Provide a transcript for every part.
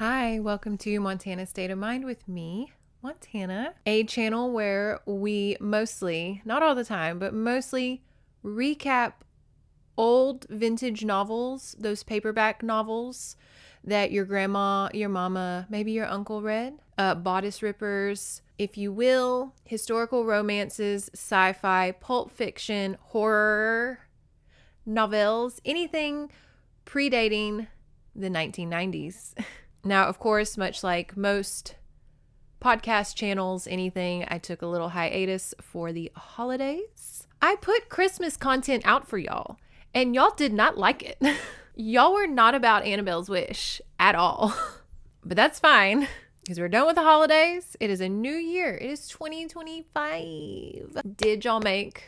Hi, welcome to Montana State of Mind with me, Montana, a channel where we mostly, not all the time, but mostly recap old vintage novels, those paperback novels that your grandma, your mama, maybe your uncle read, bodice rippers, if you will, historical romances, sci-fi, pulp fiction, horror novels, anything predating the 1990s. Now, of course, much like most podcast channels, anything, I took a little hiatus for the holidays. I put Christmas content out for y'all, and y'all did not like it. Y'all were not about Annabelle's Wish at all. But that's fine, because we're done with the holidays. It is a new year. It is 2025. Did y'all make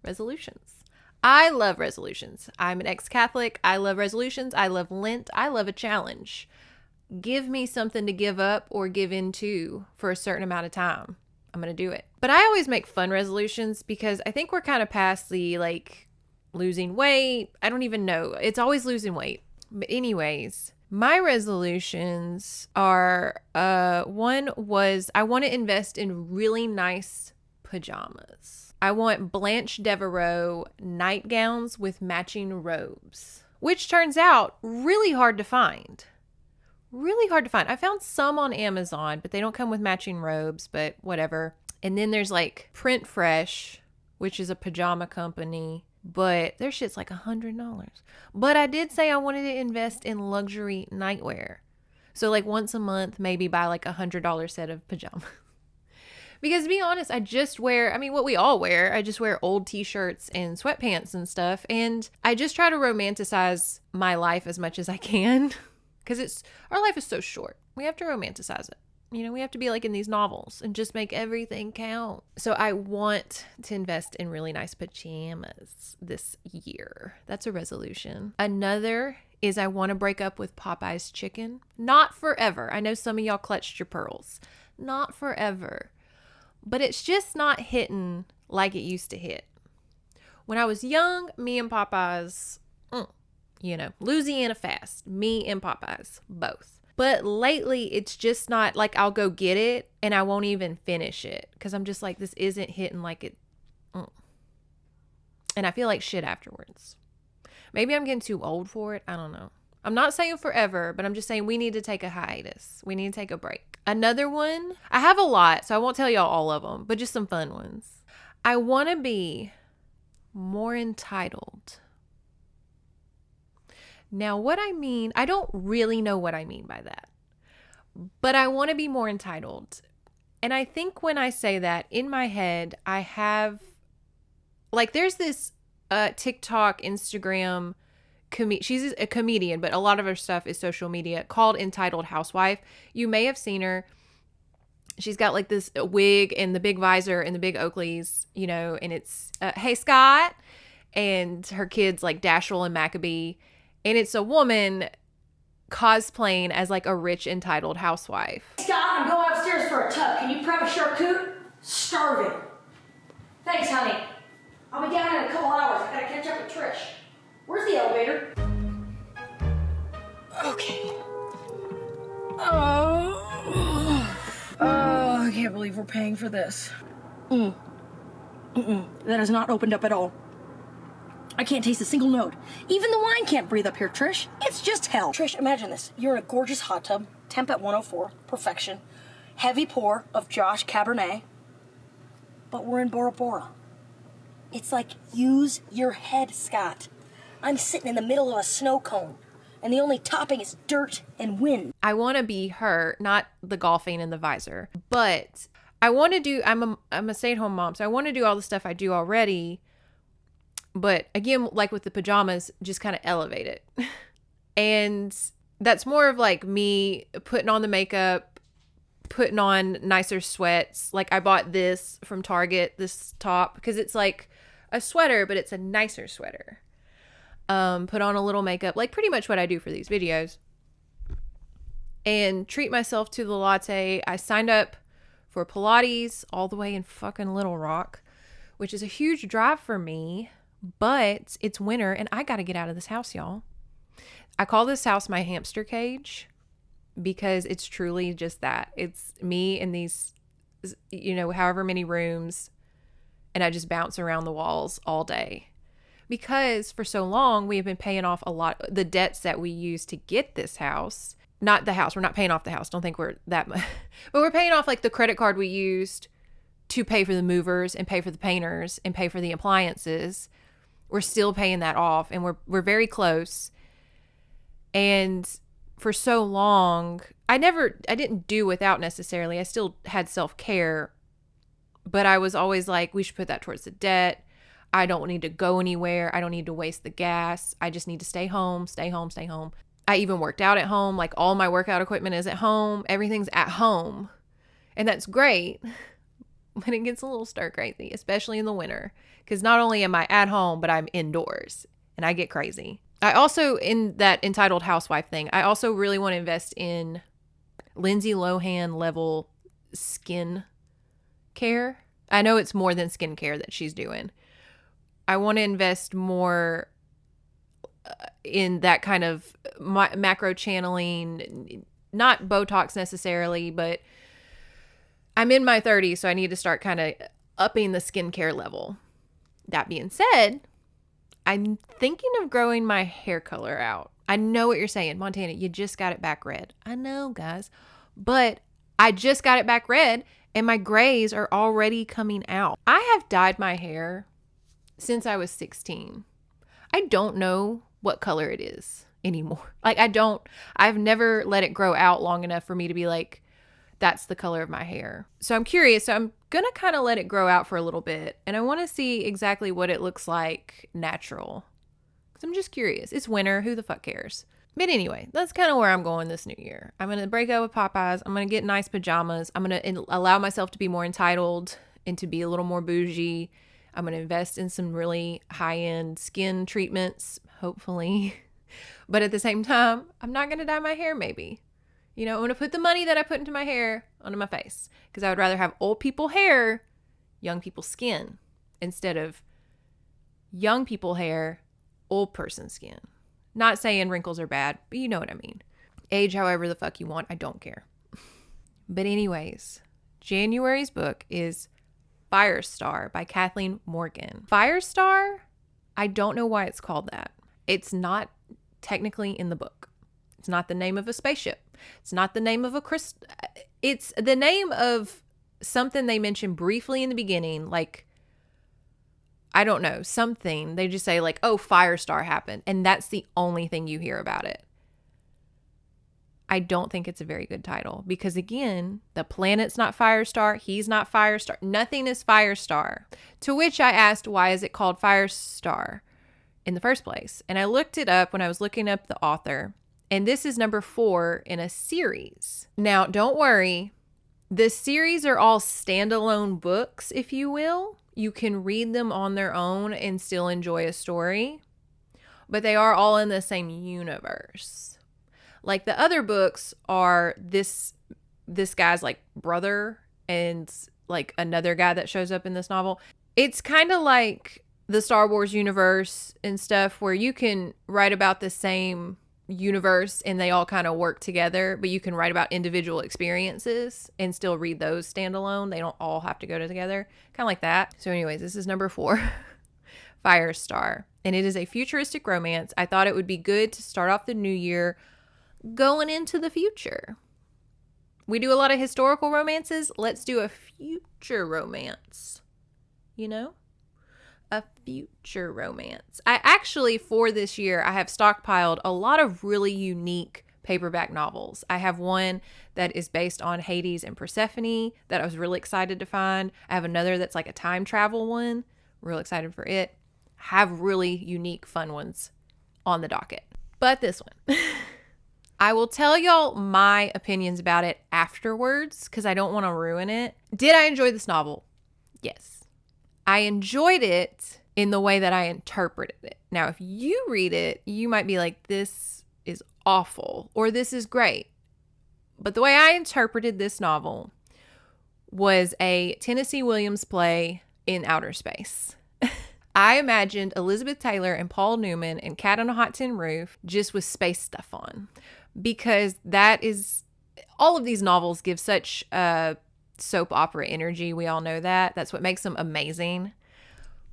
resolutions? I love resolutions. I'm an ex-Catholic. I love resolutions. I love Lent. I love a challenge. Give me something to give up or give into for a certain amount of time. I'm going to do it. But I always make fun resolutions because I think we're kind of past the losing weight. I don't even know. It's always losing weight. But anyways, my resolutions are, one was I want to invest in really nice pajamas. I want Blanche Devereaux nightgowns with matching robes, which turns out really hard to find. Really hard to find. I found some on Amazon, but they don't come with matching robes, but whatever. And then there's Print Fresh, which is a pajama company, but their shit's $100. But I did say I wanted to invest in luxury nightwear. So once a month, maybe buy a $100 set of pajamas. Because to be honest, I just wear, what we all wear. I just wear old t-shirts and sweatpants and stuff. And I just try to romanticize my life as much as I can. Because our life is so short. We have to romanticize it. We have to be in these novels and just make everything count. So I want to invest in really nice pajamas this year. That's a resolution. Another is I want to break up with Popeye's chicken. Not forever. I know some of y'all clutched your pearls. Not forever. But it's just not hitting like it used to hit. When I was young, me and Popeye's... Louisiana fast, me and Popeyes, both. But lately, it's just not I'll go get it and I won't even finish it because I'm just this isn't hitting like it. And I feel like shit afterwards. Maybe I'm getting too old for it. I don't know. I'm not saying forever, but I'm just saying we need to take a hiatus. We need to take a break. Another one, I have a lot, so I won't tell y'all all of them, but just some fun ones. I want to be more entitled. Now, what I mean, I don't really know what I mean by that, but I want to be more entitled. And I think when I say that, in my head, I have, there's this TikTok, Instagram, she's a comedian, but a lot of her stuff is social media, called Entitled Housewife. You may have seen her. She's got this wig and the big visor and the big Oakleys, and it's, hey, Scott, and her kids Dashiell and Maccabee. And it's a woman cosplaying as a rich, entitled housewife. Scott, I'm going upstairs for a tub. Can you prep a charcuterie? Starving. Thanks, honey. I'll be down in a couple hours. I gotta catch up with Trish. Where's the elevator? Okay. I can't believe we're paying for this. That has not opened up at all. I can't taste a single note. Even the wine can't breathe up here, Trish. It's just hell. Trish, imagine this. You're in a gorgeous hot tub, temp at 104, perfection, heavy pour of Josh Cabernet, but we're in Bora Bora. It's use your head, Scott. I'm sitting in the middle of a snow cone, and the only topping is dirt and wind. I want to be her, not the golfing and the visor, but I want to do, I'm a stay-at-home mom, so I want to do all the stuff I do already. But again, with the pajamas, just kind of elevate it. And that's more of me putting on the makeup, putting on nicer sweats. I bought this from Target, this top, because it's a sweater, but it's a nicer sweater. Put on a little makeup, pretty much what I do for these videos. And treat myself to the latte. I signed up for Pilates all the way in fucking Little Rock, which is a huge drive for me. But it's winter and I got to get out of this house, y'all. I call this house my hamster cage because it's truly just that. It's me in these, however many rooms, and I just bounce around the walls all day. Because for so long, we have been paying off a lot the debts that we used to get this house. Not the house. We're not paying off the house. Don't think we're that much. But we're paying off like the credit card we used to pay for the movers and pay for the painters and pay for the appliances. We're still paying that off, and we're very close. And for so long, I didn't do without necessarily. I still had self-care, but I was always like, we should put that towards the debt. I don't need to go anywhere. I don't need to waste the gas. I just need to stay home, stay home, stay home. I even worked out at home. Like all my workout equipment is at home. Everything's at home. And that's great. But it gets a little stir crazy, especially in the winter. Because not only am I at home, but I'm indoors. And I get crazy. I also, in that entitled housewife thing, I also really want to invest in Lindsay Lohan level skin care. I know it's more than skincare that she's doing. I want to invest more in that kind of macro channeling, not Botox necessarily, but I'm in my 30s, so I need to start kind of upping the skincare level. That being said, I'm thinking of growing my hair color out. I know what you're saying, Montana, you just got it back red. I know, guys, but I just got it back red and my grays are already coming out. I have dyed my hair since I was 16. I don't know what color it is anymore. Like I've never let it grow out long enough for me to be like, that's the color of my hair. So I'm curious. So I'm going to kind of let it grow out for a little bit. And I want to see exactly what it looks like natural. Because I'm just curious. It's winter. Who the fuck cares? But anyway, that's kind of where I'm going this new year. I'm going to break up with Popeyes. I'm going to get nice pajamas. I'm going to allow myself to be more entitled and to be a little more bougie. I'm going to invest in some really high-end skin treatments, hopefully. But at the same time, I'm not going to dye my hair maybe. I'm going to put the money that I put into my hair onto my face. Because I would rather have old people hair, young people skin, instead of young people hair, old person skin. Not saying wrinkles are bad, but you know what I mean. Age however the fuck you want. I don't care. But anyways, January's book is Firestar by Kathleen Morgan. Firestar, I don't know why it's called that. It's not technically in the book. It's not the name of a spaceship. It's not the name of a crystal. It's the name of something they mention briefly in the beginning, like, I don't know, something. They just say like, oh, Firestar happened. And that's the only thing you hear about it. I don't think it's a very good title because, again, the planet's not Firestar. He's not Firestar. Nothing is Firestar. To which I asked, why is it called Firestar in the first place? And I looked it up when I was looking up the author. And this is number 4 in a series. Now, don't worry. The series are all standalone books, if you will. You can read them on their own and still enjoy a story. But they are all in the same universe. Like the other books are this guy's like brother and like another guy that shows up in this novel. It's kind of like the Star Wars universe and stuff where you can write about the same universe and they all kind of work together, but you can write about individual experiences and still read those standalone. They don't all have to go together. Kind of like that. So anyways, this is number 4, Firestar. And it is a futuristic romance. I thought it would be good to start off the new year going into the future. We do a lot of historical romances. Let's do a future romance. A future romance. I actually, for this year, I have stockpiled a lot of really unique paperback novels. I have one that is based on Hades and Persephone that I was really excited to find. I have another that's like a time travel one. Real excited for it. I have really unique, fun ones on the docket. But this one, I will tell y'all my opinions about it afterwards because I don't want to ruin it. Did I enjoy this novel? Yes. I enjoyed it in the way that I interpreted it. Now, if you read it, you might be like, this is awful or this is great. But the way I interpreted this novel was a Tennessee Williams play in outer space. I imagined Elizabeth Taylor and Paul Newman and Cat on a Hot Tin Roof just with space stuff on, because that is All of these novels give such soap opera energy. We all know that. That's what makes them amazing.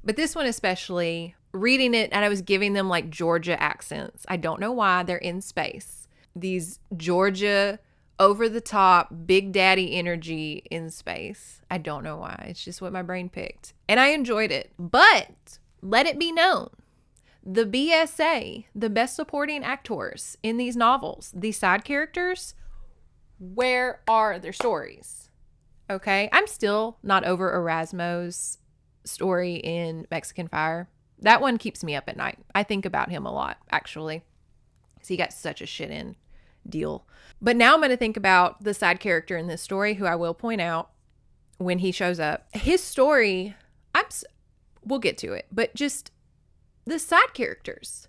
But this one especially, reading it, and I was giving them like Georgia accents. I don't know why. They're in space. These Georgia over the top big daddy energy in space. I don't know why. It's just what my brain picked. And I enjoyed it. But let it be known, the BSA, the best supporting actors in these novels, these side characters, where are their stories? Okay. I'm still not over Erasmo's story in Mexican Fire. That one keeps me up at night. I think about him a lot, actually. Because he got such a shit in deal. But now I'm going to think about the side character in this story, who I will point out when he shows up. His story, we'll get to it, but just the side characters.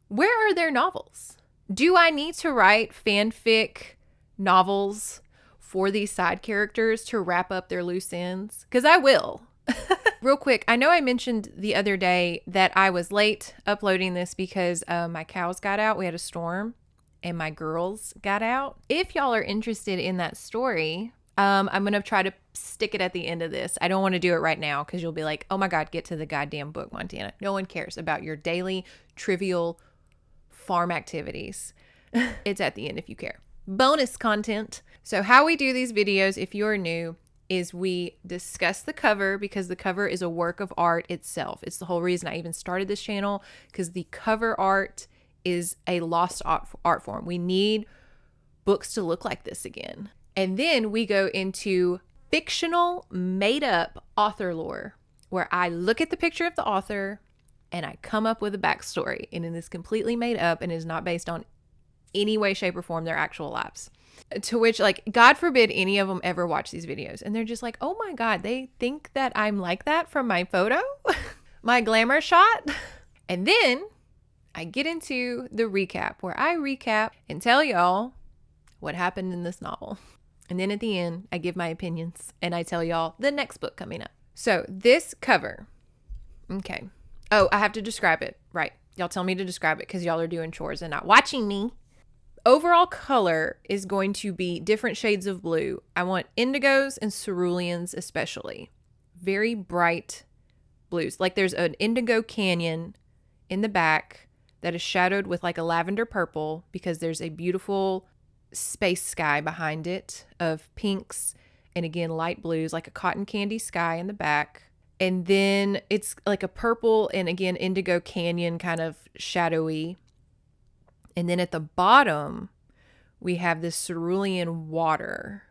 Where are their novels? Do I need to write fanfic novels for these side characters to wrap up their loose ends? Because I will. Real quick, I know I mentioned the other day that I was late uploading this because my cows got out. We had a storm and my girls got out. If y'all are interested in that story, I'm going to try to stick it at the end of this. I don't want to do it right now because you'll be like, oh my God, get to the goddamn book, Montana. No one cares about your daily trivial farm activities. It's at the end if you care. Bonus content. So how we do these videos, if you're new, is we discuss the cover because the cover is a work of art itself. It's the whole reason I even started this channel, because the cover art is a lost art form. We need books to look like this again. And then we go into fictional, made-up author lore, where I look at the picture of the author and I come up with a backstory, and it is completely made up and is not based on any way, shape, or form their actual lives. To which, like, God forbid any of them ever watch these videos. And they're just like, oh my God, they think that I'm like that from my photo, my glamour shot. And then I get into the recap, where I recap and tell y'all what happened in this novel. And then at the end, I give my opinions and I tell y'all the next book coming up. So this cover. Okay. Oh, I have to describe it. Right. Y'all tell me to describe it because y'all are doing chores and not watching me. Overall color is going to be different shades of blue. I want indigos and ceruleans especially. Very bright blues. Like there's an indigo canyon in the back that is shadowed with like a lavender purple because there's a beautiful space sky behind it of pinks and again light blues, like a cotton candy sky in the back. And then it's like a purple and again indigo canyon kind of shadowy. And then at the bottom, we have this cerulean water.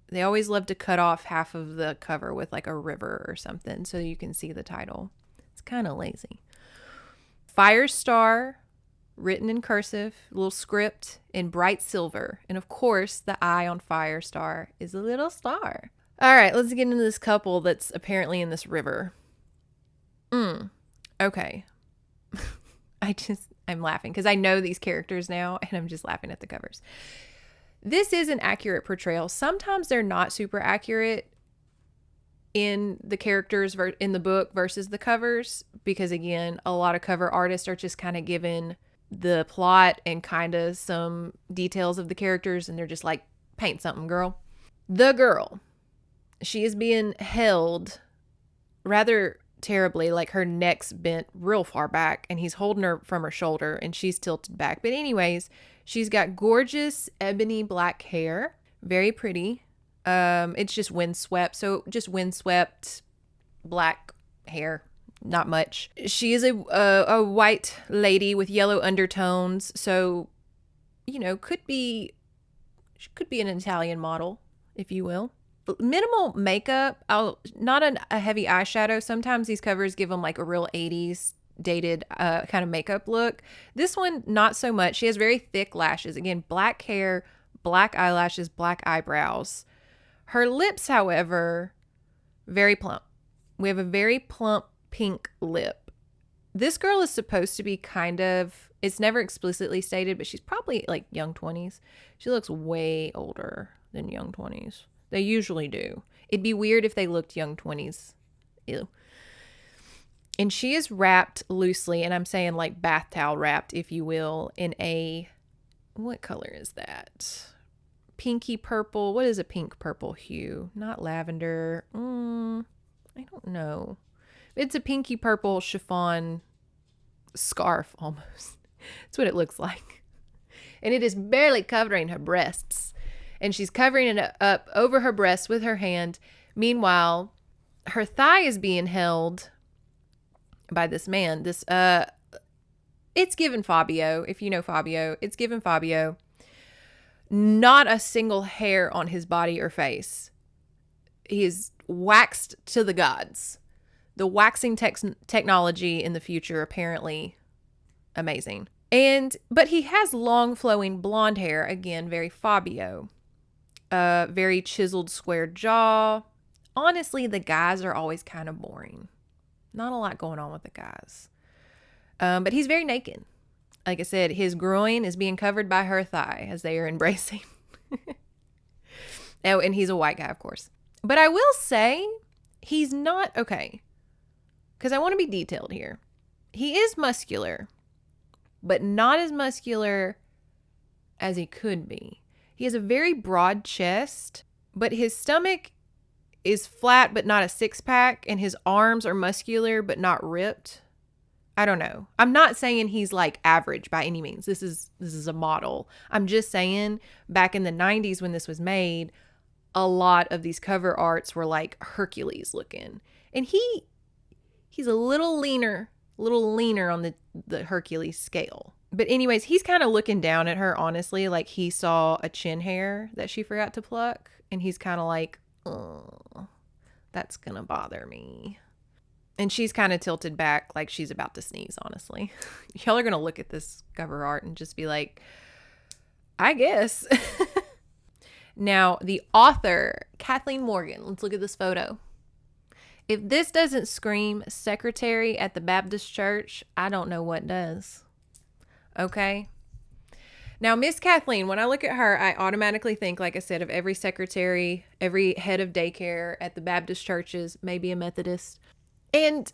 They always love to cut off half of the cover with like a river or something so you can see the title. It's kind of lazy. Firestar, written in cursive, little script in bright silver. And of course, the eye on Firestar is a little star. All right, let's get into this couple that's apparently in this river. Okay. I'm laughing because I know these characters now and I'm just laughing at the covers. This is an accurate portrayal. Sometimes they're not super accurate in the characters in the book versus the covers because, again, a lot of cover artists are just kind of given the plot and kind of some details of the characters and they're just like, paint something, girl. The girl, she is being held rather terribly, like her neck's bent real far back and he's holding her from her shoulder and she's tilted back. But anyways, she's got gorgeous ebony black hair, very pretty. It's just windswept, so just windswept black hair, not much. She is a white lady with yellow undertones, so you know, she could be an Italian model, if you will. Minimal makeup, not a heavy eyeshadow. Sometimes these covers give them like a real 80s dated kind of makeup look. This one, not so much. She has very thick lashes. Again, black hair, black eyelashes, black eyebrows. Her lips, however, very plump. We have a very plump pink lip. This girl is supposed to be kind of, it's never explicitly stated, but she's probably like young 20s. She looks way older than young 20s. They usually do. It'd be weird if they looked young 20s. Ew. And she is wrapped loosely, and I'm saying like bath towel wrapped, if you will, in a, what color is that? pinky purple. What is a pink purple hue? Not lavender. I don't know. It's a pinky purple chiffon scarf almost. That's what it looks like. And it is barely covering her breasts. And she's covering it up over her breasts with her hand. Meanwhile, her thigh is being held by this man. It's given Fabio. If you know Fabio, it's given Fabio. Not a single hair on his body or face. He is waxed to the gods. The waxing technology in the future, apparently amazing. But he has long flowing blonde hair. Again, very Fabio. Very chiseled square jaw. Honestly, the guys are always kind of boring. Not a lot going on with the guys. But he's very naked. Like I said, his groin is being covered by her thigh as they are embracing. Oh, and he's a white guy, of course. But I will say, he's not, okay, because I want to be detailed here. He is muscular, but not as muscular as he could be. He has a very broad chest, but his stomach is flat but not a six-pack, and his arms are muscular but not ripped. I don't know. I'm not saying he's like average by any means. This is a model. I'm just saying back in the 90s when this was made, a lot of these cover arts were like Hercules looking. And he's a little leaner on the Hercules scale. But anyways, he's kind of looking down at her, honestly, like he saw a chin hair that she forgot to pluck. And he's kind of like, oh, that's going to bother me. And she's kind of tilted back like she's about to sneeze, honestly. Y'all are going to look at this cover art and just be like, I guess. Now, the author, Kathleen Morgan, let's look at this photo. If this doesn't scream secretary at the Baptist church, I don't know what does. Okay? Now, Miss Kathleen, when I look at her, I automatically think, like I said, of every secretary, every head of daycare at the Baptist churches, maybe a Methodist. And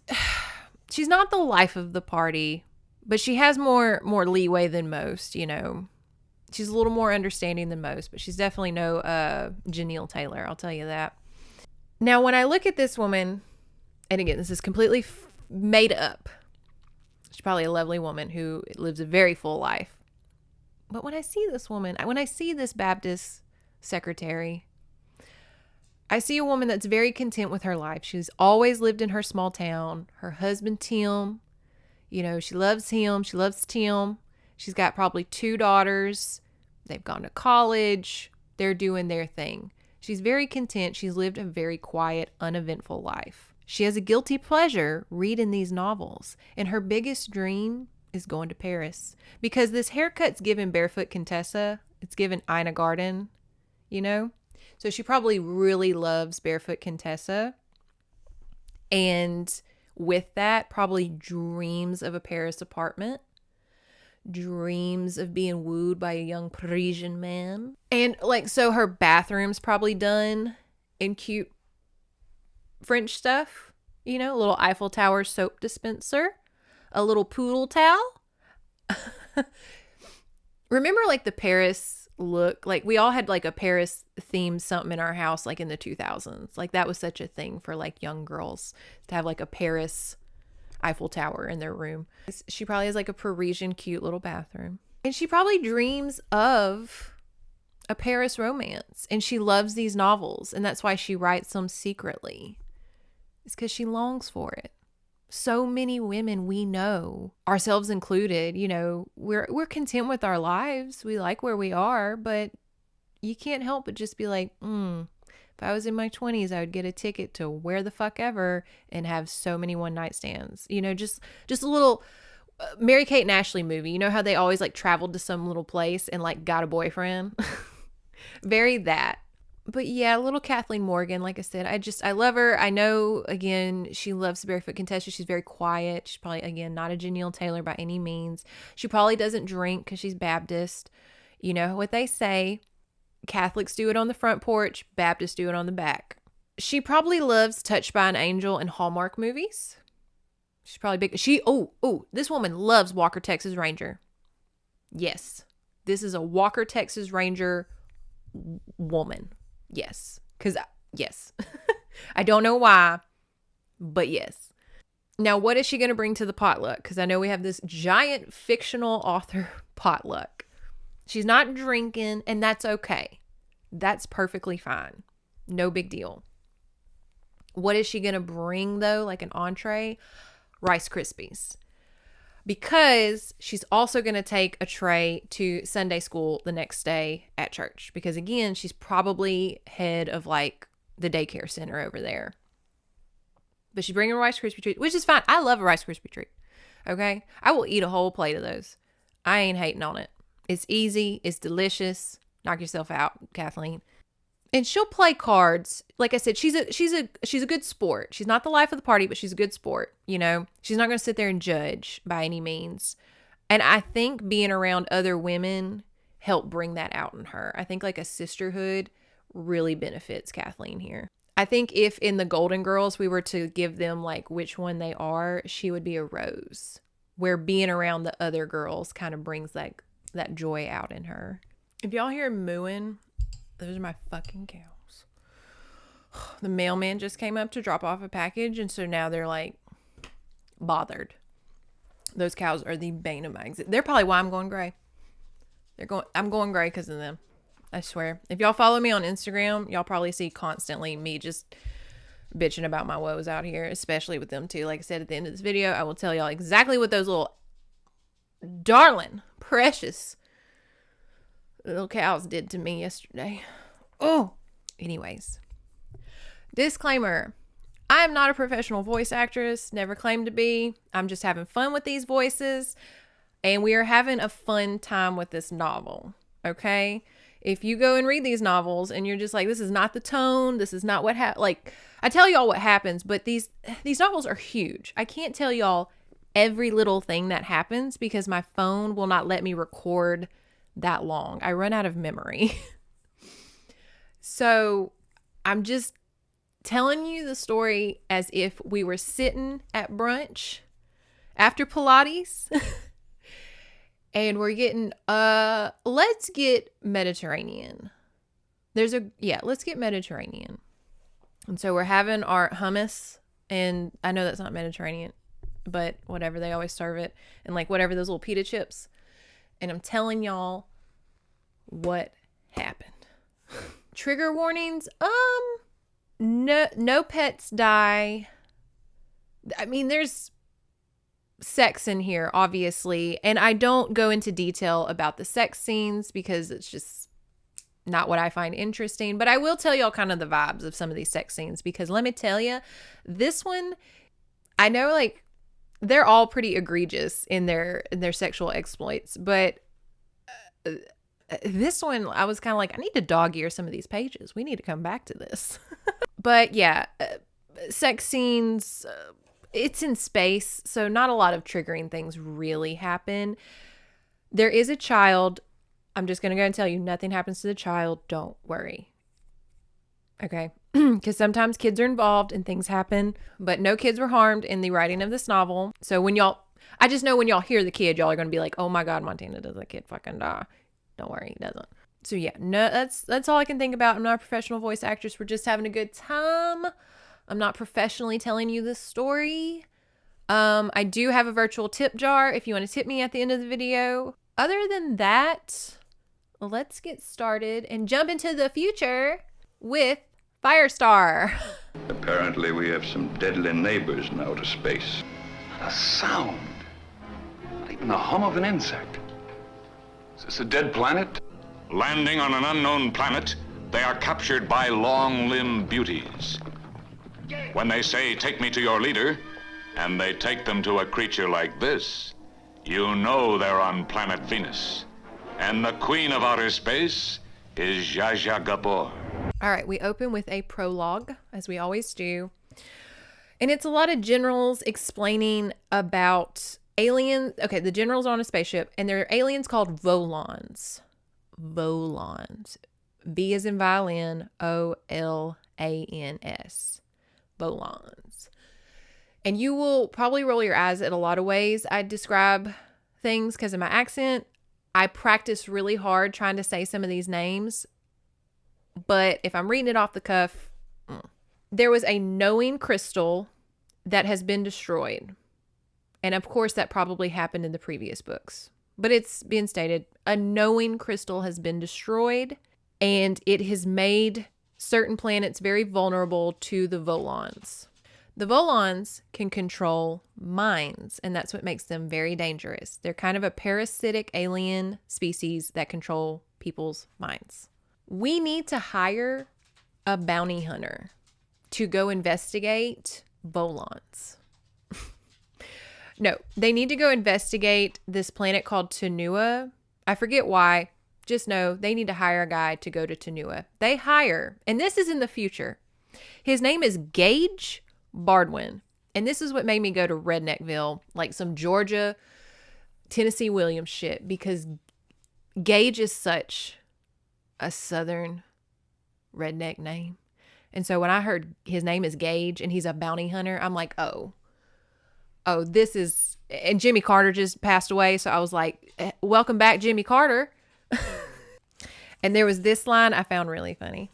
she's not the life of the party, but she has more leeway than most, you know. She's a little more understanding than most, but she's definitely no Janelle Taylor, I'll tell you that. Now, when I look at this woman, and again, this is completely made up. She's probably a lovely woman who lives a very full life. But when I see this woman, when I see this Baptist secretary, I see a woman that's very content with her life. She's always lived in her small town. Her husband, Tim, you know, she loves him. She loves Tim. She's got probably 2 daughters. They've gone to college. They're doing their thing. She's very content. She's lived a very quiet, uneventful life. She has a guilty pleasure reading these novels. And her biggest dream is going to Paris. Because this haircut's given Barefoot Contessa. It's given Ina Garden, you know? So she probably really loves Barefoot Contessa. And with that, probably dreams of a Paris apartment. Dreams of being wooed by a young Parisian man. And like, so her bathroom's probably done in cute French stuff. You know, a little Eiffel Tower soap dispenser. A little poodle towel. Remember like the Paris look? Like we all had like a Paris themed something in our house like in the 2000s. Like that was such a thing for like young girls to have like a Paris Eiffel Tower in their room. She probably has like a Parisian cute little bathroom. And she probably dreams of a Paris romance. And she loves these novels. And that's why she writes them secretly. It's because she longs for it. So many women we know, ourselves included, you know, we're content with our lives. We like where we are, but you can't help but just be like, if I was in my 20s, I would get a ticket to where the fuck ever and have so many one night stands. You know, just a little Mary-Kate and Ashley movie. You know how they always like traveled to some little place and like got a boyfriend? Very that. But yeah, little Kathleen Morgan, like I said, I love her. I know, again, she loves Barefoot Contessa. She's very quiet. She's probably, again, not a Janelle Taylor by any means. She probably doesn't drink because she's Baptist. You know what they say. Catholics do it on the front porch. Baptists do it on the back. She probably loves Touched by an Angel and Hallmark movies. She's probably big. This woman loves Walker, Texas Ranger. Yes. This is a Walker, Texas Ranger woman. Yes. Because, yes. I don't know why, but yes. Now, what is she going to bring to the potluck? Because I know we have this giant fictional author potluck. She's not drinking, and that's okay. That's perfectly fine. No big deal. What is she going to bring, though? Like an entree? Rice Krispies. Because she's also going to take a tray to Sunday school the next day at church. Because again, she's probably head of like the daycare center over there. But she's bringing a Rice Krispie treat, which is fine. I love a Rice Krispie treat. Okay? I will eat a whole plate of those. I ain't hating on it. It's easy. It's delicious. Knock yourself out, Kathleen. And she'll play cards. Like I said, she's a good sport. She's not the life of the party, but she's a good sport. You know, she's not going to sit there and judge by any means. And I think being around other women helped bring that out in her. I think like a sisterhood really benefits Kathleen here. I think if in the Golden Girls we were to give them like which one they are, she would be a Rose. Where being around the other girls kind of brings like that joy out in her. If y'all hear mooing, those are my fucking cows. The mailman just came up to drop off a package, and so now they're like bothered. Those cows are the bane of my existence. They're probably why I'm going gray. I'm going gray because of them. I swear. If y'all follow me on Instagram, y'all probably see constantly me just bitching about my woes out here, especially with them too. Like I said at the end of this video, I will tell y'all exactly what those little darling, precious little cows did to me yesterday. Oh, anyways. Disclaimer. I am not a professional voice actress. Never claimed to be. I'm just having fun with these voices. And we are having a fun time with this novel. Okay? If you go and read these novels and you're just like, this is not the tone. This is not what happened. Like, I tell y'all what happens, but these novels are huge. I can't tell y'all every little thing that happens because my phone will not let me record that long. I run out of memory. So I'm just telling you the story as if we were sitting at brunch after Pilates and we're getting, let's get Mediterranean. Let's get Mediterranean. And so we're having our hummus, and I know that's not Mediterranean, but whatever, they always serve it. And like whatever, those little pita chips. And I'm telling y'all what happened. Trigger warnings. No pets die. I mean, there's sex in here, obviously. And I don't go into detail about the sex scenes because it's just not what I find interesting. But I will tell y'all kind of the vibes of some of these sex scenes because let me tell you, this one, I know like they're all pretty egregious in their sexual exploits, but this one, I was kind of like, I need to dog ear some of these pages. We need to come back to this. But yeah, sex scenes, it's in space, so not a lot of triggering things really happen. There is a child. I'm just going to go and tell you, nothing happens to the child. Don't worry. Okay? Because sometimes kids are involved and things happen, but no kids were harmed in the writing of this novel. So I just know when y'all hear the kid, y'all are going to be like, oh my God, Montana, does that kid fucking die? Don't worry, he doesn't. So yeah, no, that's all I can think about. I'm not a professional voice actress. We're just having a good time. I'm not professionally telling you this story. I do have a virtual tip jar if you want to tip me at the end of the video. Other than that, let's get started and jump into the future with Firestar. Apparently we have some deadly neighbors in outer space. Not a sound. Not even the hum of an insect. Is this a dead planet? Landing on an unknown planet, they are captured by long-limbed beauties. When they say, "Take me to your leader," and they take them to a creature like this, you know they're on planet Venus. And the queen of outer space is Zsa Zsa Gabor. All right, we open with a prologue, as we always do. And it's a lot of generals explaining about aliens. Okay, the generals are on a spaceship, and there are aliens called Volans. Volans. V as in violin, O-L-A-N-S. Volans. And you will probably roll your eyes at a lot of ways I describe things because of my accent. I practice really hard trying to say some of these names. but if I'm reading it off the cuff, there was a knowing crystal that has been destroyed. And of course, that probably happened in the previous books. But it's being stated, a knowing crystal has been destroyed, and it has made certain planets very vulnerable to the Volons. The Volons can control minds, and that's what makes them very dangerous. They're kind of a parasitic alien species that control people's minds. We need to hire a bounty hunter to go investigate Volons. No, they need to go investigate this planet called Tenua. I forget why. Just know they need to hire a guy to go to Tenua. They hire, and this is in the future. His name is Gage Bardwin. And this is what made me go to Redneckville, like some Georgia, Tennessee Williams shit, because Gage is such a Southern redneck name. And so when I heard his name is Gage and he's a bounty hunter, I'm like, oh, this is, and Jimmy Carter just passed away. So I was like, welcome back, Jimmy Carter. And there was this line I found really funny.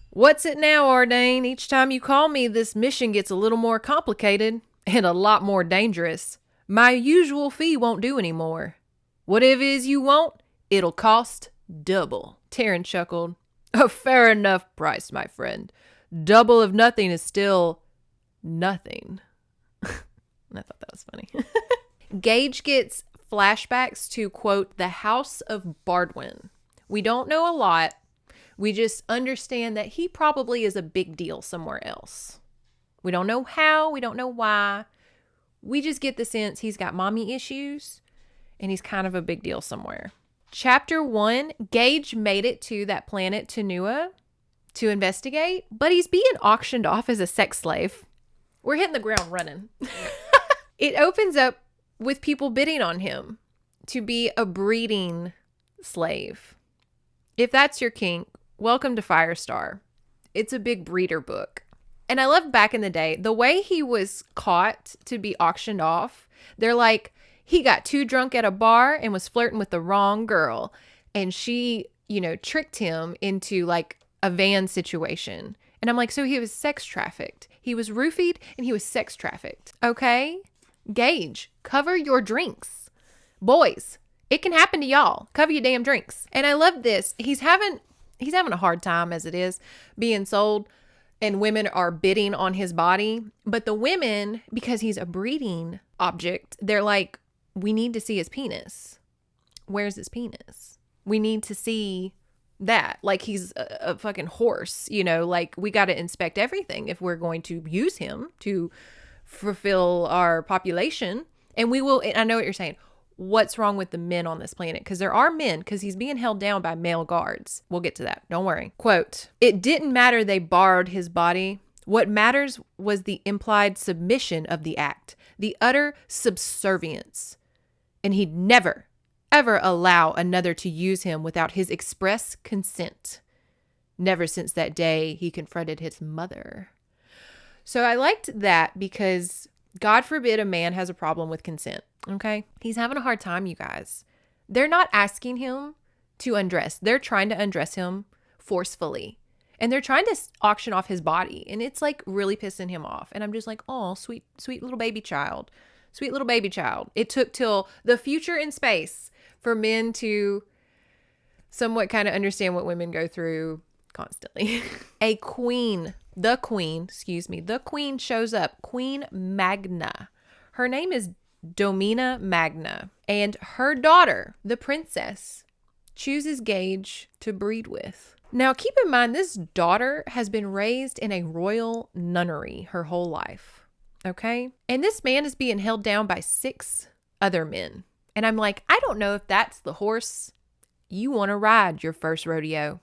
What's it now, Ardain? Each time you call me, this mission gets a little more complicated and a lot more dangerous. My usual fee won't do anymore. Whatever it is you want, it'll cost double. Taryn chuckled. A fair enough price, my friend. Double of nothing is still nothing. I thought that was funny. Gage gets flashbacks to, quote, the House of Bardwin. We don't know a lot. We just understand that he probably is a big deal somewhere else. We don't know how. We don't know why. We just get the sense he's got mommy issues and he's kind of a big deal somewhere. Chapter 1, Gage made it to that planet Tenua to investigate, but he's being auctioned off as a sex slave. We're hitting the ground running. It opens up with people bidding on him to be a breeding slave. If that's your kink, welcome to Firestar. It's a big breeder book. And I love back in the day, the way he was caught to be auctioned off. They're like, he got too drunk at a bar and was flirting with the wrong girl. And she, tricked him into like a van situation. And I'm like, so he was sex trafficked. He was roofied and he was sex trafficked. Okay? Gage, cover your drinks. Boys, it can happen to y'all. Cover your damn drinks. And I love this. He's having a hard time as it is being sold, and women are bidding on his body. But the women, because he's a breeding object, they're like, we need to see his penis. Where's his penis? We need to see that. Like he's a fucking horse, like we got to inspect everything if we're going to use him to fulfill our population. And we will, I know what you're saying. What's wrong with the men on this planet? Because there are men, because he's being held down by male guards. We'll get to that. Don't worry. Quote, it didn't matter they borrowed his body. What matters was the implied submission of the act, the utter subservience. And he'd never, ever allow another to use him without his express consent. Never since that day he confronted his mother. So I liked that because God forbid a man has a problem with consent. Okay. He's having a hard time, you guys. They're not asking him to undress. They're trying to undress him forcefully. And they're trying to auction off his body. And it's like really pissing him off. And I'm just like, oh, sweet, sweet little baby child. Sweet little baby child. It took till the future in space for men to somewhat kind of understand what women go through constantly. The queen shows up. Queen Magna. Her name is Domina Magna. And her daughter, the princess, chooses Gage to breed with. Now, keep in mind, this daughter has been raised in a royal nunnery her whole life. Okay? And this man is being held down by 6 other men. And I'm like, I don't know if that's the horse you want to ride your first rodeo.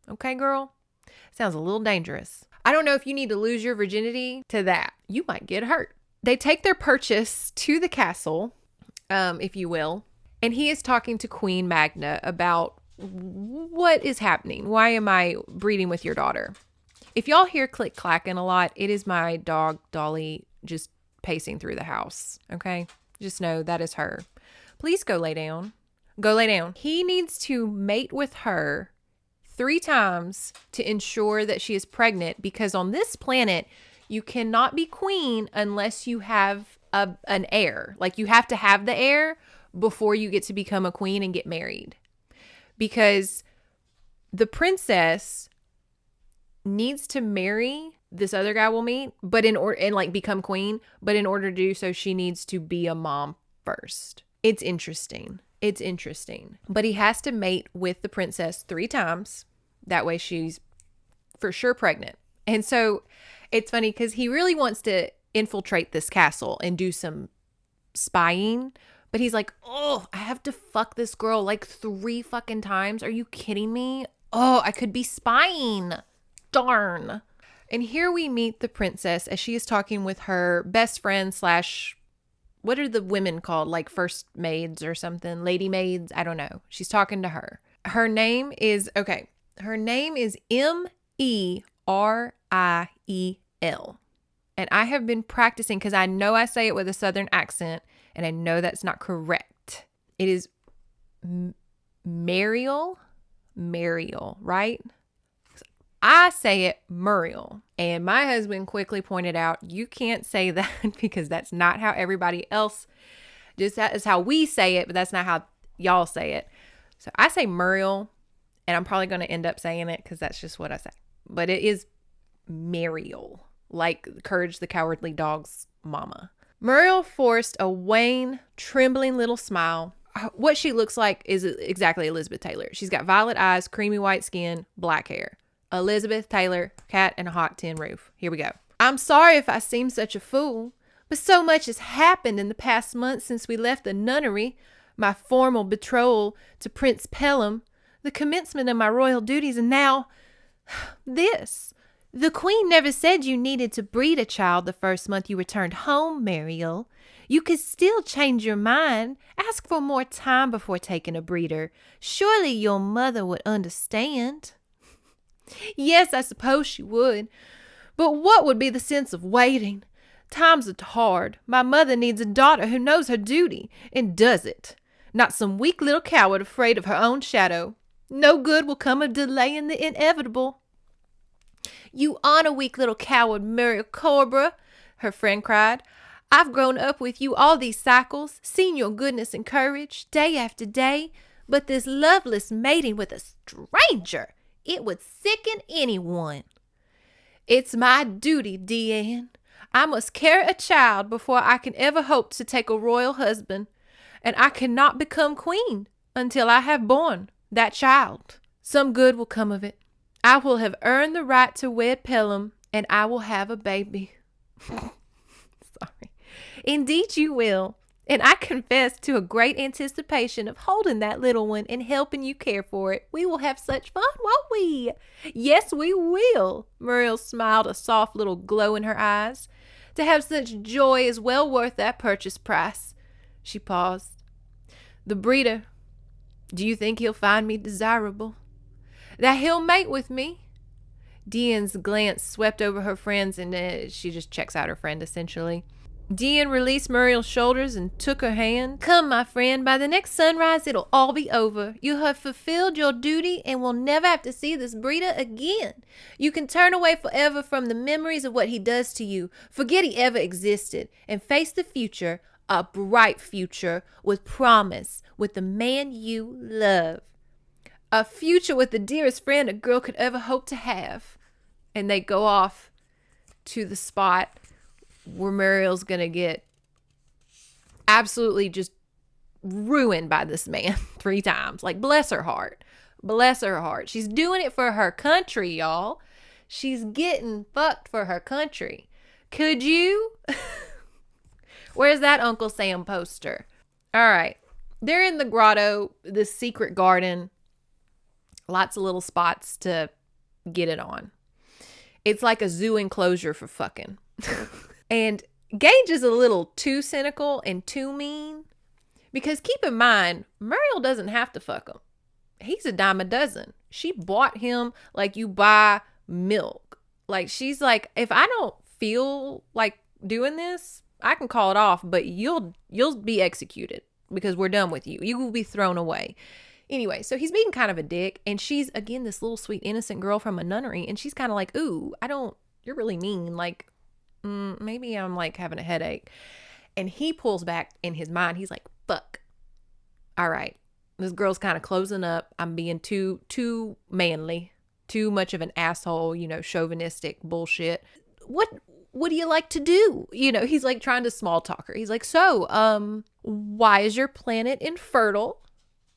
Okay, girl? Sounds a little dangerous. I don't know if you need to lose your virginity to that. You might get hurt. They take their purchase to the castle, if you will. And he is talking to Queen Magna about what is happening. Why am I breeding with your daughter? If y'all hear click clacking a lot, it is my dog, Dolly, just pacing through the house. Okay? Just know that is her. Please go lay down. Go lay down. He needs to mate with her 3 times to ensure that she is pregnant, because on this planet, you cannot be queen unless you have an heir. Like, you have to have the heir before you get to become a queen and get married. Because the princess needs to marry this other guy we'll meet, but and like become queen, but in order to do so, she needs to be a mom first. It's interesting. But he has to mate with the princess 3 times. That way she's for sure pregnant. And so it's funny because he really wants to infiltrate this castle and do some spying. But he's like, oh, I have to fuck this girl like 3 fucking times. Are you kidding me? Oh, I could be spying. Darn. And here we meet the princess as she is talking with her best friend / what are the women called? Like first maids or something? Lady maids? I don't know. She's talking to her. Her name is Meriel. And I have been practicing because I know I say it with a southern accent and I know that's not correct. It is Meriel, right? I say it Muriel. And my husband quickly pointed out, you can't say that because that's not how everybody else, just that is how we say it, but that's not how y'all say it. So I say Muriel, and I'm probably going to end up saying it because that's just what I say. But it is Muriel, like Courage the Cowardly Dog's mama. Muriel forced a wan, trembling little smile. What she looks like is exactly Elizabeth Taylor. She's got violet eyes, creamy white skin, black hair. Elizabeth Taylor, cat and a hot tin roof. Here we go. I'm sorry if I seem such a fool, but so much has happened in the past month since we left the nunnery, my formal betrothal to Prince Pelham, the commencement of my royal duties, and now this. The Queen never said you needed to breed a child the first month you returned home, Meriel. You could still change your mind. Ask for more time before taking a breeder. Surely your mother would understand. Yes, I suppose she would. But what would be the sense of waiting? Times are hard. My mother needs a daughter who knows her duty and does it. Not some weak little coward afraid of her own shadow. No good will come of delaying the inevitable. You aren't a weak little coward, Muriel Corbra, her friend cried. I've grown up with you all these cycles, seen your goodness and courage, day after day, but this loveless mating with a stranger, it would sicken anyone. It's my duty, Deanne. I must carry a child before I can ever hope to take a royal husband, and I cannot become queen until I have born that child. Some good will come of it. I will have earned the right to wed Pelham, and I will have a baby. Sorry. Indeed you will. And I confess to a great anticipation of holding that little one and helping you care for it. We will have such fun, won't we? Yes, we will. Muriel smiled, a soft little glow in her eyes. To have such joy is well worth that purchase price. She paused. The breeder, do you think he'll find me desirable? That he'll mate with me? Deanne's glance swept over her friends and she just checks out her friend essentially. Deanne released Muriel's shoulders and took her hand. Come, my friend, by the next sunrise, it'll all be over. You have fulfilled your duty and will never have to see this breeder again. You can turn away forever from the memories of what he does to you. Forget he ever existed and face the future, a bright future with promise, with the man you love. A future with the dearest friend a girl could ever hope to have. And they go off to the spot where Muriel's going to get absolutely just ruined by this man 3 times. Like, bless her heart. Bless her heart. She's doing it for her country, y'all. She's getting fucked for her country. Could you? Where's that Uncle Sam poster? All right. They're in the grotto, this secret garden. Lots of little spots to get it on. It's like a zoo enclosure for fucking. And Gage is a little too cynical and too mean. Because keep in mind, Muriel doesn't have to fuck him. He's a dime a dozen. She bought him like you buy milk. Like, she's like, if I don't feel like doing this, I can call it off, but you'll be executed because we're done with you. You will be thrown away. Anyway, so he's being kind of a dick, and she's, again, this little sweet innocent girl from a nunnery, and she's kind of like, ooh, you're really mean. Like, maybe I'm like having a headache. And he pulls back in his mind. He's like, fuck. All right. This girl's kind of closing up. I'm being too manly, too much of an asshole, chauvinistic bullshit. What do you like to do? He's like trying to small talk her. He's like, so, why is your planet infertile?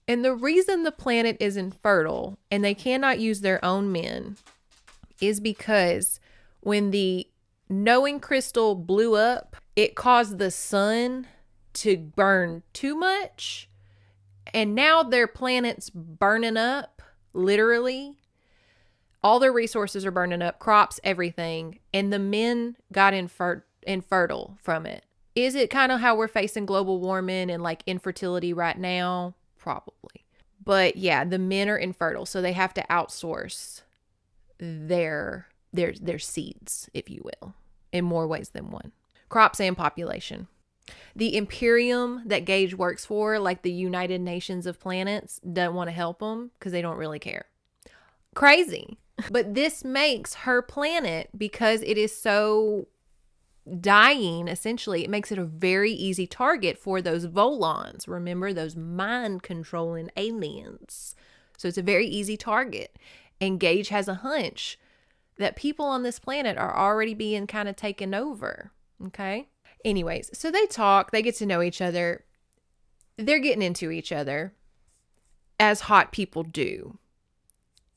And the reason the planet is infertile and they cannot use their own men is because when the knowing crystal blew up, it caused the sun to burn too much. And now their planet's burning up, literally. All their resources are burning up, crops, everything. And the men got infertile from it. Is it kind of how we're facing global warming and like infertility right now? Probably. But yeah, the men are infertile. So they have to outsource their seeds, if you will, in more ways than one. Crops and population. The Imperium that Gage works for, like the United Nations of Planets, don't want to help them because they don't really care. Crazy. But this makes her planet, because it is so dying, essentially, it makes it a very easy target for those Volons. Remember, those mind-controlling aliens. So it's a very easy target. And Gage has a hunch that people on this planet are already being kind of taken over. Okay? Anyways, so they talk, they get to know each other. They're getting into each other, as hot people do.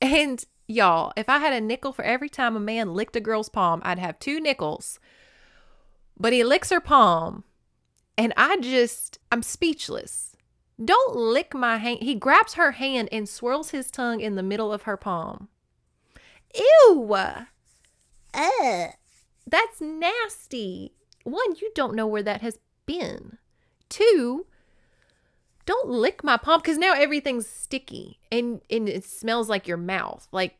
And y'all, if I had a nickel for every time a man licked a girl's palm, I'd have 2 nickels. But he licks her palm, and I'm speechless. Don't lick my hand. He grabs her hand and swirls his tongue in the middle of her palm. Ew! That's nasty. 1, you don't know where that has been. 2, don't lick my palm, because now everything's sticky and it smells like your mouth. Like,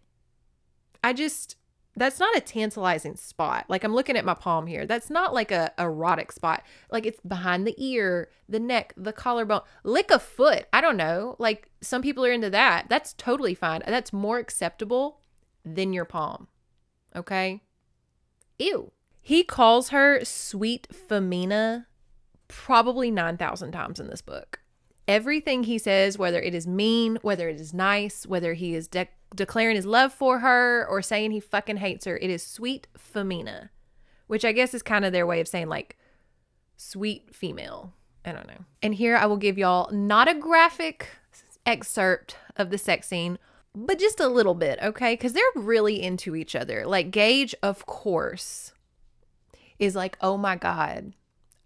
that's not a tantalizing spot. Like, I'm looking at my palm here. That's not like a erotic spot. Like, it's behind the ear, the neck, the collarbone. Lick a foot. I don't know. Like, some people are into that. That's totally fine. That's more acceptable than your palm. Okay? Ew. He calls her Sweet Femina probably 9,000 times in this book. Everything he says, whether it is mean, whether it is nice, whether he is declaring his love for her or saying he fucking hates her, it is Sweet Femina, which I guess is kind of their way of saying like sweet female. I don't know. And here I will give y'all not a graphic excerpt of the sex scene, but just a little bit, okay? Because they're really into each other. Like, Gage, of course, is like, oh my God,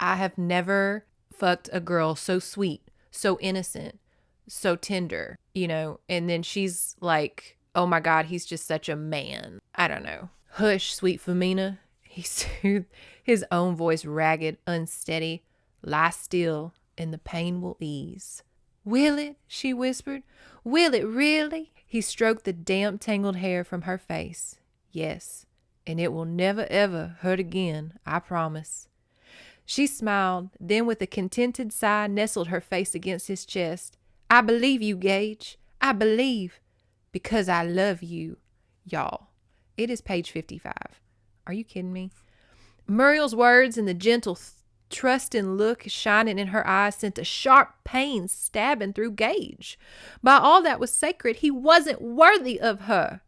I have never fucked a girl so sweet, so innocent, so tender, and then she's like, oh my God, he's just such a man. I don't know. Hush, Sweet Femina. He soothed his own voice, ragged, unsteady. Lie still and the pain will ease. Will it? She whispered. Will it really? He stroked the damp, tangled hair from her face. Yes. And it will never, ever hurt again, I promise. She smiled, then with a contented sigh nestled her face against his chest. I believe you, Gage. I believe. Because I love you. Y'all, it is page 55. Are you kidding me? Muriel's words and the gentle trusting look shining in her eyes sent a sharp pain stabbing through Gage. By all that was sacred, he wasn't worthy of her.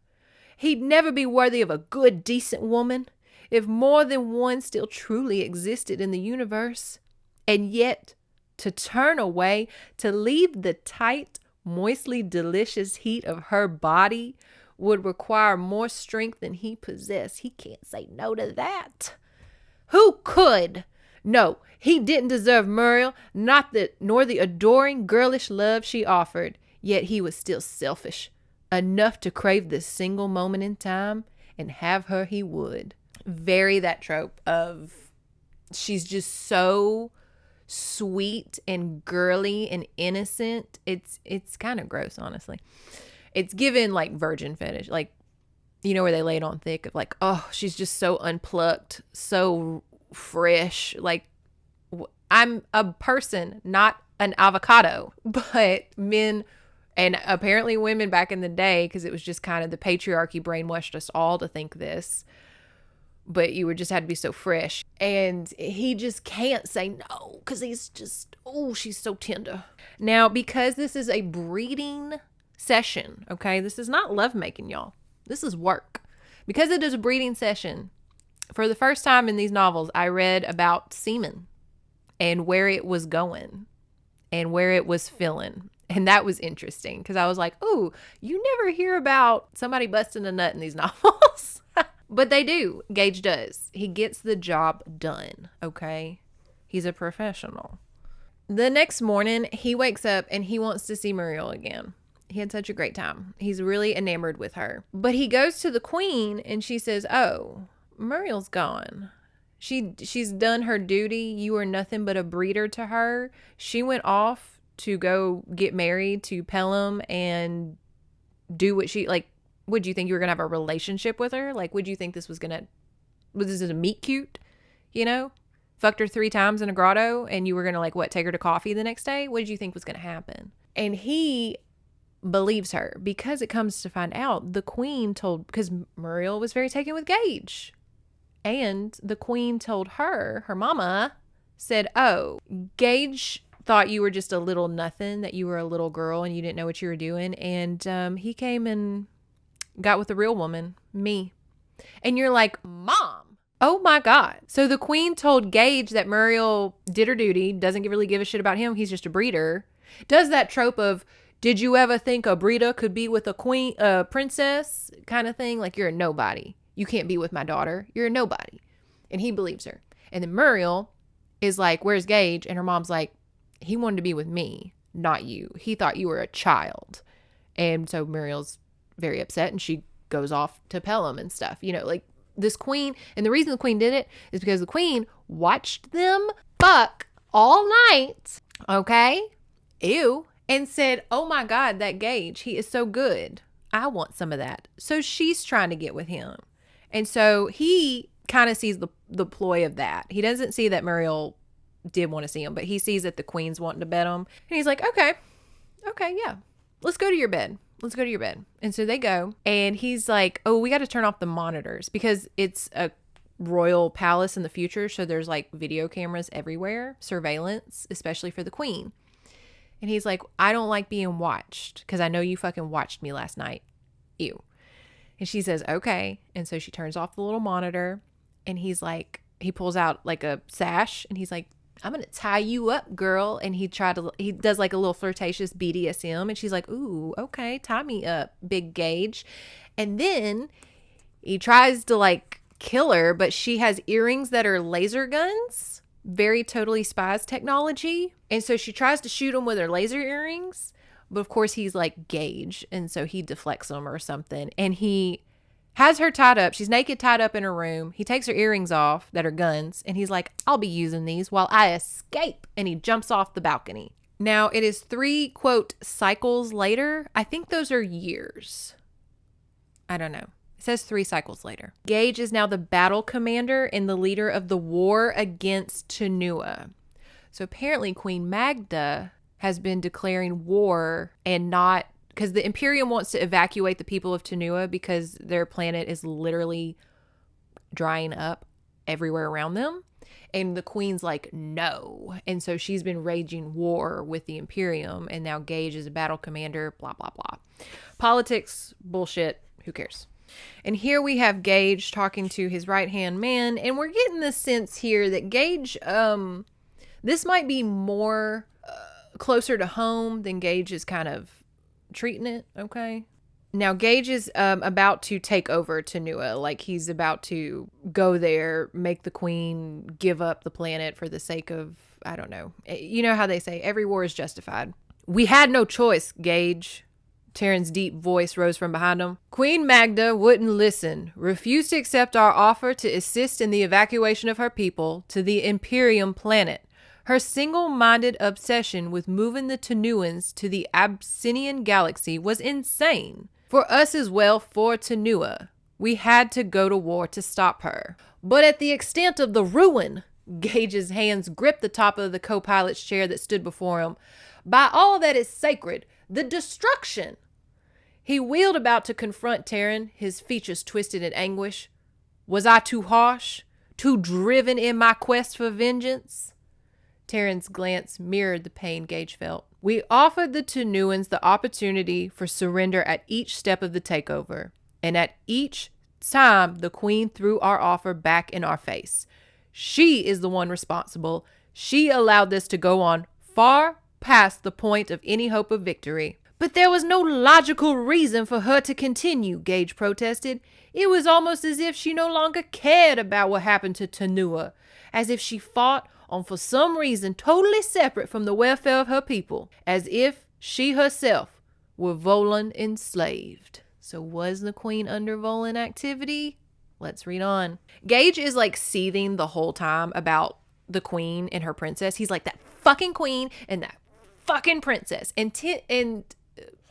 He'd never be worthy of a good, decent woman, if more than one still truly existed in the universe. And yet, to turn away, to leave the tight, moistly delicious heat of her body would require more strength than he possessed. He can't say no to that. Who could? No, he didn't deserve Muriel, nor the adoring, girlish love she offered. Yet he was still selfish. Enough to crave this single moment in time, and have her he would. Very that trope of she's just so sweet and girly and innocent. It's kind of gross, honestly. It's given like virgin fetish, like, where they lay it on thick of like, oh, she's just so unplucked, so fresh. Like, I'm a person, not an avocado, but men And apparently women back in the day, because it was just kind of the patriarchy brainwashed us all to think this, but you would just had to be so fresh. And he just can't say no because he's just, oh, she's so tender. Now, because this is a breeding session, okay, this is not lovemaking, y'all. This is work. Because it is a breeding session, for the first time in these novels, I read about semen and where it was going and where it was filling. And that was interesting because I was like, ooh, you never hear about somebody busting a nut in these novels. But they do. Gage does. He gets the job done, okay? He's a professional. The next morning, he wakes up and he wants to see Muriel again. He had such a great time. He's really enamored with her. But he goes to the queen and she says, oh, Muriel's gone. She's done her duty. You are nothing but a breeder to her. She went off to go get married to Pelham and do what she, like, would you think you were going to have a relationship with her? Like, would you think this was this a meet cute? You know? Fucked her 3 times in a grotto and you were going to, like, what, take her to coffee the next day? What did you think was going to happen? And he believes her because it comes to find out the queen told, because Muriel was very taken with Gage. And the queen told her mama said, oh, Gage thought you were just a little nothing, that you were a little girl and you didn't know what you were doing. And he came and got with the real woman, me. And you're like, Mom, oh my God. So the queen told Gage that Muriel did her duty, doesn't really give a shit about him. He's just a breeder. Does that trope of, did you ever think a breeder could be with a princess kind of thing? Like, you're a nobody. You can't be with my daughter. You're a nobody. And he believes her. And then Muriel is like, where's Gage? And her mom's like, he wanted to be with me, not you. He thought you were a child. And so Muriel's very upset and she goes off to Pelham and stuff. You know, like this queen. And the reason the queen did it is because the queen watched them fuck all night. Okay? Ew. And said, oh my God, that Gage, he is so good. I want some of that. So she's trying to get with him. And so he kind of sees the ploy of that. He doesn't see that Muriel did want to see him, but he sees that the queen's wanting to bed him. And he's like, okay, yeah, let's go to your bed. Let's go to your bed. And so they go. And he's like, oh, we got to turn off the monitors because it's a royal palace in the future. So there's like video cameras everywhere, surveillance, especially for the queen. And he's like, I don't like being watched because I know you fucking watched me last night. Ew. And she says, okay. And so she turns off the little monitor and he's like, he pulls out like a sash and he's like, I'm going to tie you up, girl. And he does like a little flirtatious BDSM and she's like, ooh, okay, tie me up, big Gage. And then he tries to like kill her, but she has earrings that are laser guns, very Totally Spies technology. And so she tries to shoot him with her laser earrings. But of course he's like Gage. And so he deflects them or something. And he has her tied up. She's naked, tied up in her room. He takes her earrings off that are guns. And he's like, I'll be using these while I escape. And he jumps off the balcony. Now it is 3, quote, cycles later. I think those are years. I don't know. It says 3 cycles later. Gage is now the battle commander and the leader of the war against Tenua. So apparently Queen Magda has been declaring war and not, because the Imperium wants to evacuate the people of Tenua because their planet is literally drying up everywhere around them. And the queen's like, no. And so she's been raging war with the Imperium. And now Gage is a battle commander, blah, blah, blah. Politics, bullshit, who cares? And here we have Gage talking to his right-hand man. And we're getting the sense here that Gage, this might be more closer to home than Gage is kind of treating it, okay? Now, Gage is about to take over Tenua. Like, he's about to go there, make the queen give up the planet for the sake of, I don't know. You know how they say, every war is justified. We had no choice, Gage. Taryn's deep voice rose from behind him. Queen Magda wouldn't listen, refused to accept our offer to assist in the evacuation of her people to the Imperium planet. Her single-minded obsession with moving the Tenuans to the Abyssinian galaxy was insane. For us as well, for Tenua, we had to go to war to stop her. But at the extent of the ruin, Gage's hands gripped the top of the co-pilot's chair that stood before him. By all that is sacred, the destruction. He wheeled about to confront Taryn, his features twisted in anguish. Was I too harsh? Too driven in my quest for vengeance? Taryn's glance mirrored the pain Gage felt. We offered the Tenuans the opportunity for surrender at each step of the takeover, and at each time the Queen threw our offer back in our face. She is the one responsible. She allowed this to go on far past the point of any hope of victory. But there was no logical reason for her to continue, Gage protested. It was almost as if she no longer cared about what happened to Tenua, as if she fought on for some reason totally separate from the welfare of her people, as if she herself were Volan enslaved. So was the Queen under Volan activity? Let's read on. Gage is like seething the whole time about the Queen and her princess. He's like, that fucking Queen and that fucking princess. And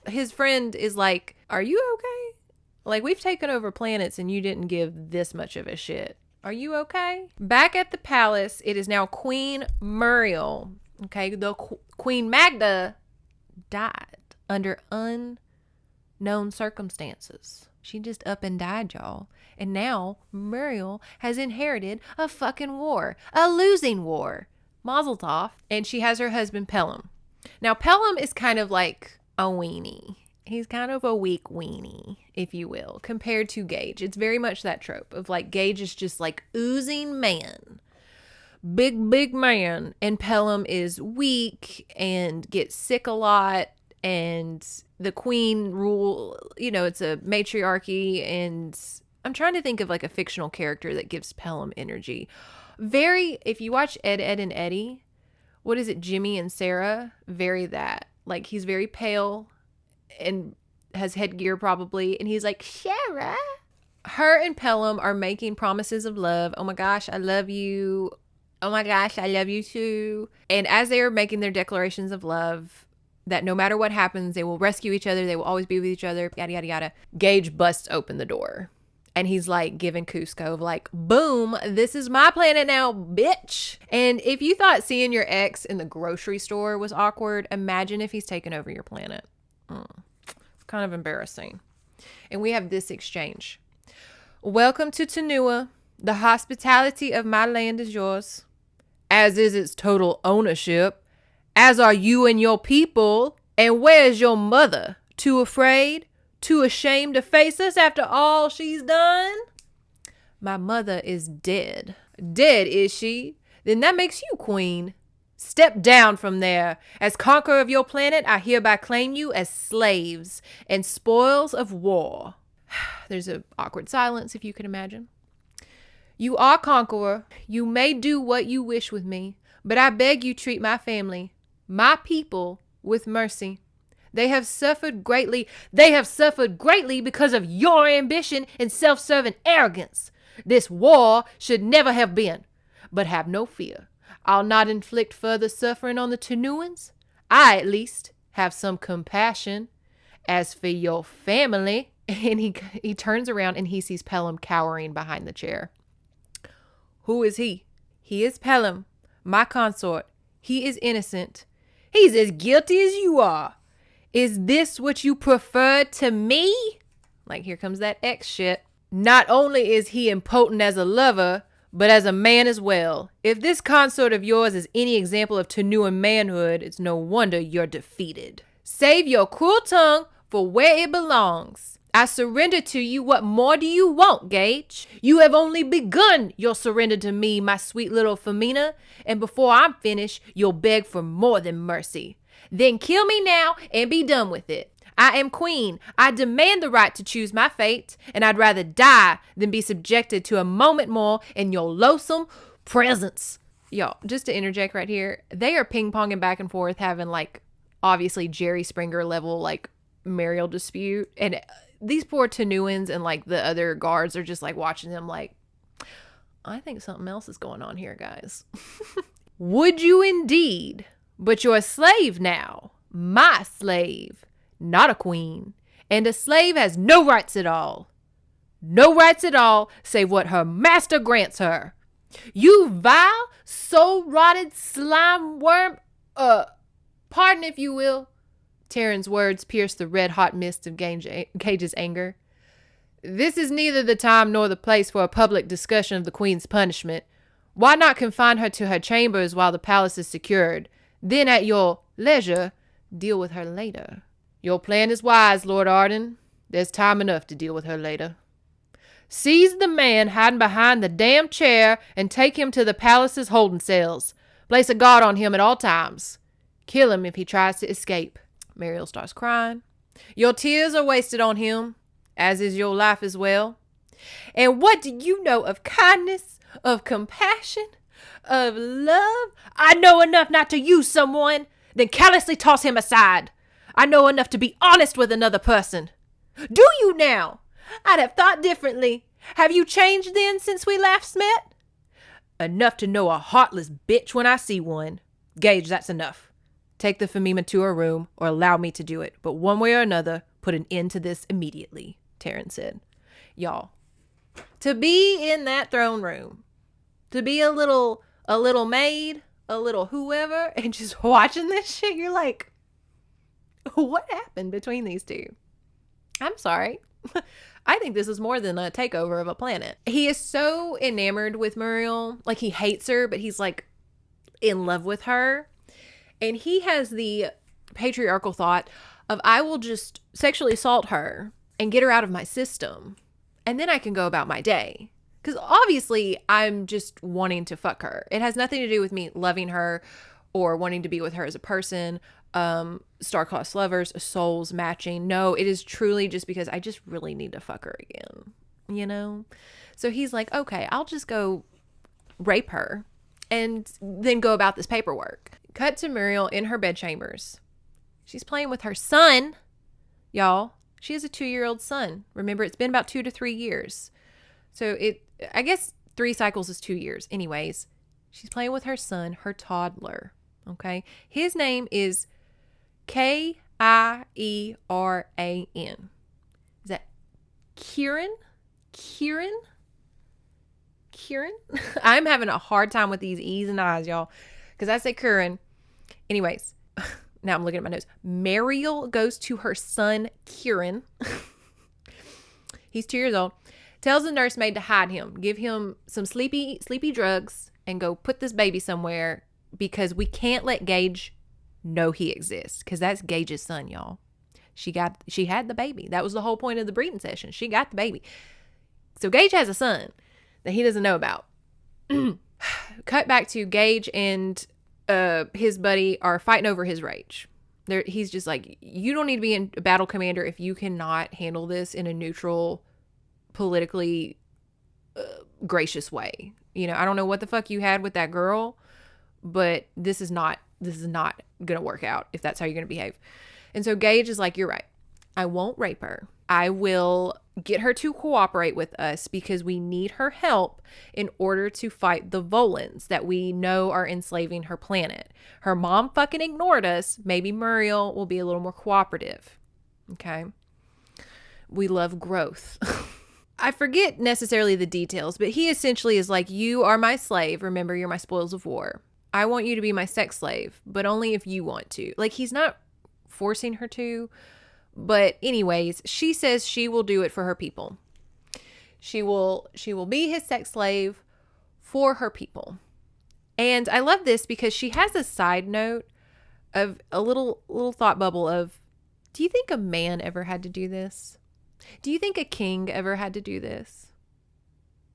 his friend is like, are you okay? Like, we've taken over planets and you didn't give this much of a shit. Are you okay? Back at the palace, it is now Queen Muriel. Okay, the Queen Magda died under unknown circumstances. She just up and died, y'all. And now Muriel has inherited a fucking war. A losing war. Mazel tov. And she has her husband Pelham. Now Pelham is kind of like a weenie. He's kind of a weak weenie, if you will, compared to Gage. It's very much that trope of like Gage is just like oozing man. Big man. And Pelham is weak and gets sick a lot. And the queen rule, you know, it's a matriarchy. And I'm trying to think of like a fictional character that gives Pelham energy. Very, if you watch Ed, and Eddie, what is it, Jimmy and Sarah? Very that. Like he's very pale and has headgear probably. And he's like, Sarah. Her and Pelham are making promises of love. Oh my gosh, I love you. Oh my gosh, I love you too. And as they are making their declarations of love, that no matter what happens, they will rescue each other. They will always be with each other. Yada, yada, yada. Gage busts open the door. And he's like giving Cusco like, boom, this is my planet now, bitch. And if you thought seeing your ex in the grocery store was awkward, imagine if he's taken over your planet. It's kind of embarrassing. And we have this exchange. Welcome to Tenua. The hospitality of my land is yours, as is its total ownership, as are you and your people. And where's your mother? Too afraid? Too ashamed to face us after all she's done? My mother is dead. Dead, is she? Then that makes you queen. Step down from there. As conqueror of your planet, I hereby claim you as slaves and spoils of war. There's an awkward silence, if you can imagine. You are conqueror. You may do what you wish with me, but I beg you treat my family, my people, with mercy. They have suffered greatly. They have suffered greatly because of your ambition and self-serving arrogance. This war should never have been. But have no fear. I'll not inflict further suffering on the Tenuans. I, at least, have some compassion. As for your family, and he turns around and he sees Pelham cowering behind the chair. Who is he? He is Pelham, my consort. He is innocent. He's as guilty as you are. Is this what you prefer to me? Like, here comes that X shit. Not only is he impotent as a lover, but as a man as well. If this consort of yours is any example of Tenuan manhood, it's no wonder you're defeated. Save your cruel tongue for where it belongs. I surrender to you. What more do you want, Gage? You have only begun your surrender to me, my sweet little Femina, and before I'm finished, you'll beg for more than mercy. Then kill me now and be done with it. I am queen. I demand the right to choose my fate, and I'd rather die than be subjected to a moment more in your loathsome presence. Y'all, just to interject right here, they are ping-ponging back and forth, having like obviously Jerry Springer level like marital dispute, and these poor Tenuans and like the other guards are just like watching them like, I think something else is going on here, guys. Would you indeed? But you're a slave now. My slave. Not a queen. And a slave has no rights at all. No rights at all, save what her master grants her. You vile, soul-rotted slime worm, pardon if you will, Taryn's words pierced the red-hot mist of Gage's anger. This is neither the time nor the place for a public discussion of the Queen's punishment. Why not confine her to her chambers while the palace is secured? Then at your leisure, deal with her later. Your plan is wise, Lord Arden. There's time enough to deal with her later. Seize the man hiding behind the damn chair and take him to the palace's holding cells. Place a guard on him at all times. Kill him if he tries to escape. Mariel starts crying. Your tears are wasted on him, as is your life as well. And what do you know of kindness, of compassion, of love? I know enough not to use someone, then callously toss him aside. I know enough to be honest with another person. Do you now? I'd have thought differently. Have you changed then since we last met? Enough to know a heartless bitch when I see one. Gage, that's enough. Take the Femima to her room or allow me to do it. But one way or another, put an end to this immediately, Taryn said. Y'all, to be in that throne room, to be a little maid, a little whoever, and just watching this shit, you're like, what happened between these two? I'm sorry. I think this is more than a takeover of a planet. He is so enamored with Muriel. Like, he hates her, but he's like in love with her. And he has the patriarchal thought of, I will just sexually assault her and get her out of my system. And then I can go about my day. Because obviously I'm just wanting to fuck her. It has nothing to do with me loving her or wanting to be with her as a person. Star-crossed lovers, souls matching. No, it is truly just because I just really need to fuck her again, you know? So he's like, okay, I'll just go rape her and then go about this paperwork. Cut to Muriel in her bedchambers. She's playing with her son, y'all. She has a 2-year-old son. Remember, it's been about 2 to 3 years. So I guess 3 cycles is 2 years. Anyways, she's playing with her son, her toddler. Okay. His name is Kieran. Is that Kieran? I'm having a hard time with these E's and I's, y'all. Because I say Kieran. Anyways, now I'm looking at my notes. Mariel goes to her son, Kieran. He's 2 years old. Tells the nursemaid to hide him. Give him some sleepy drugs and go put this baby somewhere because we can't let Gage know he exists, because that's Gage's son, y'all. She had the baby. That was the whole point of the breeding session. She got the baby. So Gage has a son that he doesn't know about. Cut back to Gage and his buddy are fighting over his rage. He's just like, you don't need to be in battle commander if you cannot handle this in a neutral, politically gracious way. You know, I don't know what the fuck you had with that girl, but this is not gonna work out if that's how you're gonna behave. And so Gage is like, you're right. I won't rape her. I will get her to cooperate with us because we need her help in order to fight the Volans that we know are enslaving her planet. Her mom fucking ignored us. Maybe Muriel will be a little more cooperative. Okay. We love growth. I forget necessarily the details, but he essentially is like, you are my slave. Remember, you're my spoils of war. I want you to be my sex slave, but only if you want to. Like, he's not forcing her to. But anyways, she says she will do it for her people. She will be his sex slave for her people. And I love this because she has a side note of a little thought bubble of, do you think a man ever had to do this? Do you think a king ever had to do this?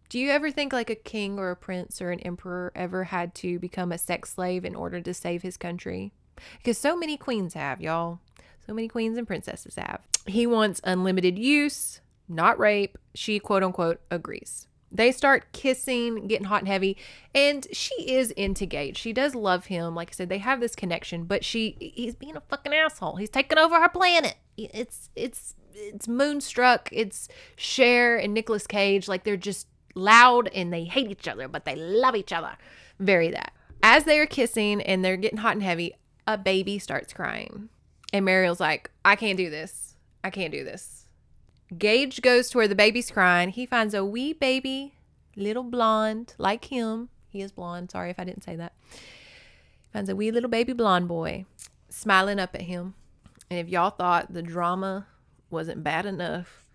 Do you ever think like a king or a prince or an emperor ever had to become a sex slave in order to save his country? Because so many queens have, y'all. So many queens and princesses have. He wants unlimited use, not rape. She, quote unquote, agrees. They start kissing, getting hot and heavy, and she is into Gage. She does love him. Like I said, they have this connection, but he's being a fucking asshole. He's taking over her planet. It's Moonstruck. It's Cher and Nicolas Cage. Like, they're just loud and they hate each other, but they love each other. Very that. As they are kissing and they're getting hot and heavy, a baby starts crying. And Mariel's like, I can't do this. I can't do this. Gage goes to where the baby's crying. He finds a wee baby, little blonde, like him. He is blonde. Sorry if I didn't say that. Finds a wee little baby blonde boy smiling up at him. And if y'all thought the drama wasn't bad enough,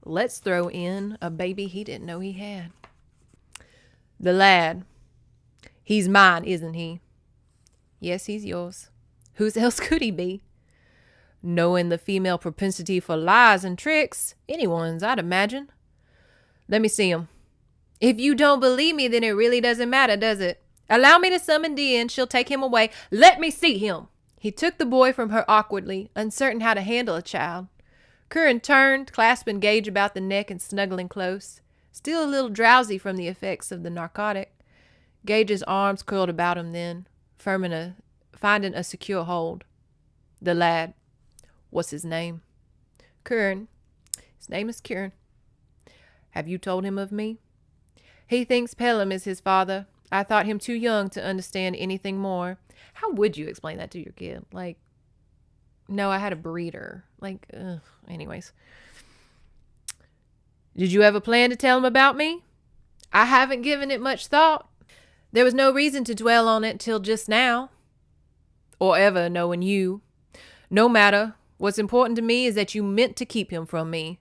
let's throw in a baby he didn't know he had. The lad. He's mine, isn't he? Yes, he's yours. Whose else could he be? Knowing the female propensity for lies and tricks, anyone's, I'd imagine. Let me see him. If you don't believe me, then it really doesn't matter, does it? Allow me to summon Dee and she'll take him away. Let me see him. He took the boy from her awkwardly, uncertain how to handle a child. Curran turned, clasping Gage about the neck and snuggling close, still a little drowsy from the effects of the narcotic. Gage's arms curled about him then, finding a secure hold. The lad. What's his name? Curran. His name is Curran. Have you told him of me? He thinks Pelham is his father. I thought him too young to understand anything more. How would you explain that to your kid? Like, no, I had a breeder. Like, ugh. Anyways. Did you ever plan to tell him about me? I haven't given it much thought. There was no reason to dwell on it till just now. Or ever, knowing you. No matter. What's important to me is that you meant to keep him from me.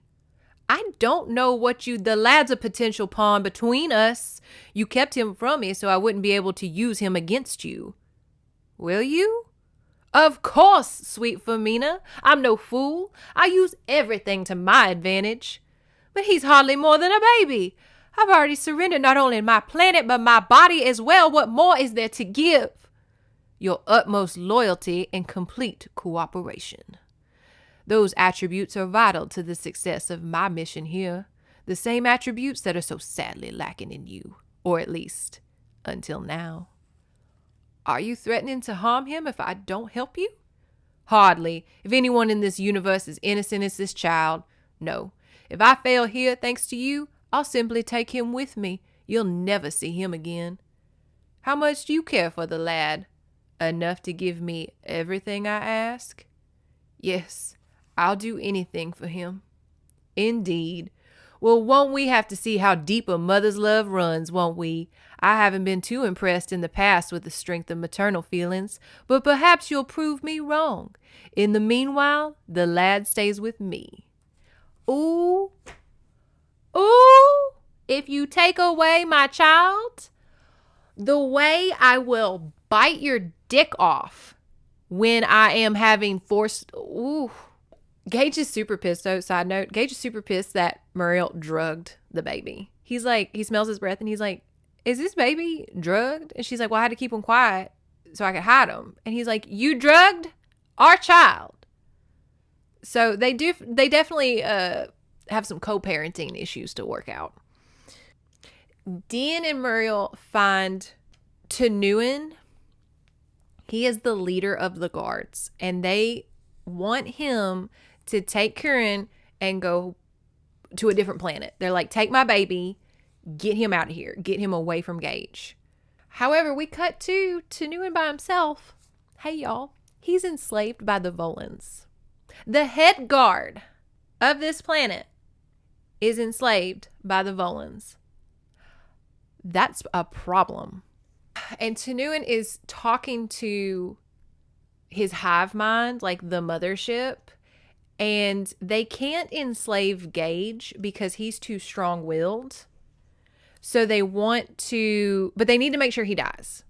I don't know what the lad's a potential pawn between us. You kept him from me so I wouldn't be able to use him against you. Will you? Of course, sweet Femina. I'm no fool. I use everything to my advantage. But he's hardly more than a baby. I've already surrendered not only my planet, but my body as well. What more is there to give? Your utmost loyalty and complete cooperation. Those attributes are vital to the success of my mission here. The same attributes that are so sadly lacking in you. Or at least, until now. Are you threatening to harm him if I don't help you? Hardly. If anyone in this universe is innocent as this child, no. If I fail here thanks to you, I'll simply take him with me. You'll never see him again. How much do you care for the lad? Enough to give me everything I ask? Yes, I'll do anything for him. Indeed. Well, won't we have to see how deep a mother's love runs, won't we? I haven't been too impressed in the past with the strength of maternal feelings, but perhaps you'll prove me wrong. In the meanwhile, the lad stays with me. Ooh. Ooh. If you take away my child, the way I will bite your dick off when I am having forced... Ooh. Gage is super pissed, though. Side note, Gage is super pissed that Muriel drugged the baby. He's like, he smells his breath and he's like, is this baby drugged? And she's like, well, I had to keep him quiet so I could hide him. And he's like, you drugged our child. So they definitely have some co-parenting issues to work out. Dean and Muriel find Tenuin. He is the leader of the guards, and they want him to take Curran and go to a different planet. They're like, take my baby, get him out of here, get him away from Gage. However, we cut to Tenuin by himself. Hey, y'all. He's enslaved by the Volans. The head guard of this planet is enslaved by the Volans. That's a problem. And Tenuin is talking to his hive mind, like the mothership, and they can't enslave Gage because he's too strong-willed. So they want to, but they need to make sure he dies.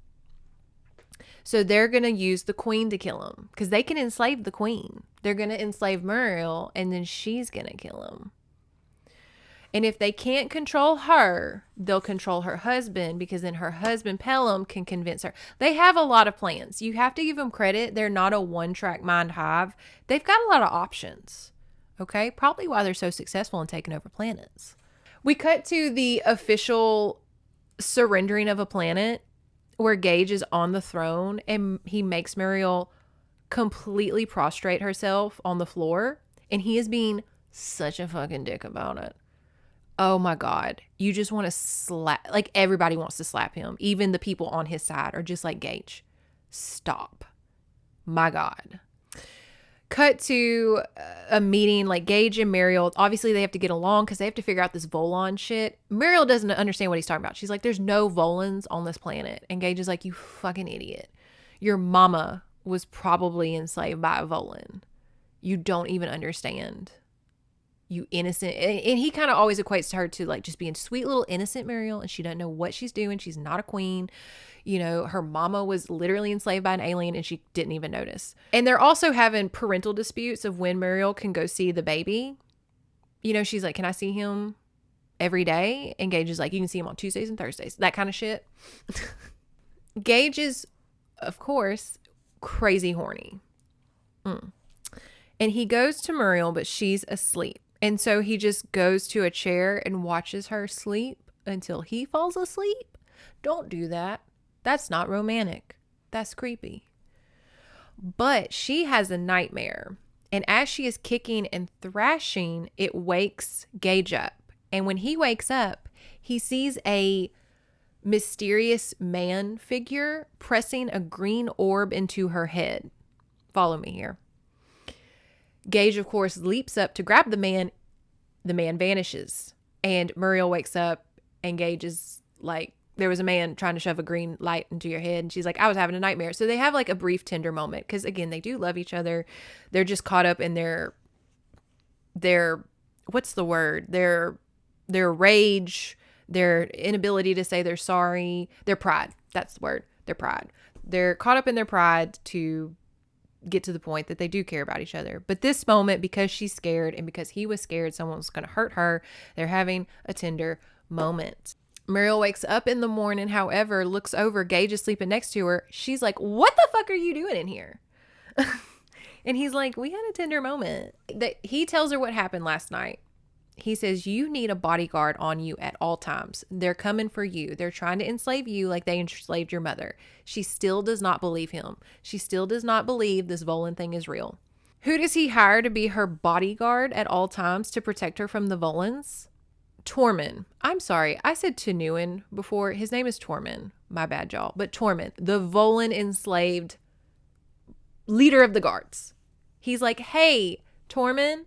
So they're going to use the queen to kill him because they can enslave the queen. They're going to enslave Muriel and then she's going to kill him. And if they can't control her, they'll control her husband because then her husband, Pelham, can convince her. They have a lot of plans. You have to give them credit. They're not a one-track mind hive. They've got a lot of options, okay? Probably why they're so successful in taking over planets. We cut to the official surrendering of a planet where Gage is on the throne and he makes Muriel completely prostrate herself on the floor. And he is being such a fucking dick about it. Oh my God. You just want to slap, like everybody wants to slap him. Even the people on his side are just like, Gage, stop. My God. Cut to a meeting, like Gage and Muriel. Obviously they have to get along because they have to figure out this Volan shit. Muriel doesn't understand what he's talking about. She's like, there's no Volans on this planet. And Gage is like, you fucking idiot. Your mama was probably enslaved by a Volan. You don't even understand. You innocent. And he kind of always equates her to like just being sweet little innocent Muriel, and she doesn't know what she's doing. She's not a queen. You know, her mama was literally enslaved by an alien and she didn't even notice. And they're also having parental disputes of when Muriel can go see the baby. You know, she's like, can I see him every day? And Gage is like, you can see him on Tuesdays and Thursdays. That kind of shit. Gage is, of course, crazy horny. And he goes to Muriel, but she's asleep. And so he just goes to a chair and watches her sleep until he falls asleep. Don't do that. That's not romantic. That's creepy. But she has a nightmare. And as she is kicking and thrashing, it wakes Gage up. And when he wakes up, he sees a mysterious man figure pressing a green orb into her head. Follow me here. Gage, of course, leaps up to grab the man. The man vanishes. And Muriel wakes up and Gage is like, there was a man trying to shove a green light into your head. And she's like, I was having a nightmare. So they have like a brief tender moment. Because again, they do love each other. They're just caught up in their what's the word? Their rage, their inability to say they're sorry, their pride. That's the word. Their pride. They're caught up in their pride to get to the point that they do care about each other. But this moment, because she's scared and because he was scared someone was going to hurt her, they're having a tender moment. Muriel wakes up in the morning, however, looks over, Gage is sleeping next to her. She's like, what the fuck are you doing in here? And he's like, we had a tender moment. He tells her what happened last night. He says, you need a bodyguard on you at all times. They're coming for you. They're trying to enslave you like they enslaved your mother. She still does not believe him. She still does not believe this Volan thing is real. Who does he hire to be her bodyguard at all times to protect her from the Volans? Tormund. I'm sorry. I said Tenuin before. His name is Tormund. My bad, y'all. But Tormund, the Volan enslaved leader of the guards. He's like, hey, Tormund,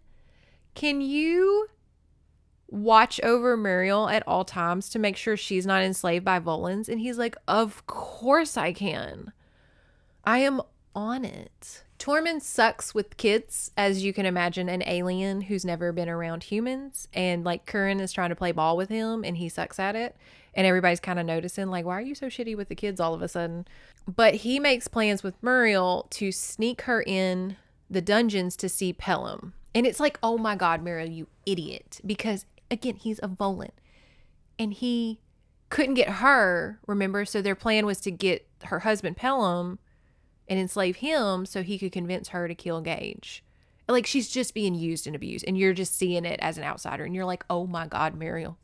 can you watch over Muriel at all times to make sure she's not enslaved by Volans? And he's like, of course I can. I am on it. Tormund sucks with kids, as you can imagine, an alien who's never been around humans. And like Curran is trying to play ball with him and he sucks at it. And everybody's kind of noticing like, why are you so shitty with the kids all of a sudden? But he makes plans with Muriel to sneak her in the dungeons to see Pelham. And it's like, oh my God, Muriel, you idiot. Because again, he's a Volan. And he couldn't get her, remember? So their plan was to get her husband Pelham and enslave him so he could convince her to kill Gage. Like, she's just being used and abused. And you're just seeing it as an outsider. And you're like, oh my God, Muriel.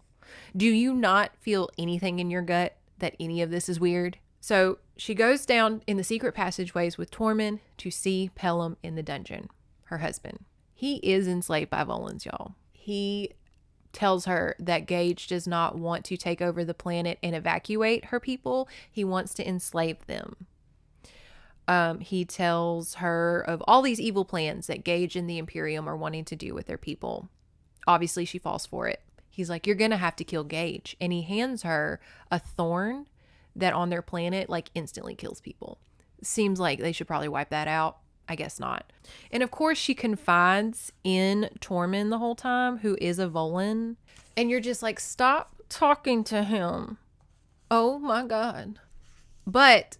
Do you not feel anything in your gut that any of this is weird? So she goes down in the secret passageways with Tormund to see Pelham in the dungeon, her husband. He is enslaved by Volans, y'all. He tells her that Gage does not want to take over the planet and evacuate her people. He wants to enslave them. He tells her of all these evil plans that Gage and the Imperium are wanting to do with their people. Obviously, she falls for it. He's like, you're going to have to kill Gage. And he hands her a thorn that on their planet, like, instantly kills people. Seems like they should probably wipe that out. I guess not. And of course, she confides in Tormund the whole time, who is a Volan. And you're just like, stop talking to him. Oh my God. But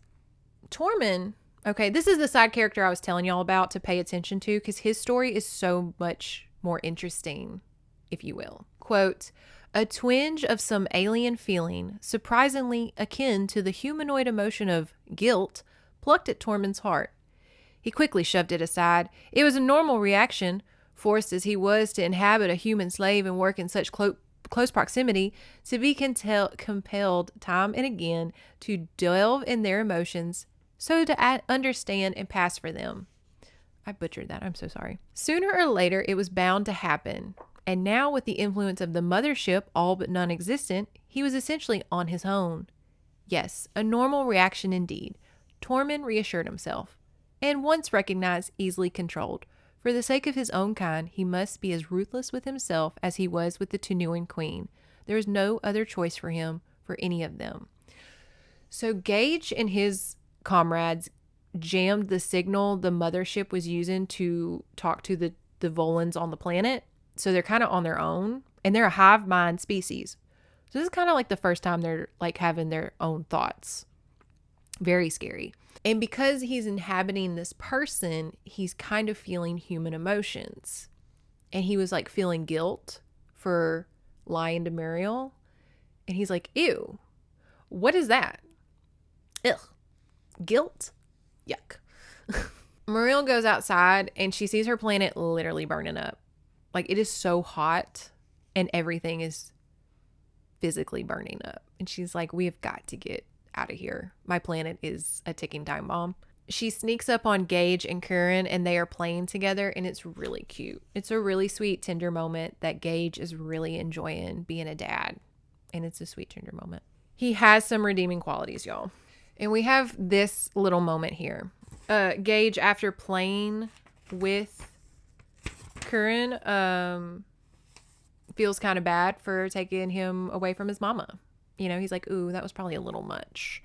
Tormund, okay, this is the side character I was telling y'all about to pay attention to because his story is so much more interesting, if you will. Quote, a twinge of some alien feeling, surprisingly akin to the humanoid emotion of guilt, plucked at Tormund's heart. He quickly shoved it aside. It was a normal reaction, forced as he was to inhabit a human slave and work in such close proximity, to be compelled time and again to delve in their emotions so to understand and pass for them. I butchered that. I'm so sorry. Sooner or later, it was bound to happen. And now, with the influence of the mothership all but non-existent, he was essentially on his own. Yes, a normal reaction indeed. Tormund reassured himself. And once recognized, easily controlled. For the sake of his own kind, he must be as ruthless with himself as he was with the Tenuin queen. There is no other choice for him, for any of them. So Gage and his comrades jammed the signal the mothership was using to talk to the Volans on the planet. So they're kind of on their own, and they're a hive mind species. So this is kind of like the first time they're like having their own thoughts. Very scary. And because he's inhabiting this person, he's kind of feeling human emotions. And he was like feeling guilt for lying to Muriel. And he's like, ew, what is that? Ugh, guilt? Yuck. Muriel goes outside and she sees her planet literally burning up. Like, it is so hot and everything is physically burning up. And she's like, we have got to get out of here. My planet is a ticking time bomb. She sneaks up on Gage and Curran and they are playing together, and it's really cute. It's a really sweet, tender moment that Gage is really enjoying being a dad. And it's a sweet, tender moment. He has some redeeming qualities, y'all. And we have this little moment here. Gage, after playing with Curran, feels kind of bad for taking him away from his mama. You know, he's like, ooh, that was probably a little much.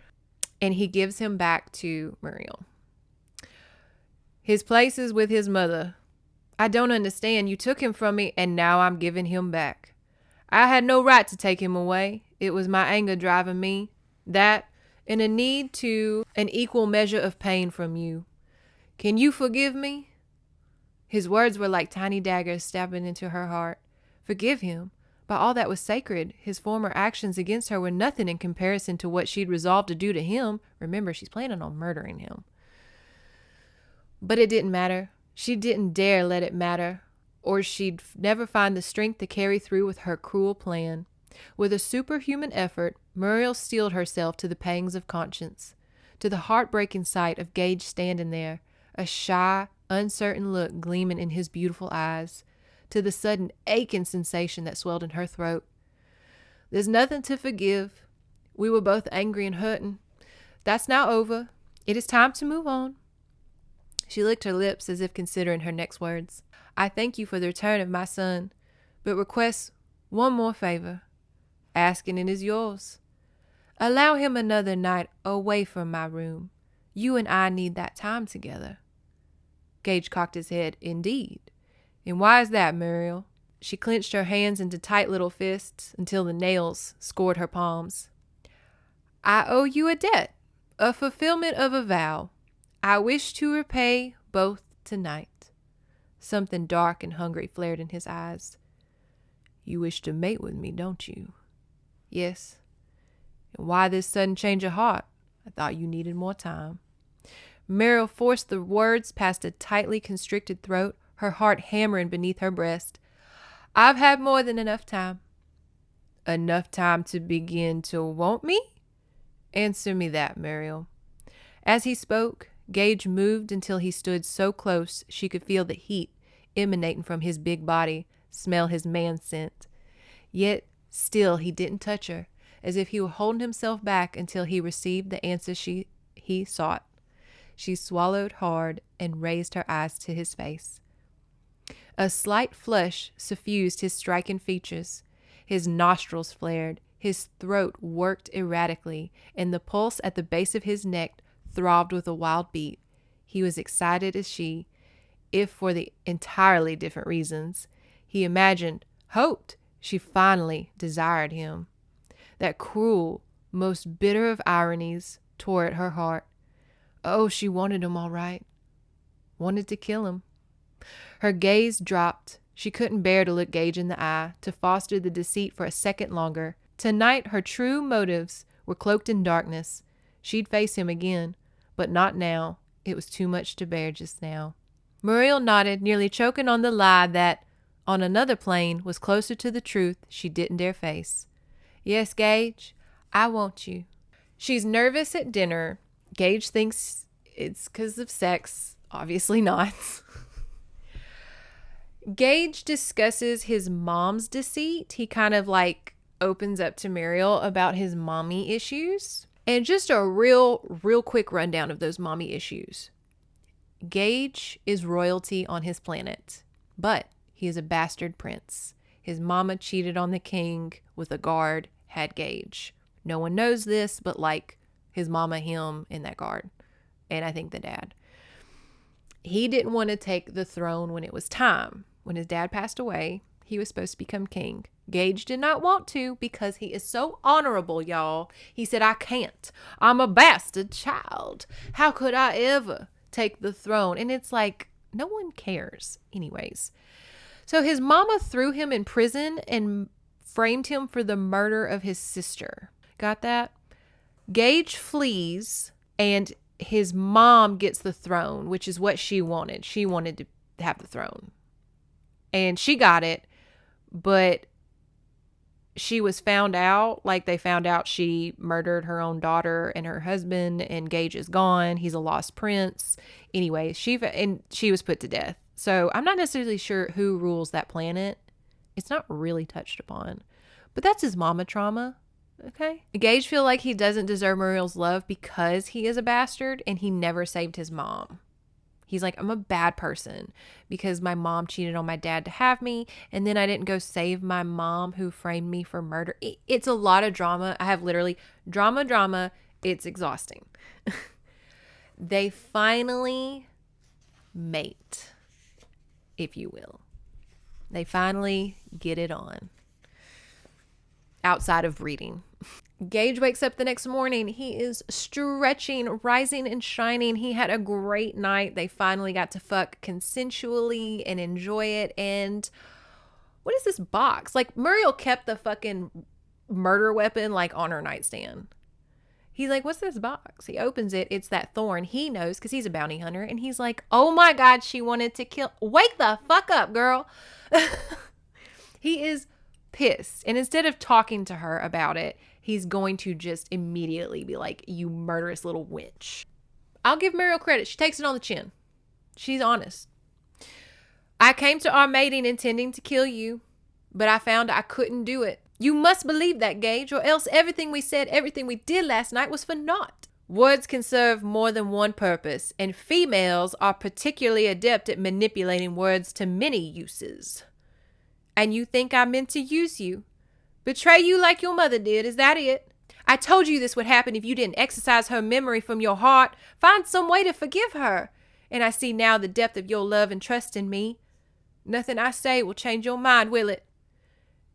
And he gives him back to Muriel. His place is with his mother. I don't understand. You took him from me and now I'm giving him back. I had no right to take him away. It was my anger driving me. That and a need to an equal measure of pain from you. Can you forgive me? His words were like tiny daggers stabbing into her heart. Forgive him? By all that was sacred, his former actions against her were nothing in comparison to what she'd resolved to do to him. Remember, she's planning on murdering him. But it didn't matter. She didn't dare let it matter, or she'd never find the strength to carry through with her cruel plan. With a superhuman effort, Muriel steeled herself to the pangs of conscience, to the heartbreaking sight of Gage standing there, a shy, uncertain look gleaming in his beautiful eyes, to the sudden aching sensation that swelled in her throat. There's nothing to forgive. We were both angry and hurting. That's now over. It is time to move on. She licked her lips as if considering her next words. I thank you for the return of my son, but request one more favor. Asking it is yours. Allow him another night away from my room. You and I need that time together. Gage cocked his head. Indeed. And why is that, Muriel? She clenched her hands into tight little fists until the nails scored her palms. I owe you a debt, a fulfillment of a vow. I wish to repay both tonight. Something dark and hungry flared in his eyes. You wish to mate with me, don't you? Yes. And why this sudden change of heart? I thought you needed more time. Muriel forced the words past a tightly constricted throat, her heart hammering beneath her breast. I've had more than enough time. Enough time to begin to want me? Answer me that, Muriel. As he spoke, Gage moved until he stood so close she could feel the heat emanating from his big body, smell his man scent. Yet still he didn't touch her, as if he were holding himself back until he received the answer he sought. She swallowed hard and raised her eyes to his face. A slight flush suffused his striking features. His nostrils flared, his throat worked erratically, and the pulse at the base of his neck throbbed with a wild beat. He was excited as she, if for the entirely different reasons. He imagined, hoped, she finally desired him. That cruel, most bitter of ironies tore at her heart. Oh, she wanted him all right. Wanted to kill him. Her gaze dropped. She couldn't bear to look Gage in the eye, to foster the deceit for a second longer. Tonight her true motives were cloaked in darkness. She'd face him again, but not now. It was too much to bear just now. Muriel nodded, nearly choking on the lie that, on another plane, was closer to the truth she didn't dare face. Yes, Gage, I want you. She's nervous at dinner. Gage thinks it's because of sex. Obviously not. Gage discusses his mom's deceit. He kind of like opens up to Muriel about his mommy issues. And just a real quick rundown of those mommy issues. Gage is royalty on his planet, but he is a bastard prince. His mama cheated on the king with a guard, had Gage. No one knows this, but like his mama, him, and that guard. and I think the dad. He didn't want to take the throne when it was time. When his dad passed away, he was supposed to become king. Gage did not want to because he is so honorable, y'all. He said, I can't. I'm a bastard child. How could I ever take the throne? And it's like, no one cares anyways. So his mama threw him in prison and framed him for the murder of his sister. Got that? Gage flees and his mom gets the throne, which is what she wanted. She wanted to have the throne. And she got it, but she was found out, like they found out she murdered her own daughter and her husband, and Gage is gone. He's a lost prince. Anyway, she was put to death. So I'm not necessarily sure who rules that planet. It's not really touched upon, but that's his mama trauma. Okay. Gage feel like he doesn't deserve Muriel's love because he is a bastard and he never saved his mom. He's like, I'm a bad person because my mom cheated on my dad to have me, and then I didn't go save my mom who framed me for murder. It's a lot of drama. I have literally drama. It's exhausting. They finally mate, if you will. They finally get it on. Outside of reading. Gage wakes up the next morning. He is stretching, rising and shining. He had a great night. They finally got to fuck consensually and enjoy it. And what is this box? Like, Muriel kept the fucking murder weapon like on her nightstand. He's like, what's this box? He opens it. It's that Thorn. He knows because he's a bounty hunter. And he's like, oh my God, she wanted to kill. Wake the fuck up, girl. He is pissed. And instead of talking to her about it, he's going to just immediately be like, you murderous little wench. I'll give Muriel credit. She takes it on the chin. She's honest. I came to our mating intending to kill you, but I found I couldn't do it. You must believe that, Gage, or else everything we said, everything we did last night was for naught. Words can serve more than one purpose, and females are particularly adept at manipulating words to many uses. And you think I meant to use you? Betray you like your mother did, is that it? I told you this would happen if you didn't exercise her memory from your heart. Find some way to forgive her. And I see now the depth of your love and trust in me. Nothing I say will change your mind, will it?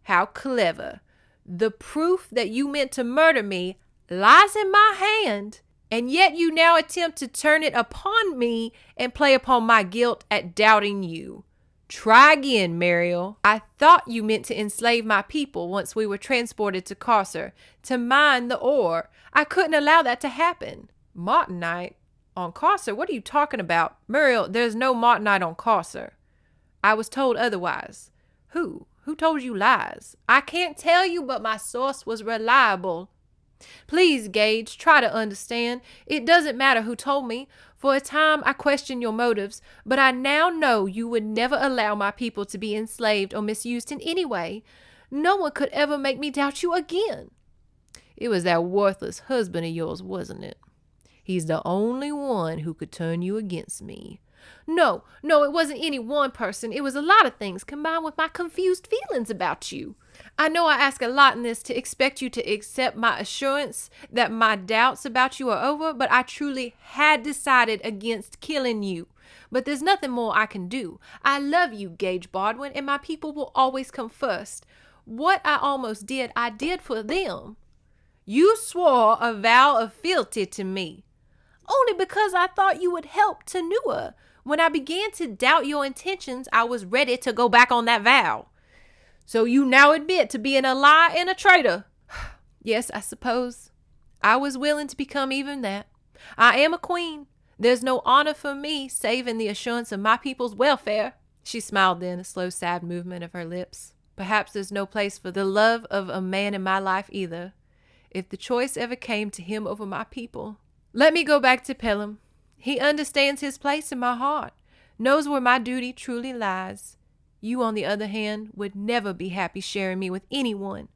How clever. The proof that you meant to murder me lies in my hand, and yet you now attempt to turn it upon me and play upon my guilt at doubting you. Try again, Muriel. I thought you meant to enslave my people once we were transported to Carcer, to mine the ore. I couldn't allow that to happen. Martinite? On Carcer? What are you talking about? Muriel, there's no Martinite on Carcer. I was told otherwise. Who? Who told you lies? I can't tell you, but my source was reliable. Please, Gage, try to understand. It doesn't matter who told me. For a time, I questioned your motives, but I now know you would never allow my people to be enslaved or misused in any way. No one could ever make me doubt you again. It was that worthless husband of yours, wasn't it? He's the only one who could turn you against me. No, it wasn't any one person. It was a lot of things combined with my confused feelings about you. I know I ask a lot in this to expect you to accept my assurance that my doubts about you are over, but I truly had decided against killing you. But there's nothing more I can do. I love you, Gage Baldwin, and my people will always come first. What I almost did, I did for them. You swore a vow of fealty to me, only because I thought you would help Tanua. When I began to doubt your intentions, I was ready to go back on that vow. So you now admit to being a liar and a traitor. Yes, I suppose. I was willing to become even that. I am a queen. There's no honor for me save in the assurance of my people's welfare. She smiled then, a slow, sad movement of her lips. Perhaps there's no place for the love of a man in my life either, if the choice ever came to him over my people. Let me go back to Pelham. He understands his place in my heart, knows where my duty truly lies. You, on the other hand, would never be happy sharing me with anyone.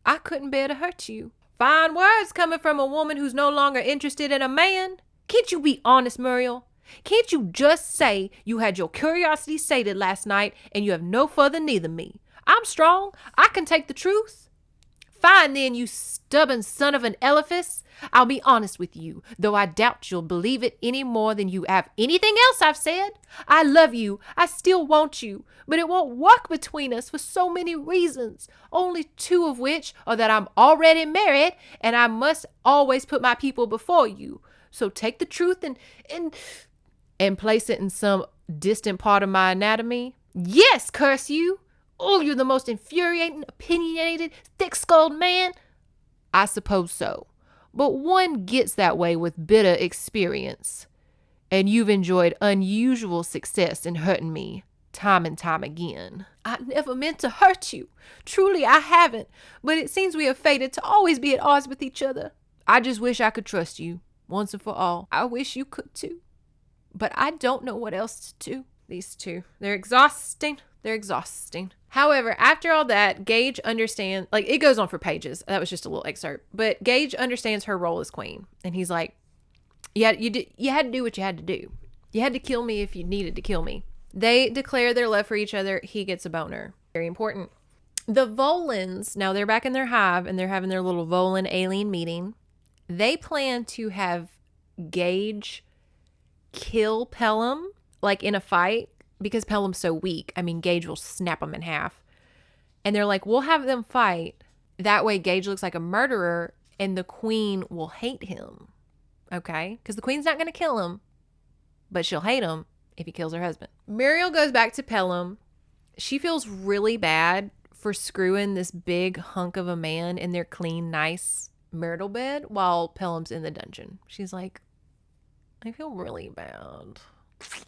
I couldn't bear to hurt you. Fine words coming from a woman who's no longer interested in a man. Can't you be honest, Muriel? Can't you just say you had your curiosity sated last night and you have no further need of me? I'm strong. I can take the truth. Fine then, you stubborn son of an elephant. I'll be honest with you, though I doubt you'll believe it any more than you have anything else I've said. I love you. I still want you. But it won't work between us for so many reasons, only 2 of which are that I'm already married and I must always put my people before you. So take the truth and place it in some distant part of my anatomy. Yes, curse you. Oh, you're the most infuriating, opinionated, thick-skulled man. I suppose so. But one gets that way with bitter experience. And you've enjoyed unusual success in hurting me, time and time again. I never meant to hurt you. Truly, I haven't. But it seems we have fated to always be at odds with each other. I just wish I could trust you, once and for all. I wish you could too. But I don't know what else to do. These 2, they're exhausting. They're exhausting. However, after all that, Gage understands, like, it goes on for pages. That was just a little excerpt. But Gage understands her role as queen. And he's like, you had to do what you had to do. You had to kill me if you needed to kill me. They declare their love for each other. He gets a boner. Very important. The Volans, now they're back in their hive and they're having their little Volan alien meeting. They plan to have Gage kill Pelham, like in a fight, because Pelham's so weak. I mean, Gage will snap him in half. And they're like, we'll have them fight. That way Gage looks like a murderer and the queen will hate him. Okay? Because the queen's not going to kill him, but she'll hate him if he kills her husband. Muriel goes back to Pelham. She feels really bad for screwing this big hunk of a man in their clean, nice marital bed while Pelham's in the dungeon. She's like, I feel really bad.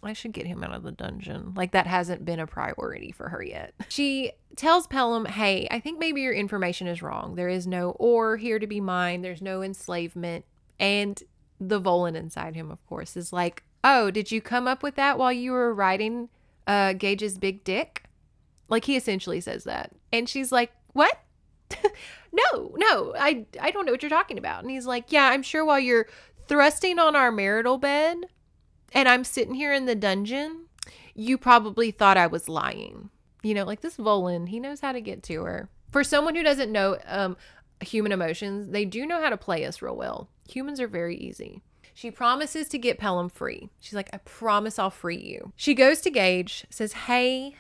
I should get him out of the dungeon. Like, that hasn't been a priority for her yet. She tells Pelham, hey, I think maybe your information is wrong. There is no ore here to be mined. There's no enslavement. And the Volan inside him, of course, is like, oh, did you come up with that while you were riding Gage's big dick? Like, he essentially says that. And she's like, what? No, I don't know what you're talking about. And he's like, yeah, I'm sure while you're thrusting on our marital bed and I'm sitting here in the dungeon, you probably thought I was lying. You know, like this Volan, he knows how to get to her. For someone who doesn't know human emotions, they do know how to play us real well. Humans are very easy. She promises to get Pelham free. She's like, I promise I'll free you. She goes to Gage, says, hey,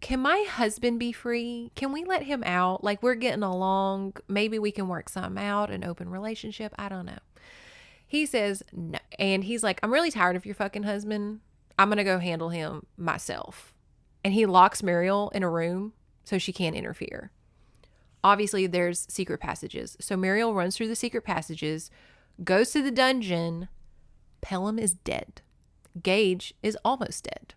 can my husband be free? Can we let him out? Like, we're getting along. Maybe we can work something out, an open relationship. I don't know. He says no. And he's like, I'm really tired of your fucking husband. I'm going to go handle him myself. And he locks Muriel in a room so she can't interfere. Obviously, there's secret passages. So Muriel runs through the secret passages, goes to the dungeon. Pelham is dead. Gage is almost dead.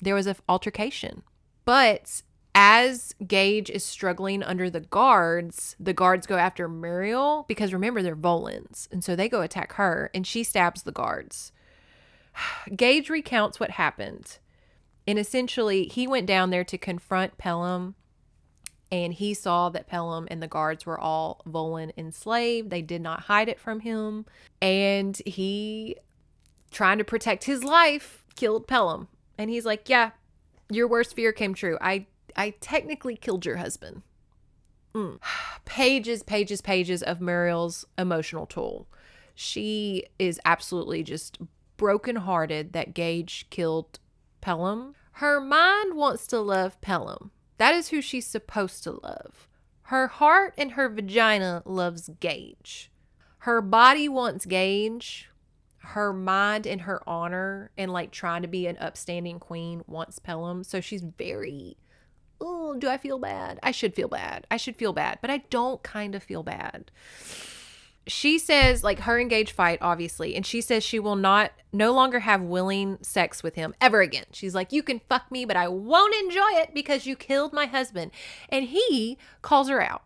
There was an altercation. But as Gage is struggling under the guards go after Muriel because remember, they're Volans. And so they go attack her and she stabs the guards. Gage recounts what happened. And essentially, he went down there to confront Pelham. And he saw that Pelham and the guards were all Volan enslaved. They did not hide it from him. And he, trying to protect his life, killed Pelham. And he's like, yeah, your worst fear came true. I technically killed your husband. Pages of Muriel's emotional toll. She is absolutely just brokenhearted that Gage killed Pelham. Her mind wants to love Pelham. That is who she's supposed to love. Her heart and her vagina loves Gage. Her body wants Gage. Her mind and her honor and like trying to be an upstanding queen wants Pelham. So she's very, oh, do I feel bad? I should feel bad. But I don't kind of feel bad. She says, like, her and Gage fight, obviously, and she says she will no longer have willing sex with him ever again. She's like, you can fuck me, but I won't enjoy it because you killed my husband. And he calls her out.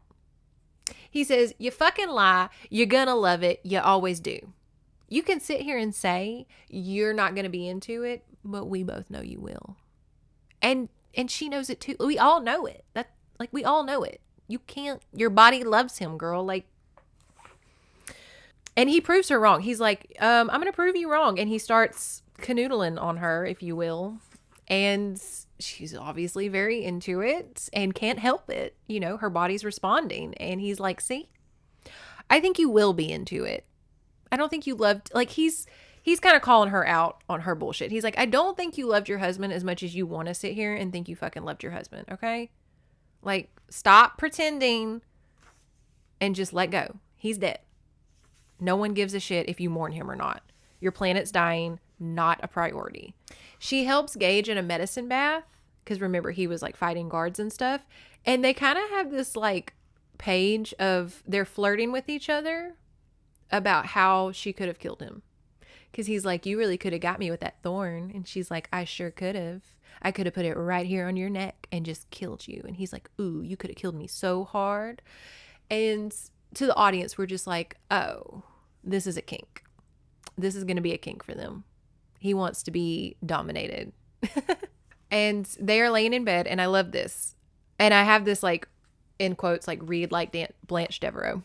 He says, you fucking lie. You're gonna love it. You always do. You can sit here and say you're not gonna be into it, but we both know you will. And she knows it too. We all know it. We all know it. You can't, your body loves him, girl. Like, and he proves her wrong. He's like, I'm going to prove you wrong. And he starts canoodling on her, if you will. And she's obviously very into it and can't help it. You know, her body's responding. And he's like, see, I think you will be into it. I don't think you loved, like, he's kind of calling her out on her bullshit. He's like, I don't think you loved your husband as much as you want to sit here and think you fucking loved your husband. Okay. Like, stop pretending and just let go. He's dead. No one gives a shit if you mourn him or not. Your planet's dying, not a priority. She helps Gage in a medicine bath because remember, he was like fighting guards and stuff. And they kind of have this like page of they're flirting with each other about how she could have killed him. Because he's like, you really could have got me with that thorn. And she's like, I sure could have. I could have put it right here on your neck and just killed you. And he's like, ooh, you could have killed me so hard. And to the audience, we're just like, oh, this is a kink. This is going to be a kink for them. He wants to be dominated. And they are laying in bed. And I love this. And I have this like, in quotes, like read like Blanche Devereaux.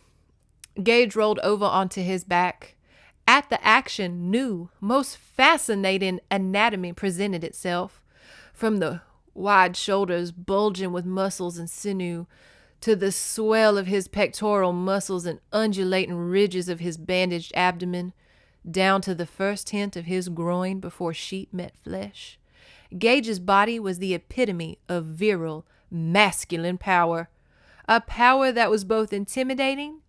Gage rolled over onto his back. At the action, new, most fascinating anatomy presented itself. From the wide shoulders bulging with muscles and sinew, to the swell of his pectoral muscles and undulating ridges of his bandaged abdomen, down to the first hint of his groin before sheet met flesh. Gage's body was the epitome of virile, masculine power. A power that was both intimidating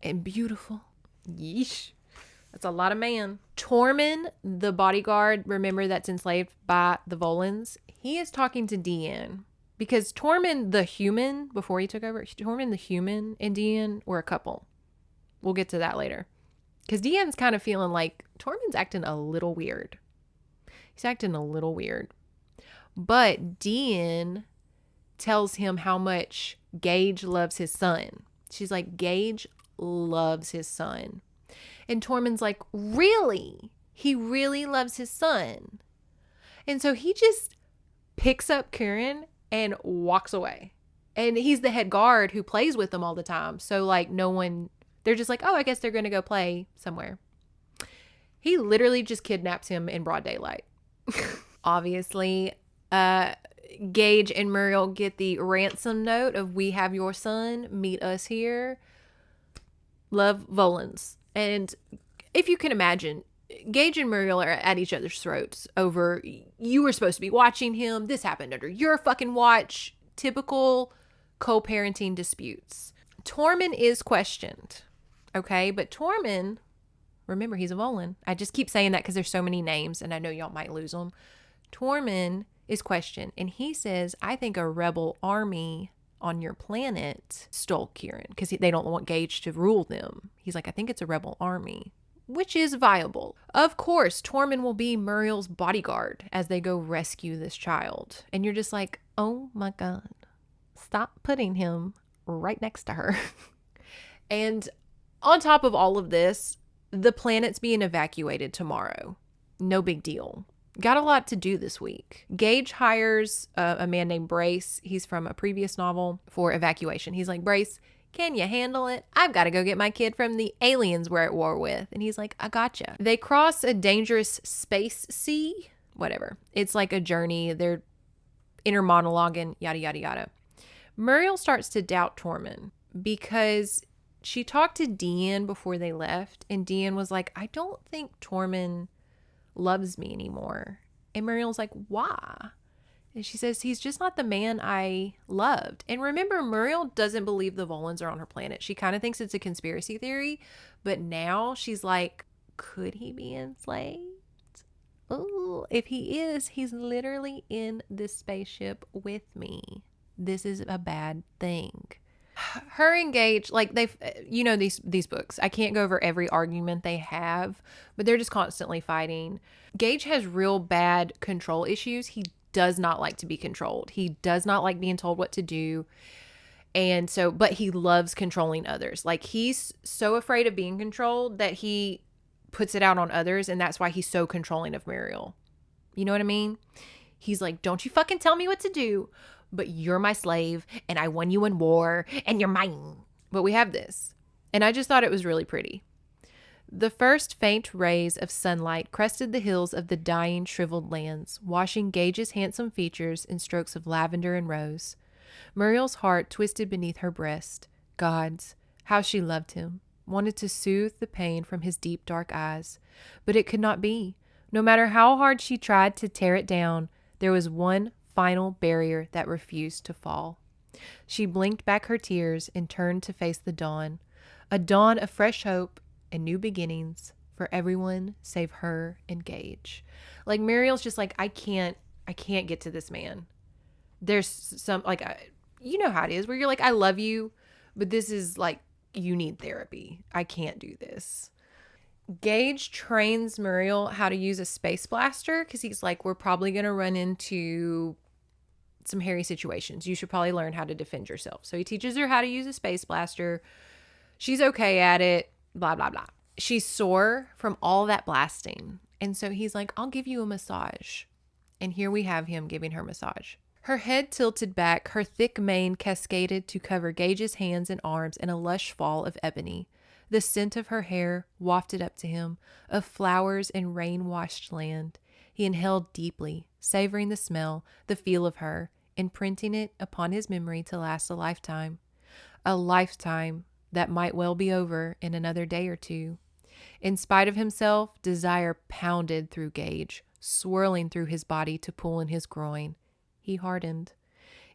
and beautiful. Yeesh. That's a lot of man. Tormund, the bodyguard, remember that's enslaved by the Volans, he is talking to Deanne. Because Tormund the human, before he took over, Tormund the human and Deanne were a couple. We'll get to that later. Because Deanne's kind of feeling like Tormund's acting a little weird. He's acting a little weird. But Deanne tells him how much Gage loves his son. She's like, Gage loves his son. And Tormund's like, really? He really loves his son. And so he just picks up Kieran and walks away. And he's the head guard who plays with them all the time. So like no one, they're just like, oh, I guess they're going to go play somewhere. He literally just kidnaps him in broad daylight. Obviously, Gage and Muriel get the ransom note of we have your son, meet us here. Love, Volans. And if you can imagine, Gage and Muriel are at each other's throats over, you were supposed to be watching him. This happened under your fucking watch. Typical co-parenting disputes. Tormund is questioned. Okay, but Tormund, remember he's a Volan. I just keep saying that because there's so many names and I know y'all might lose them. Tormund is questioned and he says, I think a rebel army on your planet stole Kieran because they don't want Gage to rule them. He's like, I think it's a rebel army, which is viable. Of course, Tormund will be Muriel's bodyguard as they go rescue this child. And you're just like, oh my God, stop putting him right next to her. And on top of all of this, the planet's being evacuated tomorrow. No big deal. Got a lot to do this week. Gage hires a man named Brace. He's from a previous novel for evacuation. He's like, Brace, can you handle it? I've got to go get my kid from the aliens we're at war with. And he's like, I gotcha. They cross a dangerous space sea. Whatever. It's like a journey. They're inner monologuing, yada, yada, yada. Muriel starts to doubt Tormund because she talked to Deanne before they left. And Deanne was like, I don't think Tormund loves me anymore. And Muriel's like, why? And she says, he's just not the man I loved. And remember, Muriel doesn't believe the Volans are on her planet. She kind of thinks it's a conspiracy theory, but now she's like, could he be enslaved? Oh, if he is, he's literally in this spaceship with me. This is a bad thing. Her and Gage, like they've, you know, these books, I can't go over every argument they have, but they're just constantly fighting. Gage has real bad control issues. He does not like to be controlled. He does not like being told what to do. And so, but he loves controlling others. Like he's so afraid of being controlled that he puts it out on others. And that's why he's so controlling of Muriel. You know what I mean? He's like, don't you fucking tell me what to do. But you're my slave and I won you in war and you're mine. But we have this. And I just thought it was really pretty. The first faint rays of sunlight crested the hills of the dying, shriveled lands, washing Gage's handsome features in strokes of lavender and rose. Muriel's heart twisted beneath her breast. Gods, how she loved him, wanted to soothe the pain from his deep, dark eyes. But it could not be. No matter how hard she tried to tear it down, there was one final barrier that refused to fall. She blinked back her tears and turned to face the dawn. A dawn of fresh hope and new beginnings for everyone save her and Gage. Like, Muriel's just like, I can't get to this man. There's some, like, you know how it is, where you're like, I love you, but this is like, you need therapy. I can't do this. Gage trains Muriel how to use a space blaster because he's like, we're probably going to run into some hairy situations. You should probably learn how to defend yourself. So he teaches her how to use a space blaster. She's okay at it, blah, blah, blah. She's sore from all that blasting. And so he's like, I'll give you a massage. And here we have him giving her massage. Her head tilted back, her thick mane cascaded to cover Gage's hands and arms in a lush fall of ebony. The scent of her hair wafted up to him, of flowers and rain-washed land. He inhaled deeply, savoring the smell, the feel of her, imprinting it upon his memory to last a lifetime. A lifetime that might well be over in another day or two. In spite of himself, desire pounded through Gage, swirling through his body to pull in his groin. He hardened.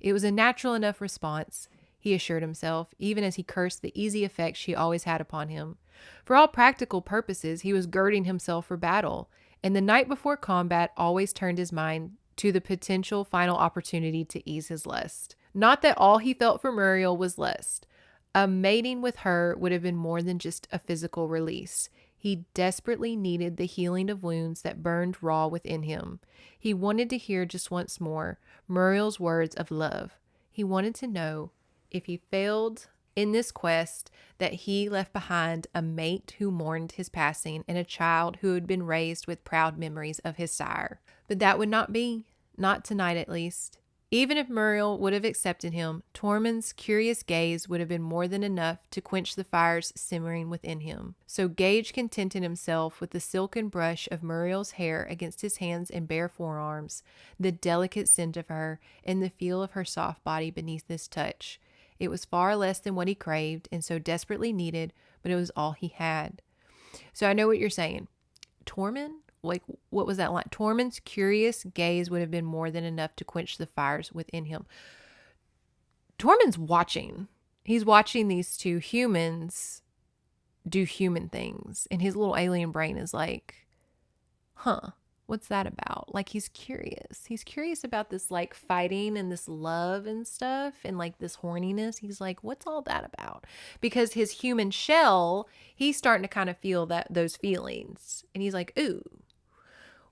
It was a natural enough response, he assured himself, even as he cursed the easy effect she always had upon him. For all practical purposes, he was girding himself for battle, and the night before combat always turned his mind to the potential final opportunity to ease his lust. Not that all he felt for Muriel was lust. A mating with her would have been more than just a physical release. He desperately needed the healing of wounds that burned raw within him. He wanted to hear just once more Muriel's words of love. He wanted to know, if he failed in this quest, that he left behind a mate who mourned his passing and a child who had been raised with proud memories of his sire. But that would not be, not tonight at least. Even if Muriel would have accepted him, Tormund's curious gaze would have been more than enough to quench the fires simmering within him. So Gage contented himself with the silken brush of Muriel's hair against his hands and bare forearms, the delicate scent of her, and the feel of her soft body beneath his touch. It was far less than what he craved and so desperately needed, but it was all he had. So I know what you're saying. Tormund? Like, what was that line? Tormund's curious gaze would have been more than enough to quench the fires within him. Tormund's watching. He's watching these two humans do human things. And his little alien brain is like, what's that about? Like, he's curious. He's curious about this, like, fighting and this love and stuff and, like, this horniness. He's like, what's all that about? Because his human shell, he's starting to kind of feel those feelings. And he's like, ooh,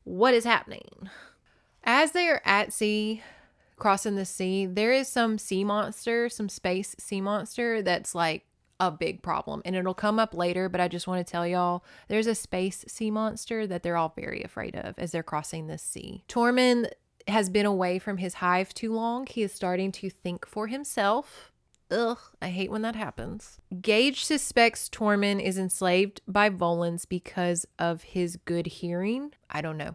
what is happening? As they are at sea, crossing the sea, there is some sea monster, some space sea monster that's, like, a big problem, and it'll come up later, but I just want to tell y'all there's a space sea monster that they're all very afraid of as they're crossing this sea. Tormund has been away from his hive too long. He is starting to think for himself. Ugh, I hate when that happens. Gage suspects Tormund is enslaved by Volans because of his good hearing. I don't know.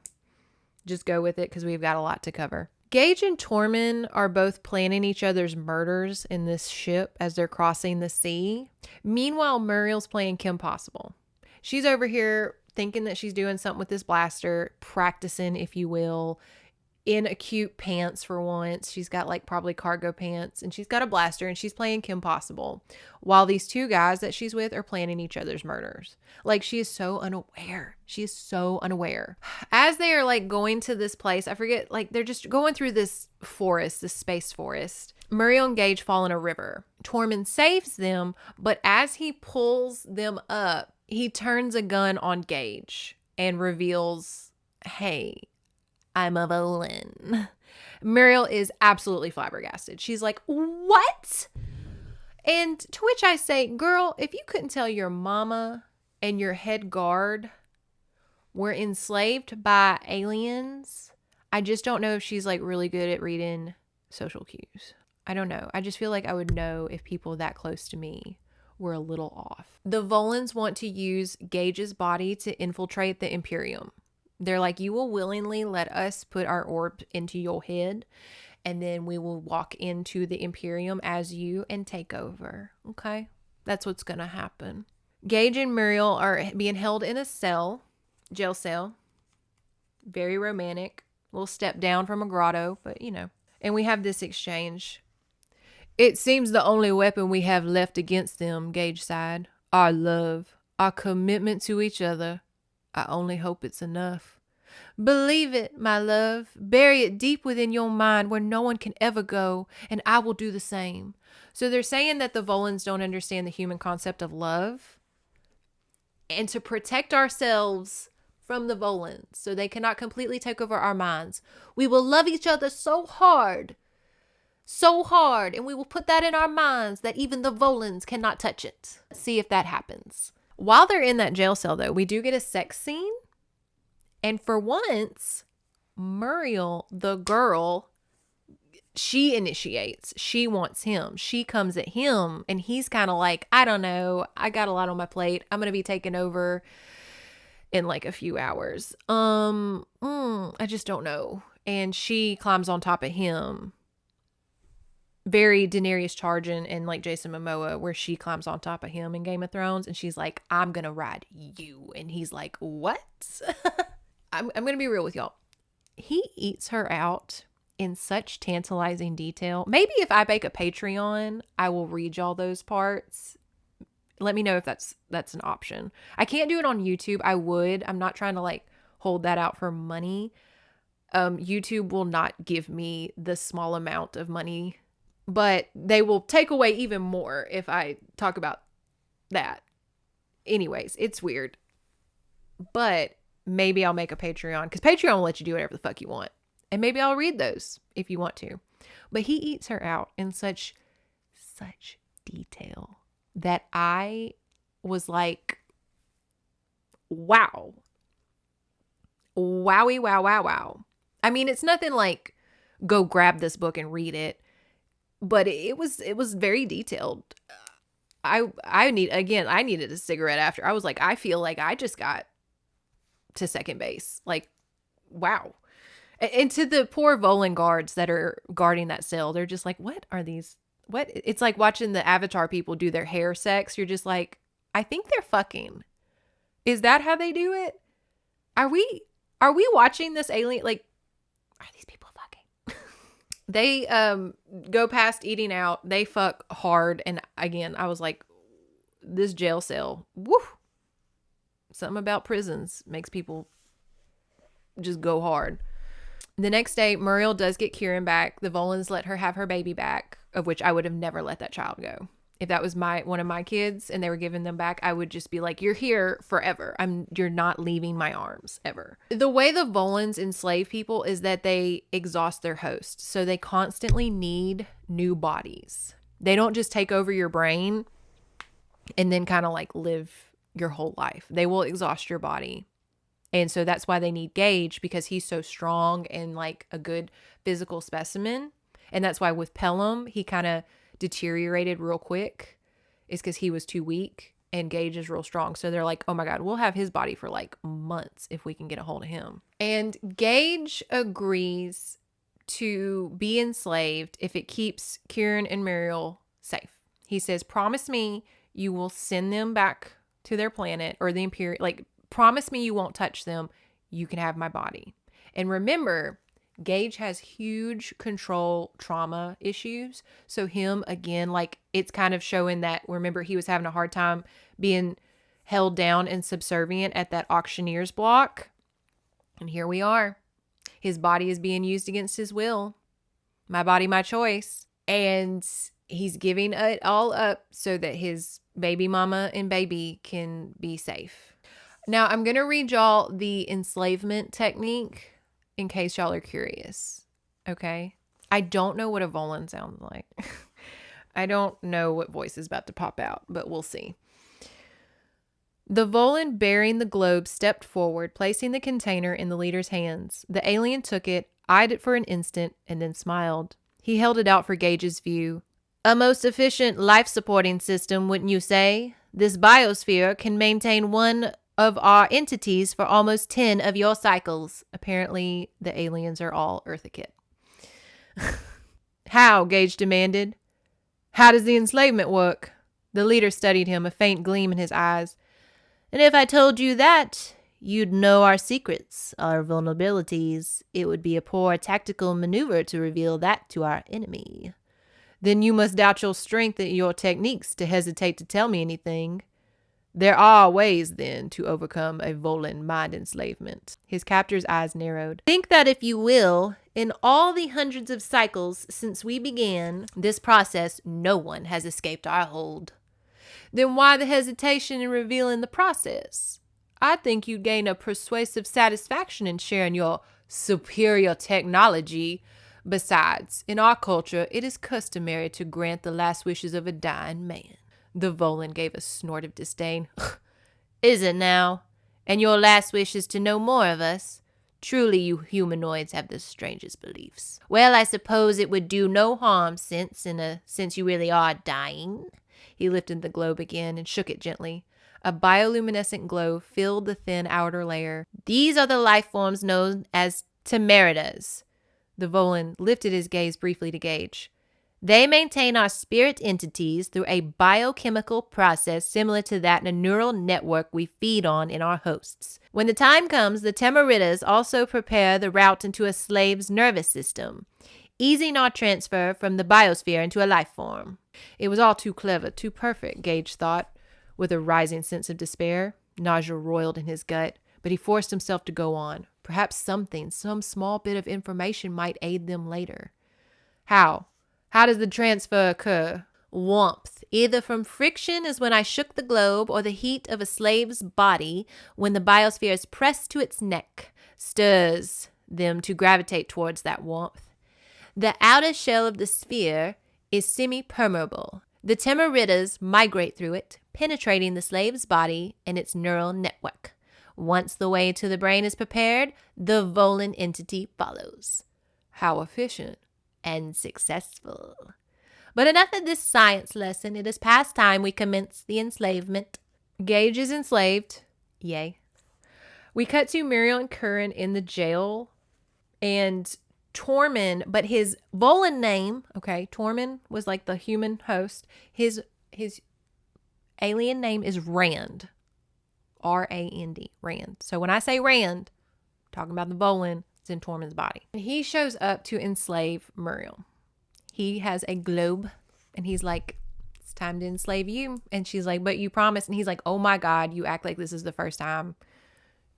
Just go with it because we've got a lot to cover. Gage and Tormund are both planning each other's murders in this ship as they're crossing the sea. Meanwhile, Muriel's playing Kim Possible. She's over here thinking that she's doing something with this blaster, practicing, if you will, in a cute pants for once. She's got, like, probably cargo pants, and she's got a blaster, and she's playing Kim Possible while these two guys that she's with are planning each other's murders. Like, she is so unaware. She is so unaware. As they are, like, going to this place, I forget, like, they're just going through this forest, this space forest. Muriel and Gage fall in a river. Tormund saves them, but as he pulls them up, he turns a gun on Gage and reveals, hey, I'm a Volan. Muriel is absolutely flabbergasted. She's like, what? And to which I say, girl, if you couldn't tell your mama and your head guard were enslaved by aliens, I just don't know if she's, like, really good at reading social cues. I don't know. I just feel like I would know if people that close to me were a little off. The Volans want to use Gage's body to infiltrate the Imperium. They're like, you will willingly let us put our orb into your head, and then we will walk into the Imperium as you and take over. Okay? That's what's going to happen. Gage and Muriel are being held in a cell, jail cell. Very romantic. Little step down from a grotto, but you know. And we have this exchange. It seems the only weapon we have left against them, Gage sighed. Our love, our commitment to each other. I only hope it's enough. Believe it, my love. Bury it deep within your mind where no one can ever go, and I will do the same. So they're saying that the Volans don't understand the human concept of love. And to protect ourselves from the Volans, so they cannot completely take over our minds, we will love each other so hard, and we will put that in our minds that even the Volans cannot touch it. Let's see if that happens. While they're in that jail cell, though, we do get a sex scene. And for once, Muriel, the girl, she initiates. She wants him. She comes at him, and he's kind of like, I don't know. I got a lot on my plate. I'm going to be taken over in like a few hours. I just don't know. And she climbs on top of him. Very Daenerys Targaryen and like Jason Momoa, where she climbs on top of him in Game of Thrones, and she's like, I'm gonna ride you. And he's like, what? I'm gonna be real with y'all. He eats her out in such tantalizing detail. Maybe if I make a Patreon, I will read y'all those parts. Let me know if that's an option. I can't do it on YouTube. I would. I'm not trying to like hold that out for money. YouTube will not give me the small amount of money, but they will take away even more if I talk about that. Anyways, it's weird. But maybe I'll make a Patreon, because Patreon will let you do whatever the fuck you want. And maybe I'll read those if you want to. But he eats her out in such detail that I was like, wow. Wowie, wow, wow, wow. I mean, it's nothing like go grab this book and read it, but it was very detailed. I needed a cigarette after. I was like, I feel like I just got to second base. Like, wow. And to the poor Volan guards that are guarding that cell, they're just like, what are these? What? It's like watching the Avatar people do their hair sex. You're just like, I think they're fucking. Is that how they do it? Are we watching this alien? Like, are these people fucking? They go past eating out. They fuck hard. And again, I was like, this jail cell, woo. Something about prisons makes people just go hard. The next day, Muriel does get Kieran back. The Volans let her have her baby back, of which I would have never let that child go. If that was one of my kids and they were giving them back, I would just be like, you're here forever. You're not leaving my arms ever. The way the Volans enslave people is that they exhaust their host. So they constantly need new bodies. They don't just take over your brain and then kind of like live your whole life. They will exhaust your body. And so that's why they need Gage, because he's so strong and like a good physical specimen. And that's why with Pelham, he kind of deteriorated real quick, is because he was too weak and Gage is real strong. So they're like, oh my God, we'll have his body for like months if we can get a hold of him. And Gage agrees to be enslaved if it keeps Kieran and Muriel safe. He says, promise me you will send them back to their planet, or the Imperial, like, promise me you won't touch them. You can have my body. And remember, Gage has huge control trauma issues. So him, again, like, it's kind of showing that, remember, he was having a hard time being held down and subservient at that auctioneer's block. And here we are. His body is being used against his will. My body, my choice. And he's giving it all up so that his baby mama and baby can be safe. Now, I'm going to read y'all the enslavement technique in case y'all are curious. Okay? I don't know what a Volan sounds like. I don't know what voice is about to pop out, but we'll see. The Volan bearing the globe stepped forward, placing the container in the leader's hands. The alien took it, eyed it for an instant, and then smiled. He held it out for Gage's view. A most efficient life-supporting system, wouldn't you say? This biosphere can maintain one of our entities for almost 10 of your cycles. Apparently, the aliens are all Earthicate. How? Gage demanded. How does the enslavement work? The leader studied him, a faint gleam in his eyes. And if I told you that, you'd know our secrets, our vulnerabilities. It would be a poor tactical maneuver to reveal that to our enemy. Then you must doubt your strength and your techniques to hesitate to tell me anything. There are ways, then, to overcome a Volan mind enslavement. His captor's eyes narrowed. Think that, if you will, in all the hundreds of cycles since we began this process, no one has escaped our hold. Then why the hesitation in revealing the process? I think you'd gain a persuasive satisfaction in sharing your superior technology. Besides, in our culture, it is customary to grant the last wishes of a dying man. The Volan gave a snort of disdain. Is it now? And your last wish is to know more of us? Truly, you humanoids have the strangest beliefs. Well, I suppose it would do no harm since you really are dying. He lifted the globe again and shook it gently. A bioluminescent glow filled the thin outer layer. These are the life forms known as temeridas. The Volan lifted his gaze briefly to Gage. They maintain our spirit entities through a biochemical process similar to that in a neural network we feed on in our hosts. When the time comes, the temeridas also prepare the route into a slave's nervous system, easing our transfer from the biosphere into a life form. It was all too clever, too perfect, Gage thought, with a rising sense of despair. Nausea roiled in his gut, but he forced himself to go on. Perhaps some small bit of information might aid them later. How? How does the transfer occur? Warmth, either from friction as when I shook the globe, or the heat of a slave's body when the biosphere is pressed to its neck, stirs them to gravitate towards that warmth. The outer shell of the sphere is semi-permeable. The temeridas migrate through it, penetrating the slave's body and its neural network. Once the way to the brain is prepared, the Volan entity follows. How efficient and successful. But enough of this science lesson. It is past time we commence the enslavement. Gage is enslaved. Yay. We cut to Muriel and Curran in the jail, and Tormund, but his Volan name, okay, Tormund was like the human host. His alien name is Rand. R-A-N-D, Rand. So when I say Rand, I'm talking about the Volan, it's in Tormund's body. And he shows up to enslave Muriel. He has a globe, and he's like, it's time to enslave you. And she's like, but you promised. And he's like, oh my God, you act like this is the first time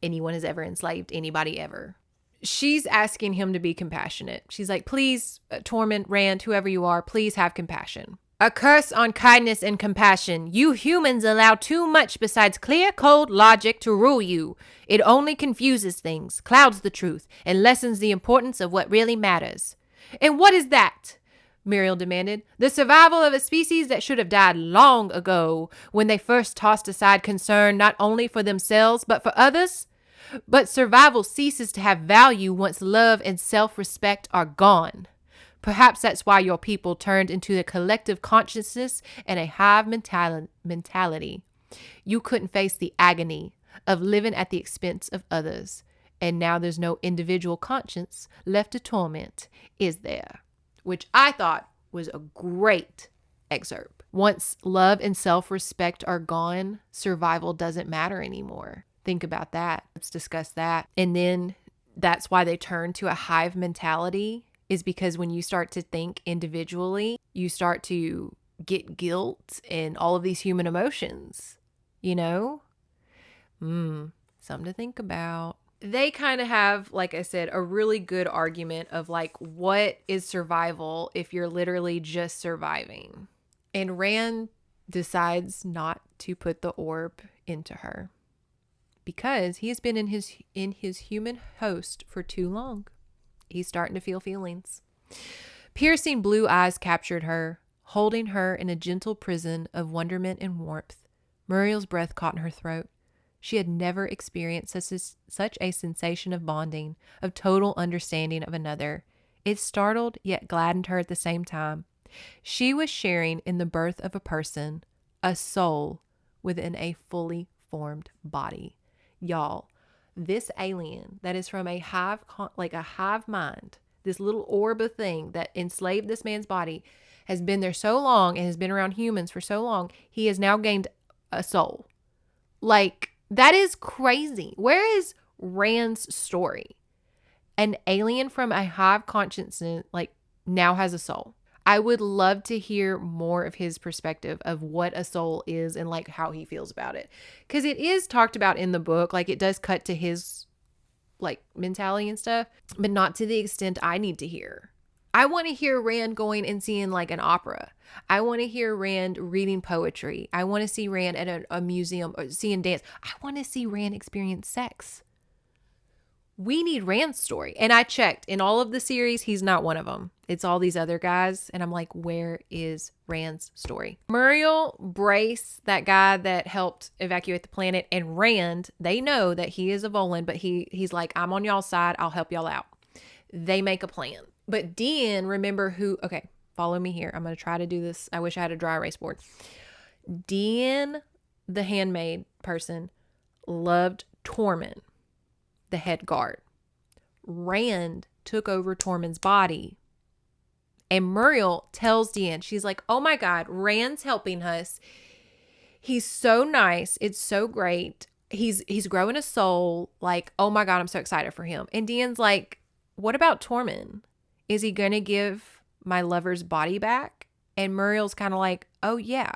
anyone has ever enslaved anybody ever. She's asking him to be compassionate. She's like, please, Tormund, Rand, whoever you are, please have compassion. A curse on kindness and compassion. You humans allow too much besides clear, cold logic to rule you. It only confuses things, clouds the truth, and lessens the importance of what really matters. And what is that? Muriel demanded. The survival of a species that should have died long ago when they first tossed aside concern not only for themselves but for others. But survival ceases to have value once love and self-respect are gone. Perhaps that's why your people turned into the collective consciousness and a hive mentality. You couldn't face the agony of living at the expense of others. And now there's no individual conscience left to torment, is there? Which I thought was a great excerpt. Once love and self-respect are gone, survival doesn't matter anymore. Think about that. Let's discuss that. And then that's why they turn to a hive mentality, is because when you start to think individually, you start to get guilt and all of these human emotions, you know? Something to think about. They kind of have, like I said, a really good argument of like, what is survival if you're literally just surviving? And Rand decides not to put the orb into her because he's been in his human host for too long. He's starting to feel feelings. Piercing blue eyes captured her, holding her in a gentle prison of wonderment and warmth. Muriel's breath caught in her throat. She had never experienced such a sensation of bonding, of total understanding of another. It startled yet gladdened her at the same time. She was sharing in the birth of a person, a soul within a fully formed body. Y'all, this alien that is from a hive mind, this little orb of thing that enslaved this man's body, has been there so long and has been around humans for so long, he has now gained a soul. Like, that is crazy. Where is Rand's story? An alien from a hive consciousness, like, now has a soul. I would love to hear more of his perspective of what a soul is and like how he feels about it. Because it is talked about in the book. Like, it does cut to his like mentality and stuff, but not to the extent I need to hear. I want to hear Rand going and seeing like an opera. I want to hear Rand reading poetry. I want to see Rand at a museum or seeing dance. I want to see Rand experience sex. We need Rand's story. And I checked in all of the series, he's not one of them. It's all these other guys. And I'm like, where is Rand's story? Muriel, Brace, that guy that helped evacuate the planet, and Rand, they know that he is a Volan, but he's like, I'm on y'all's side. I'll help y'all out. They make a plan. But Dean, remember okay, follow me here. I'm going to try to do this. I wish I had a dry erase board. Dean, the handmaid person, loved Tormund, the head guard. Rand took over Tormund's body. And Muriel tells Dean, she's like, oh my God, Rand's helping us. He's so nice. It's so great. He's growing a soul. Like, oh my God, I'm so excited for him. And Dean's like, what about Tormund? Is he going to give my lover's body back? And Muriel's kind of like, oh yeah.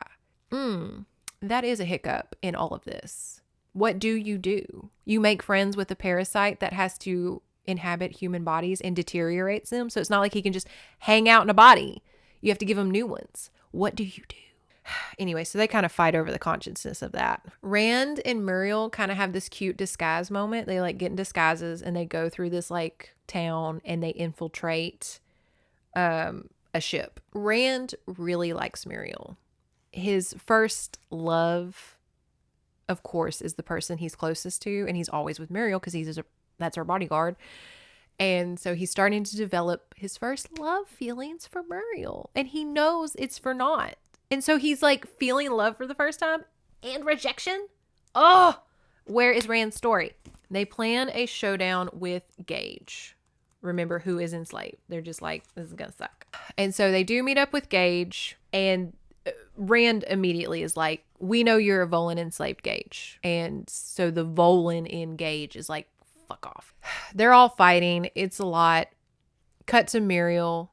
That is a hiccup in all of this. What do? You make friends with a parasite that has to inhabit human bodies and deteriorates them. So it's not like he can just hang out in a body. You have to give him new ones. What do you do? Anyway, so they kind of fight over the consciousness of that. Rand and Muriel kind of have this cute disguise moment. They like get in disguises and they go through this like town and they infiltrate a ship. Rand really likes Muriel. His first love, of course, is the person he's closest to, and he's always with Muriel because that's her bodyguard. And so he's starting to develop his first love feelings for Muriel, and he knows it's for naught. And so he's like feeling love for the first time and rejection. Oh, where is Rand's story? They plan a showdown with Gage. Remember, who is enslaved. They're just like, this is gonna suck. And so they do meet up with Gage, and Rand immediately is like, we know you're a Volan enslaved, Gage. And so the Volan in Gage is like, fuck off. They're all fighting. It's a lot. Cut to Muriel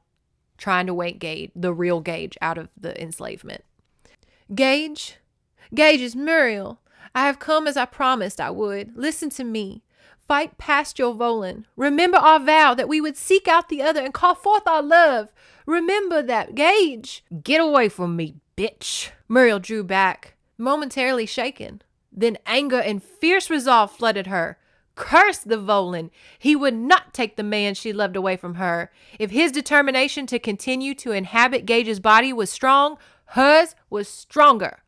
trying to wake Gage, the real Gage, out of the enslavement. Gage is Muriel. I have come as I promised I would. Listen to me. Fight past your Volan. Remember our vow that we would seek out the other and call forth our love. Remember that, Gage. Get away from me, bitch. Muriel drew back, momentarily shaken. Then anger and fierce resolve flooded her. Curse the Volan. He would not take the man she loved away from her. If his determination to continue to inhabit Gage's body was strong, hers was stronger.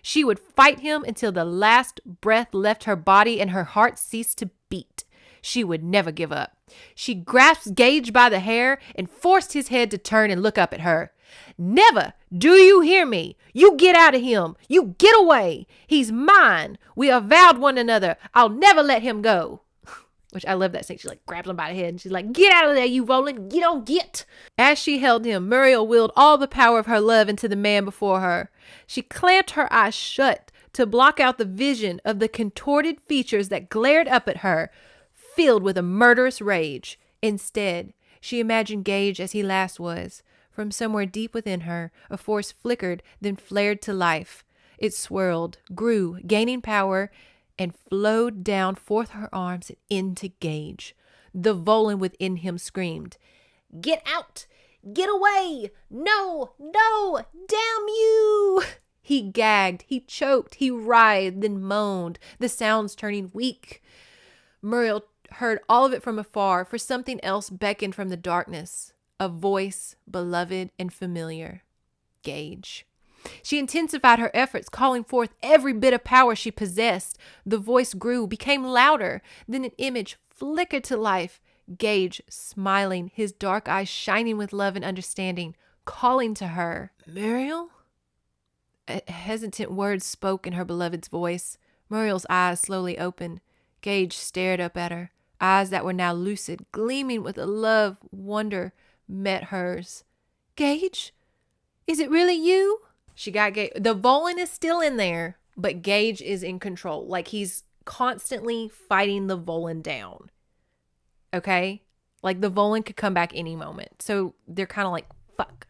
She would fight him until the last breath left her body and her heart ceased to beat. She would never give up. She grasped Gage by the hair and forced his head to turn and look up at her. Never! Do you hear me? You get out of him. You get away. He's mine. We have vowed one another. I'll never let him go. Which I love that scene. She like grabs him by the head and she's like, get out of there, you Volan. Get on, get. As she held him, Muriel willed all the power of her love into the man before her. She clamped her eyes shut to block out the vision of the contorted features that glared up at her, filled with a murderous rage. Instead, she imagined Gage as he last was. From somewhere deep within her, a force flickered, then flared to life. It swirled, grew, gaining power, and flowed down forth her arms and into Gage. The Volan within him screamed, "Get out! Get away! No! No! Damn you!" He gagged, he choked, he writhed, then moaned, the sounds turning weak. Muriel heard all of it from afar, for something else beckoned from the darkness. A voice, beloved and familiar. Gage. She intensified her efforts, calling forth every bit of power she possessed. The voice grew, became louder. Then an image flickered to life. Gage, smiling, his dark eyes shining with love and understanding. calling to her. Muriel? Hesitant words spoke in her beloved's voice. Muriel's eyes slowly opened. Gage stared up at her. Eyes that were now lucid, gleaming with a love, wonder, met hers. Gage? Is it really you? She got Gage. The Volan is still in there, but Gage is in control. Like, he's constantly fighting the Volan down. Okay? Like, the Volan could come back any moment. So they're kind of like, fuck.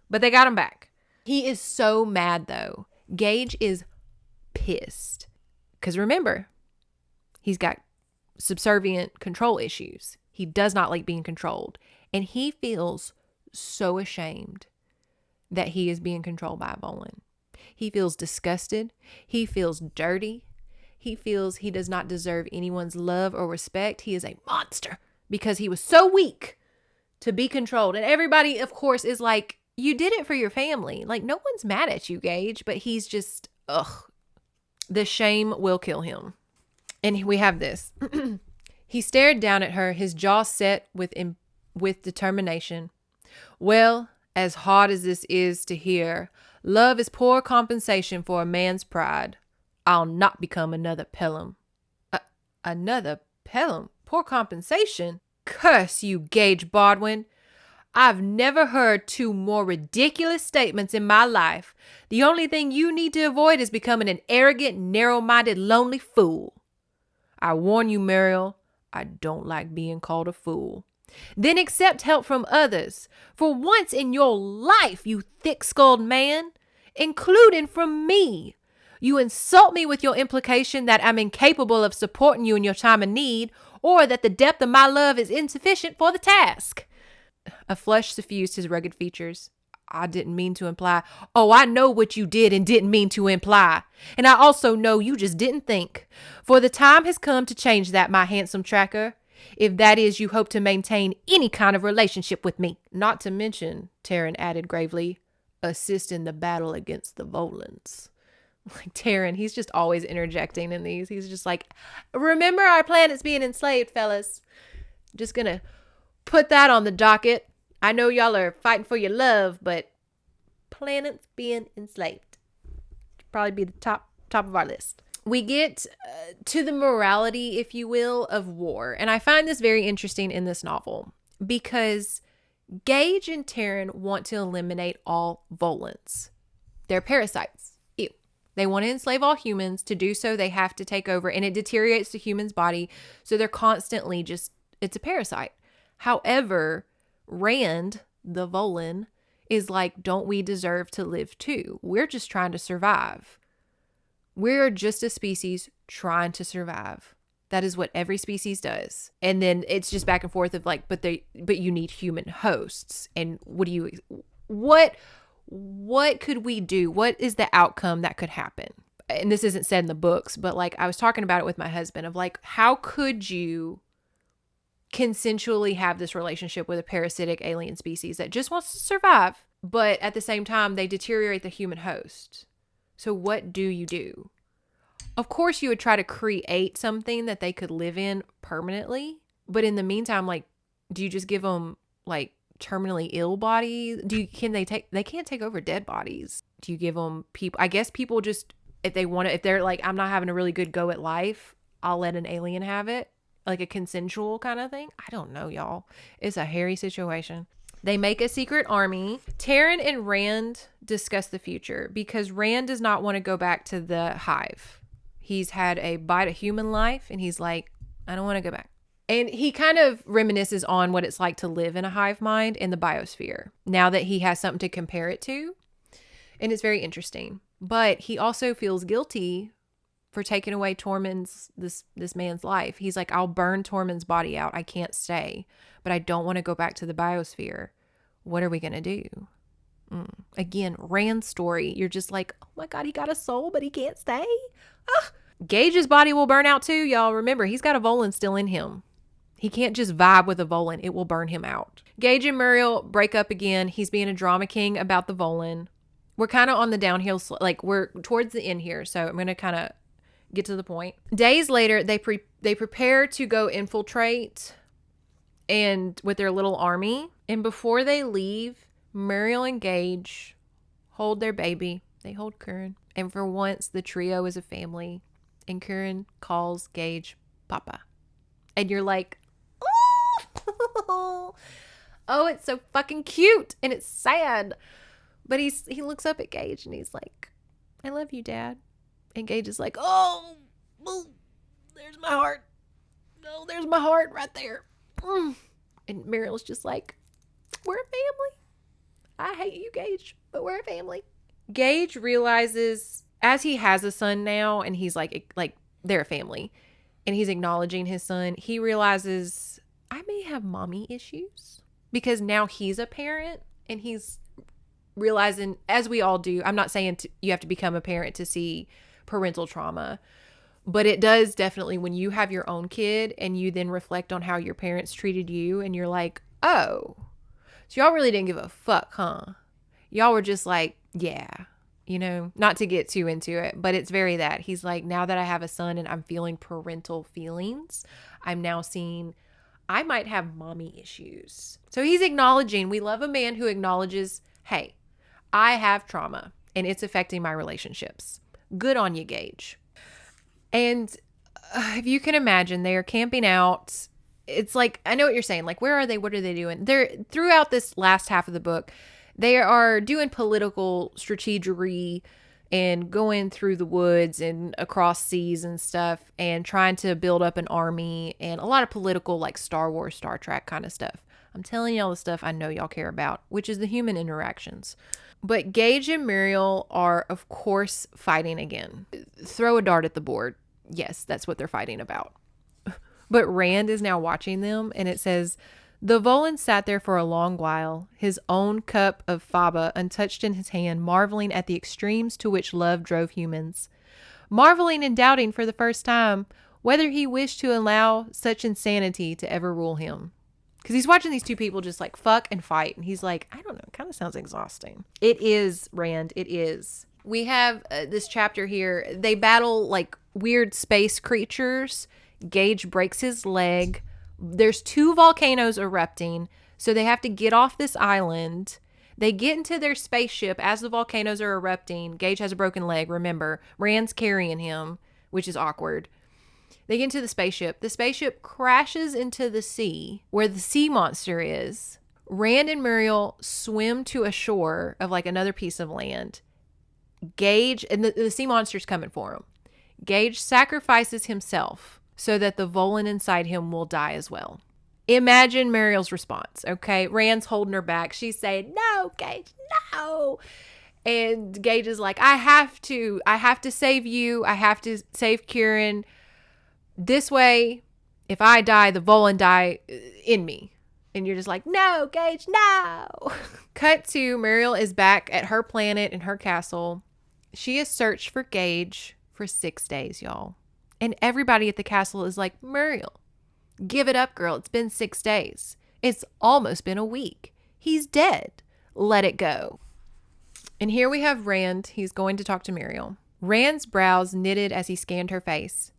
But they got him back. He is so mad, though. Gage is pissed. Because remember, he's got subservient control issues. He does not like being controlled. And he feels so ashamed that he is being controlled by a Volan. He feels disgusted. He feels dirty. He feels he does not deserve anyone's love or respect. He is a monster because he was so weak to be controlled. And everybody, of course, is like, you did it for your family. Like, no one's mad at you, Gage, but he's just, ugh. The shame will kill him. And we have this. He stared down at her, his jaw set with determination. Well, as hard as this is to hear, love is poor compensation for a man's pride. I'll not become another Pelham. Another Pelham? Poor compensation? Curse you, Gage Baldwin. I've never heard two more ridiculous statements in my life. The only thing you need to avoid is becoming an arrogant, narrow-minded, lonely fool. I warn you, Muriel, I don't like being called a fool. Then accept help from others. For once in your life, you thick-skulled man, including from me. You insult me with your implication that I'm incapable of supporting you in your time of need, or that the depth of my love is insufficient for the task. A flush suffused his rugged features. I didn't mean to imply. Oh, I know what you did and didn't mean to imply. And I also know you just didn't think. For the time has come to change that, my handsome tracker. If that is, you hope to maintain any kind of relationship with me. Not to mention, Taryn added gravely, assist in the battle against the Volans. Like, Taryn, he's just always interjecting in these. He's just like, remember our planet's being enslaved, fellas. Just gonna put that on the docket. I know y'all are fighting for your love, but planet's being enslaved. Probably be the top of our list. We get to the morality, if you will, of war. And I find this very interesting in this novel because Gage and Taryn want to eliminate all Volans. They're parasites. Ew. They want to enslave all humans. To do so, they have to take over, and it deteriorates the human's body. So they're constantly just, it's a parasite. However, Rand, the Volan, is like, don't we deserve to live too? We're just trying to survive. We're just a species trying to survive. That is what every species does. And then it's just back and forth of like, but you need human hosts. And what could we do? What is the outcome that could happen? And this isn't said in the books, but like I was talking about it with my husband of like, how could you consensually have this relationship with a parasitic alien species that just wants to survive, but at the same time they deteriorate the human host? So what do you do? Of course you would try to create something that they could live in permanently, but in the meantime, like, do you just give them like terminally ill bodies? They can't take over dead bodies. Do you give them people? I guess people just, if they're like, I'm not having a really good go at life, I'll let an alien have it. Like a consensual kind of thing. I don't know, y'all. It's a hairy situation. They make a secret army. Taryn and Rand discuss the future because Rand does not want to go back to the hive. He's had a bite of human life and he's like, I don't want to go back. And he kind of reminisces on what it's like to live in a hive mind in the biosphere now that he has something to compare it to. And it's very interesting. But he also feels guilty for taking away Tormund's, this man's life. He's like, I'll burn Tormund's body out. I can't stay, but I don't want to go back to the biosphere. What are we going to do? Again, Rand's story. You're just like, oh my God, he got a soul, but he can't stay. Gage's body will burn out too, y'all. Remember, he's got a Volan still in him. He can't just vibe with a Volan. It will burn him out. Gage and Muriel break up again. He's being a drama king about the Volan. We're kind of on the downhill, like we're towards the end here. So I'm going to kind of get to the point. Days later, they prepare to go infiltrate and with their little army. And before they leave, Muriel and Gage hold their baby. They hold Curran. And for once, the trio is a family. And Curran calls Gage Papa. And you're like, oh, oh, it's so fucking cute. And it's sad. But he looks up at Gage and he's like, I love you, Dad. And Gage is like, oh, there's my heart. No, there's my heart right there. And Muriel's just like, we're a family. I hate you, Gage, but we're a family. Gage realizes, as he has a son now, and he's like they're a family, and he's acknowledging his son, he realizes, I may have mommy issues. Because now he's a parent, and he's realizing, as we all do, I'm not saying you have to become a parent to see parental trauma, but it does definitely, when you have your own kid, and you then reflect on how your parents treated you, and you're like, oh, so y'all really didn't give a fuck, huh? Y'all were just like, yeah, not to get too into it, but it's very that. He's like, now that I have a son and I'm feeling parental feelings, I'm now seeing I might have mommy issues. So he's acknowledging, we love a man who acknowledges, hey, I have trauma and it's affecting my relationships. Good on you, Gage. And if you can imagine, they are camping out. It's like, I know what you're saying. Like, where are they? What are they doing? They're throughout this last half of the book, they are doing political strategery and going through the woods and across seas and stuff and trying to build up an army and a lot of political, like Star Wars, Star Trek kind of stuff. I'm telling y'all the stuff I know y'all care about, which is the human interactions. But Gage and Muriel are, of course, fighting again. Throw a dart at the board. Yes, that's what they're fighting about. But Rand is now watching them, and it says, the Volan sat there for a long while, his own cup of faba untouched in his hand, marveling at the extremes to which love drove humans. Marveling and doubting for the first time whether he wished to allow such insanity to ever rule him. Because he's watching these two people just like fuck and fight. And he's like, I don't know, it kind of sounds exhausting. It is, Rand, it is. We have this chapter here. They battle like weird space creatures. Gage breaks his leg. There's 2 volcanoes erupting. So they have to get off this island. They get into their spaceship as the volcanoes are erupting. Gage has a broken leg, remember. Rand's carrying him, which is awkward. They get into the spaceship. The spaceship crashes into the sea where the sea monster is. Rand and Muriel swim to a shore of like another piece of land. Gage, and the sea monster's coming for him. Gage sacrifices himself so that the Volan inside him will die as well. Imagine Muriel's response, okay? Rand's holding her back. She's saying, no, Gage, no. And Gage is like, I have to save you. I have to save Kieran. This way, if I die, the Volan die in me. And you're just like, no, Gage, no. Cut to Muriel is back at her planet in her castle. She has searched for Gage for 6 days, y'all. And everybody at the castle is like, Muriel, give it up, girl. It's been 6 days. It's almost been a week. He's dead. Let it go. And here we have Rand. He's going to talk to Muriel. Rand's brows knitted as he scanned her face.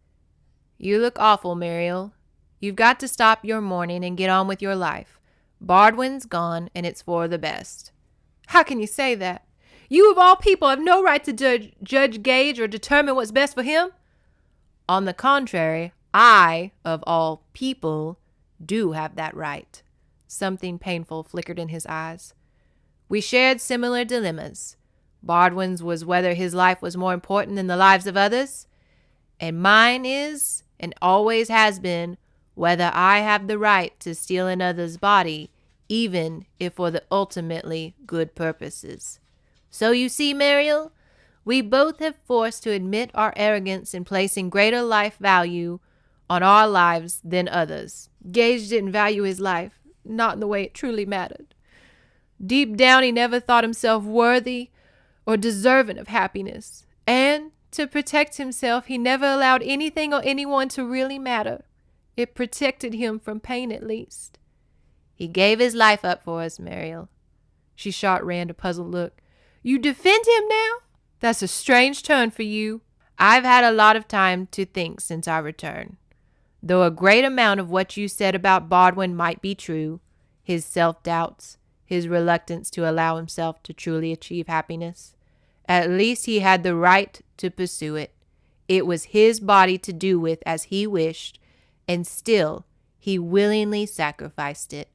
You look awful, Muriel. You've got to stop your mourning and get on with your life. Bardwin's gone, and it's for the best. How can you say that? You of all people have no right to judge Gage or determine what's best for him. On the contrary, I, of all people, do have that right. Something painful flickered in his eyes. We shared similar dilemmas. Bardwin's was whether his life was more important than the lives of others, and mine is, and always has been, whether I have the right to steal another's body, even if for the ultimately good purposes. So you see, Muriel, we both have forced to admit our arrogance in placing greater life value on our lives than others. Gage didn't value his life, not in the way it truly mattered. Deep down, he never thought himself worthy or deserving of happiness. And to protect himself, he never allowed anything or anyone to really matter. It protected him from pain, at least. He gave his life up for us, Muriel. She shot Rand a puzzled look. You defend him now? That's a strange turn for you. I've had a lot of time to think since our return. Though a great amount of what you said about Bardwin might be true, his self-doubts, his reluctance to allow himself to truly achieve happiness. At least he had the right to pursue it. It was his body to do with as he wished, and still he willingly sacrificed it.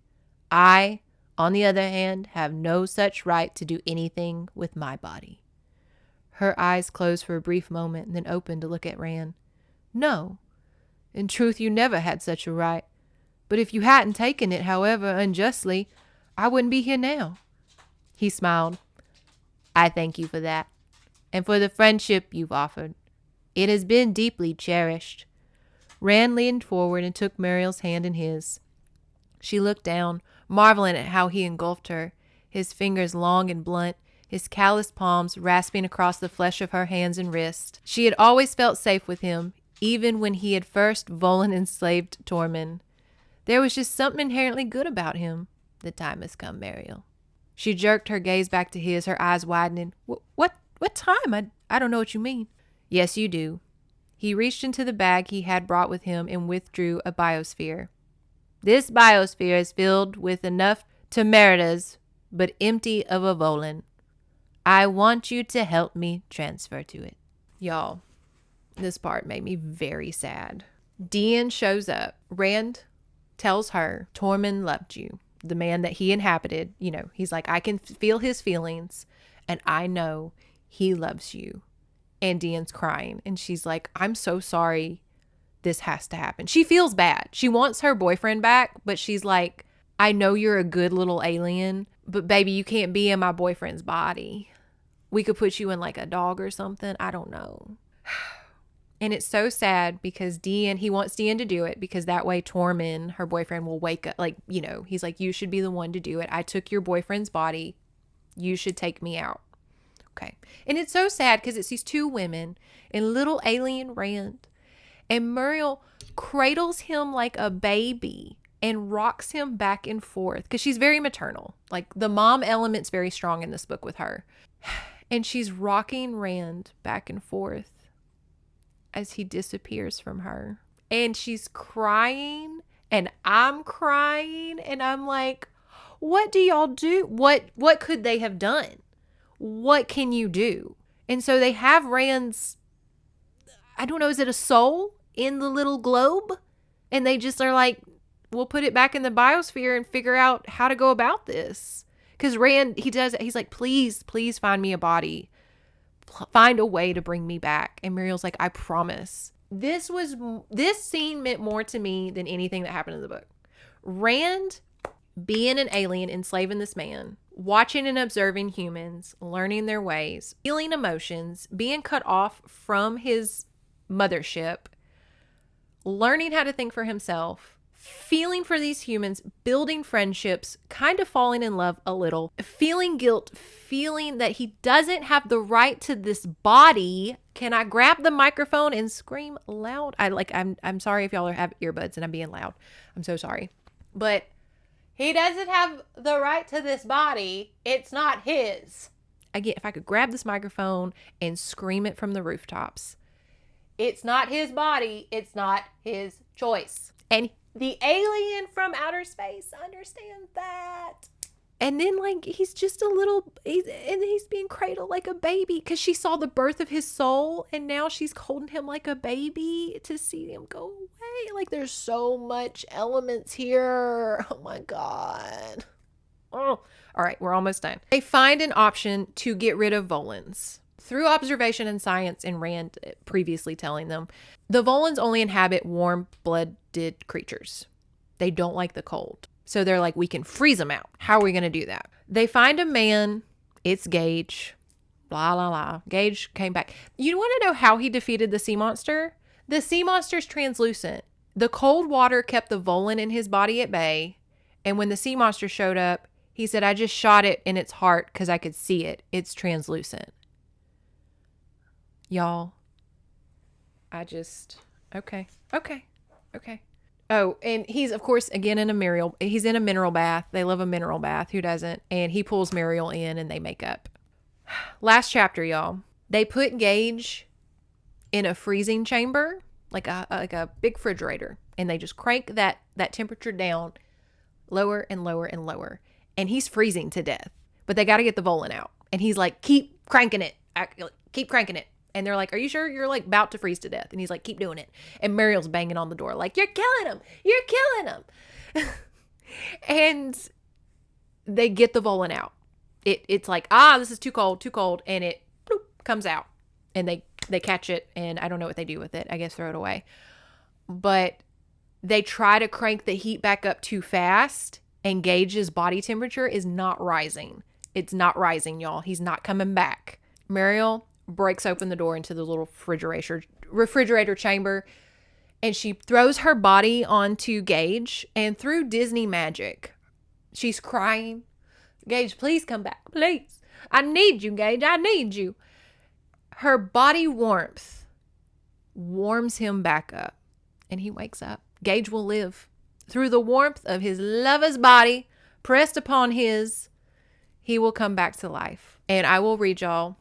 I, on the other hand, have no such right to do anything with my body. Her eyes closed for a brief moment and then opened to look at Rand. No, in truth, you never had such a right. But if you hadn't taken it, however unjustly, I wouldn't be here now. He smiled. I thank you for that, and for the friendship you've offered. It has been deeply cherished. Rand leaned forward and took Muriel's hand in his. She looked down, marveling at how he engulfed her, his fingers long and blunt, his calloused palms rasping across the flesh of her hands and wrists. She had always felt safe with him, even when he had first Volan-enslaved Tormund. There was just something inherently good about him. The time has come, Muriel. She jerked her gaze back to his, her eyes widening. What time? I don't know what you mean. Yes, you do. He reached into the bag he had brought with him and withdrew a biosphere. This biosphere is filled with enough temeritas, but empty of a Volan. I want you to help me transfer to it. Y'all, this part made me very sad. Dean shows up. Rand tells her, Tormund loved you. The man that he inhabited, he's like, I can feel his feelings, and I know he loves you. And Dean's crying, and she's like, I'm so sorry this has to happen. She feels bad. She wants her boyfriend back, but she's like, I know you're a good little alien, but baby, you can't be in my boyfriend's body. We could put you in like a dog or something. I don't know. And it's so sad because he wants Dean to do it because that way Tormund, her boyfriend, will wake up. Like, he's like, you should be the one to do it. I took your boyfriend's body. You should take me out. Okay. And it's so sad because it's these two women and little alien Rand. And Muriel cradles him like a baby and rocks him back and forth because she's very maternal. Like the mom element's very strong in this book with her. And she's rocking Rand back and forth as he disappears from her. And she's crying and I'm crying and I'm like, what do y'all do? What could they have done? What can you do? And so they have Rand's, I don't know, is it a soul in the little globe? And they just are like, we'll put it back in the biosphere and figure out how to go about this. Because Rand, he's like, please find me a body. Find a way to bring me back. And Muriel's like, I promise. This scene meant more to me than anything that happened in the book. Rand being an alien, enslaving this man, watching and observing humans, learning their ways, feeling emotions, being cut off from his mothership, learning how to think for himself, feeling for these humans, building friendships, kind of falling in love a little, feeling guilt, feeling that he doesn't have the right to this body. Can I grab the microphone and scream loud? I'm sorry if y'all have earbuds and I'm being loud. I'm so sorry. But he doesn't have the right to this body. It's not his. Again, if I could grab this microphone and scream it from the rooftops. It's not his body. It's not his choice. And the alien from outer space understands that. And then he's just he's being cradled like a baby because she saw the birth of his soul and now she's holding him like a baby to see him go away. There's so much elements here. Oh my God. Oh, all right. We're almost done. They find an option to get rid of Volans. Through observation and science, and Rand previously telling them, the Volans only inhabit warm-blooded creatures. They don't like the cold. So they're like, we can freeze them out. How are we going to do that? They find a man. It's Gage. Blah, blah, blah. Gage came back. You want to know how he defeated the sea monster? The sea monster's translucent. The cold water kept the Volan in his body at bay. And when the sea monster showed up, he said, I just shot it in its heart because I could see it. It's translucent. Y'all, okay. Oh, and he's, of course, again he's in a mineral bath. They love a mineral bath. Who doesn't? And he pulls Muriel in and they make up. Last chapter, y'all. They put Gage in a freezing chamber, like a big refrigerator. And they just crank that temperature down lower and lower and lower. and he's freezing to death. But they got to get the Volin out. And he's like, keep cranking it. Keep cranking it. And they're like, are you sure you're like about to freeze to death? And he's like, keep doing it. And Muriel's banging on the door like, you're killing him. You're killing him. And they get the Volin out. It's like, this is too cold. And it bloop, comes out. And they catch it. And I don't know what they do with it. I guess throw it away. But they try to crank the heat back up too fast. And Gage's body temperature is not rising. It's not rising, y'all. He's not coming back. Muriel breaks open the door into the little refrigerator chamber, and she throws her body onto Gage, and through Disney magic, she's crying, Gage, please come back, please. I need you, Gage, I need you. Her body warmth warms him back up, and he wakes up. Gage will live. Through the warmth of his lover's body pressed upon his, he will come back to life. And I will read y'all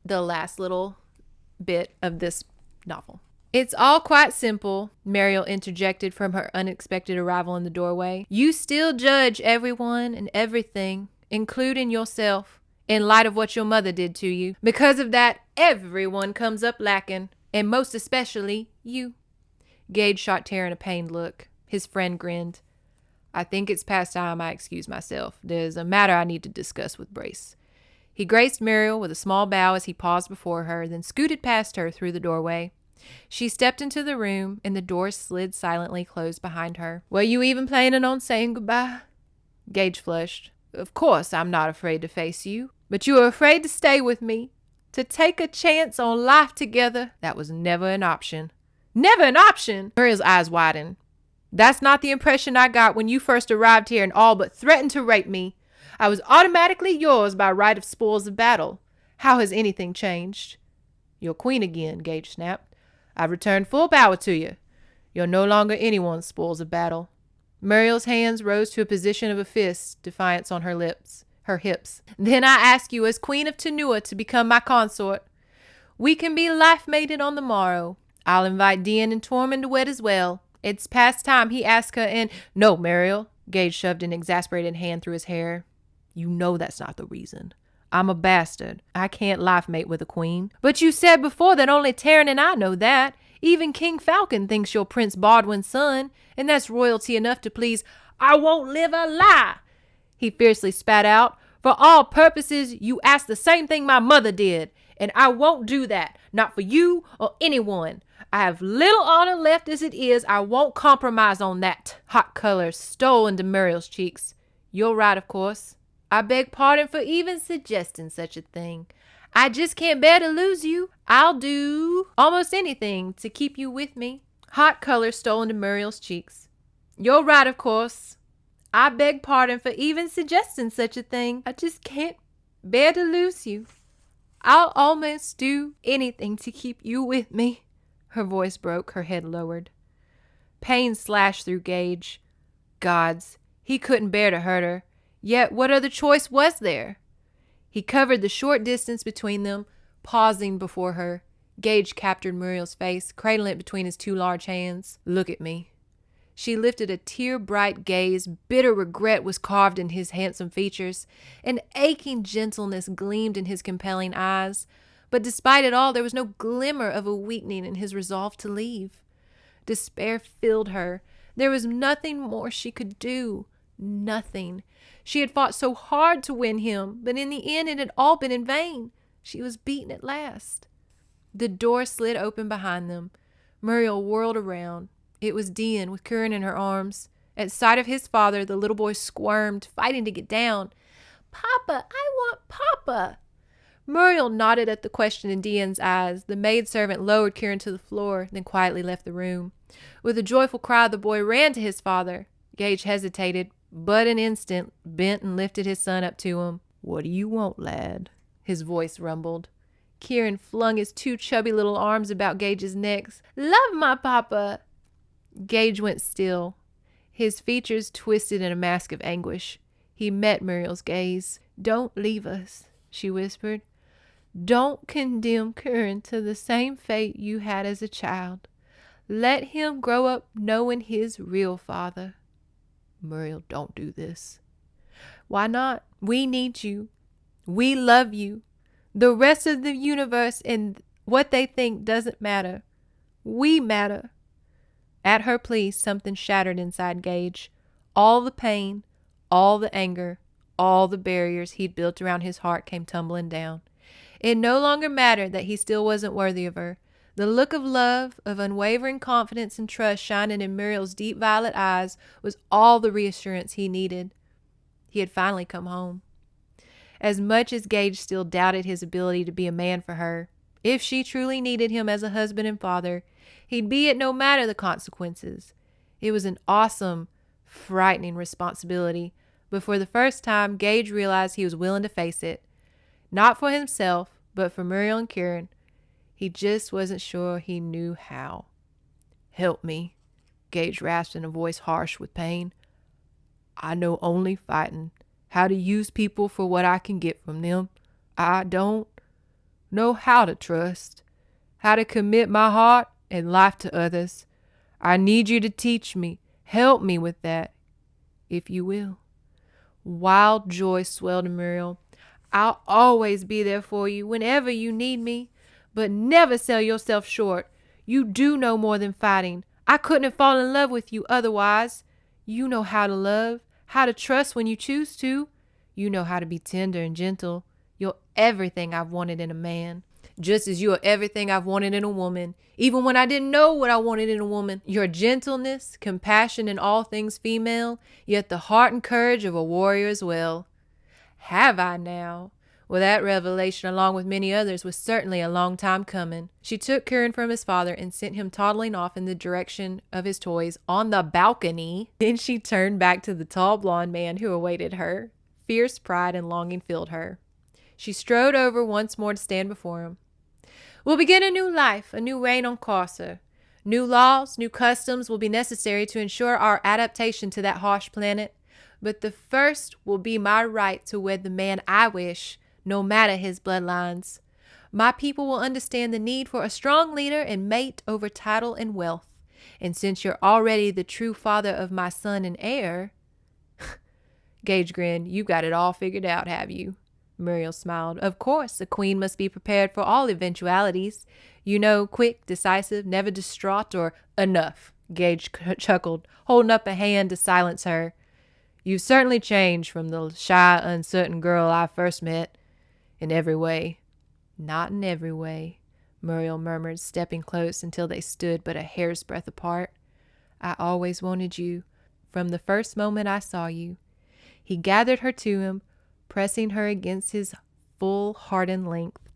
the last little bit of this novel. It's all quite simple, Muriel interjected from her unexpected arrival in the doorway. You still judge everyone and everything, including yourself, in light of what your mother did to you. Because of that, everyone comes up lacking, and most especially you. Gage shot Taryn a pained look. His friend grinned. I think it's past time I excuse myself. There's a matter I need to discuss with Brace. He graced Muriel with a small bow as he paused before her, then scooted past her through the doorway. She stepped into the room, and the door slid silently closed behind her. Were you even planning on saying goodbye? Gage flushed. Of course I'm not afraid to face you, but you are afraid to stay with me, to take a chance on life together. That was never an option. Never an option? Muriel's eyes widened. That's not the impression I got when you first arrived here and all but threatened to rape me. I was automatically yours by right of spoils of battle. How has anything changed? You're queen again, Gage snapped. I've returned full power to you. You're no longer anyone's spoils of battle. Muriel's hands rose to a position of a fist, defiance on her hips. Then I ask you as queen of Tenua to become my consort. We can be life-mated on the morrow. I'll invite Dian and Tormund to wed as well. It's past time he asked her and... No, Muriel. Gage shoved an exasperated hand through his hair. You know that's not the reason. I'm a bastard. I can't life mate with a queen. But you said before that only Taryn and I know that. Even King Falcon thinks you're Prince Baldwin's son, and that's royalty enough to please... I won't live a lie, he fiercely spat out. For all purposes, you asked the same thing my mother did, and I won't do that. Not for you or anyone. I have little honor left as it is. I won't compromise on that. Hot color stole into Muriel's cheeks. You're right, of course. I beg pardon for even suggesting such a thing. I just can't bear to lose you. I'll do almost anything to keep you with me. Hot color stole into Muriel's cheeks. You're right, of course. I beg pardon for even suggesting such a thing. I just can't bear to lose you. I'll almost do anything to keep you with me. Her voice broke, her head lowered. Pain slashed through Gage. Gods, he couldn't bear to hurt her. Yet what other choice was there? He covered the short distance between them, pausing before her. Gage captured Muriel's face, cradling it between his two large hands. Look at me. She lifted a tear-bright gaze. Bitter regret was carved in his handsome features. An aching gentleness gleamed in his compelling eyes. But despite it all, there was no glimmer of a weakening in his resolve to leave. Despair filled her. There was nothing more she could do. Nothing. She had fought so hard to win him, but in the end it had all been in vain. She was beaten at last. The door slid open behind them. Muriel whirled around. It was Dian with Curran in her arms. At sight of his father, the little boy squirmed, fighting to get down. Papa, I want Papa. Muriel nodded at the question in Dian's eyes. The maidservant lowered Curran to the floor, then quietly left the room. With a joyful cry, the boy ran to his father. Gage hesitated, but an instant bent and lifted his son up to him. What do you want, lad? His voice rumbled. Kieran flung his two chubby little arms about Gage's neck. Love my papa. Gage went still. His features twisted in a mask of anguish. He met Muriel's gaze. Don't leave us, she whispered. Don't condemn Curran to the same fate you had as a child. Let him grow up knowing his real father. Muriel, don't do this. Why not? We need you. We love you. The rest of the universe and what they think doesn't matter. We matter. At her plea, something shattered inside Gage. All the pain, all the anger, all the barriers he'd built around his heart came tumbling down. It no longer mattered that he still wasn't worthy of her. The look of love, of unwavering confidence and trust shining in Muriel's deep violet eyes was all the reassurance he needed. He had finally come home. As much as Gage still doubted his ability to be a man for her, if she truly needed him as a husband and father, he'd be it no matter the consequences. It was an awesome, frightening responsibility, but for the first time, Gage realized he was willing to face it. Not for himself, but for Muriel and Kieran. He just wasn't sure he knew how. "Help me," Gage rasped in a voice harsh with pain. "I know only fighting. How to use people for what I can get from them. I don't know how to trust. How to commit my heart and life to others. I need you to teach me. Help me with that, if you will." Wild joy swelled in Muriel. "I'll always be there for you whenever you need me. But never sell yourself short. You do know more than fighting. I couldn't have fallen in love with you otherwise. You know how to love, how to trust when you choose to. You know how to be tender and gentle. You're everything I've wanted in a man. Just as you are everything I've wanted in a woman, even when I didn't know what I wanted in a woman. Your gentleness, compassion in all things female, yet the heart and courage of a warrior as well." Have I now? Well, that revelation, along with many others, was certainly a long time coming. She took Kieran from his father and sent him toddling off in the direction of his toys on the balcony. Then she turned back to the tall blonde man who awaited her. Fierce pride and longing filled her. She strode over once more to stand before him. "We'll begin a new life, a new reign on Corsa. New laws, new customs will be necessary to ensure our adaptation to that harsh planet. But the first will be my right to wed the man I wish, no matter his bloodlines. My people will understand the need for a strong leader and mate over title and wealth. And since you're already the true father of my son and heir..." Gage grinned. "You got it all figured out, have you?" Muriel smiled. "Of course, a queen must be prepared for all eventualities. You know, quick, decisive, never distraught or..." "Enough," Gage chuckled, holding up a hand to silence her. "You've certainly changed from the shy, uncertain girl I first met. In every way." "Not in every way," Muriel murmured, stepping close until they stood but a hair's breadth apart. "I always wanted you, from the first moment I saw you." He gathered her to him, pressing her against his full hardened length.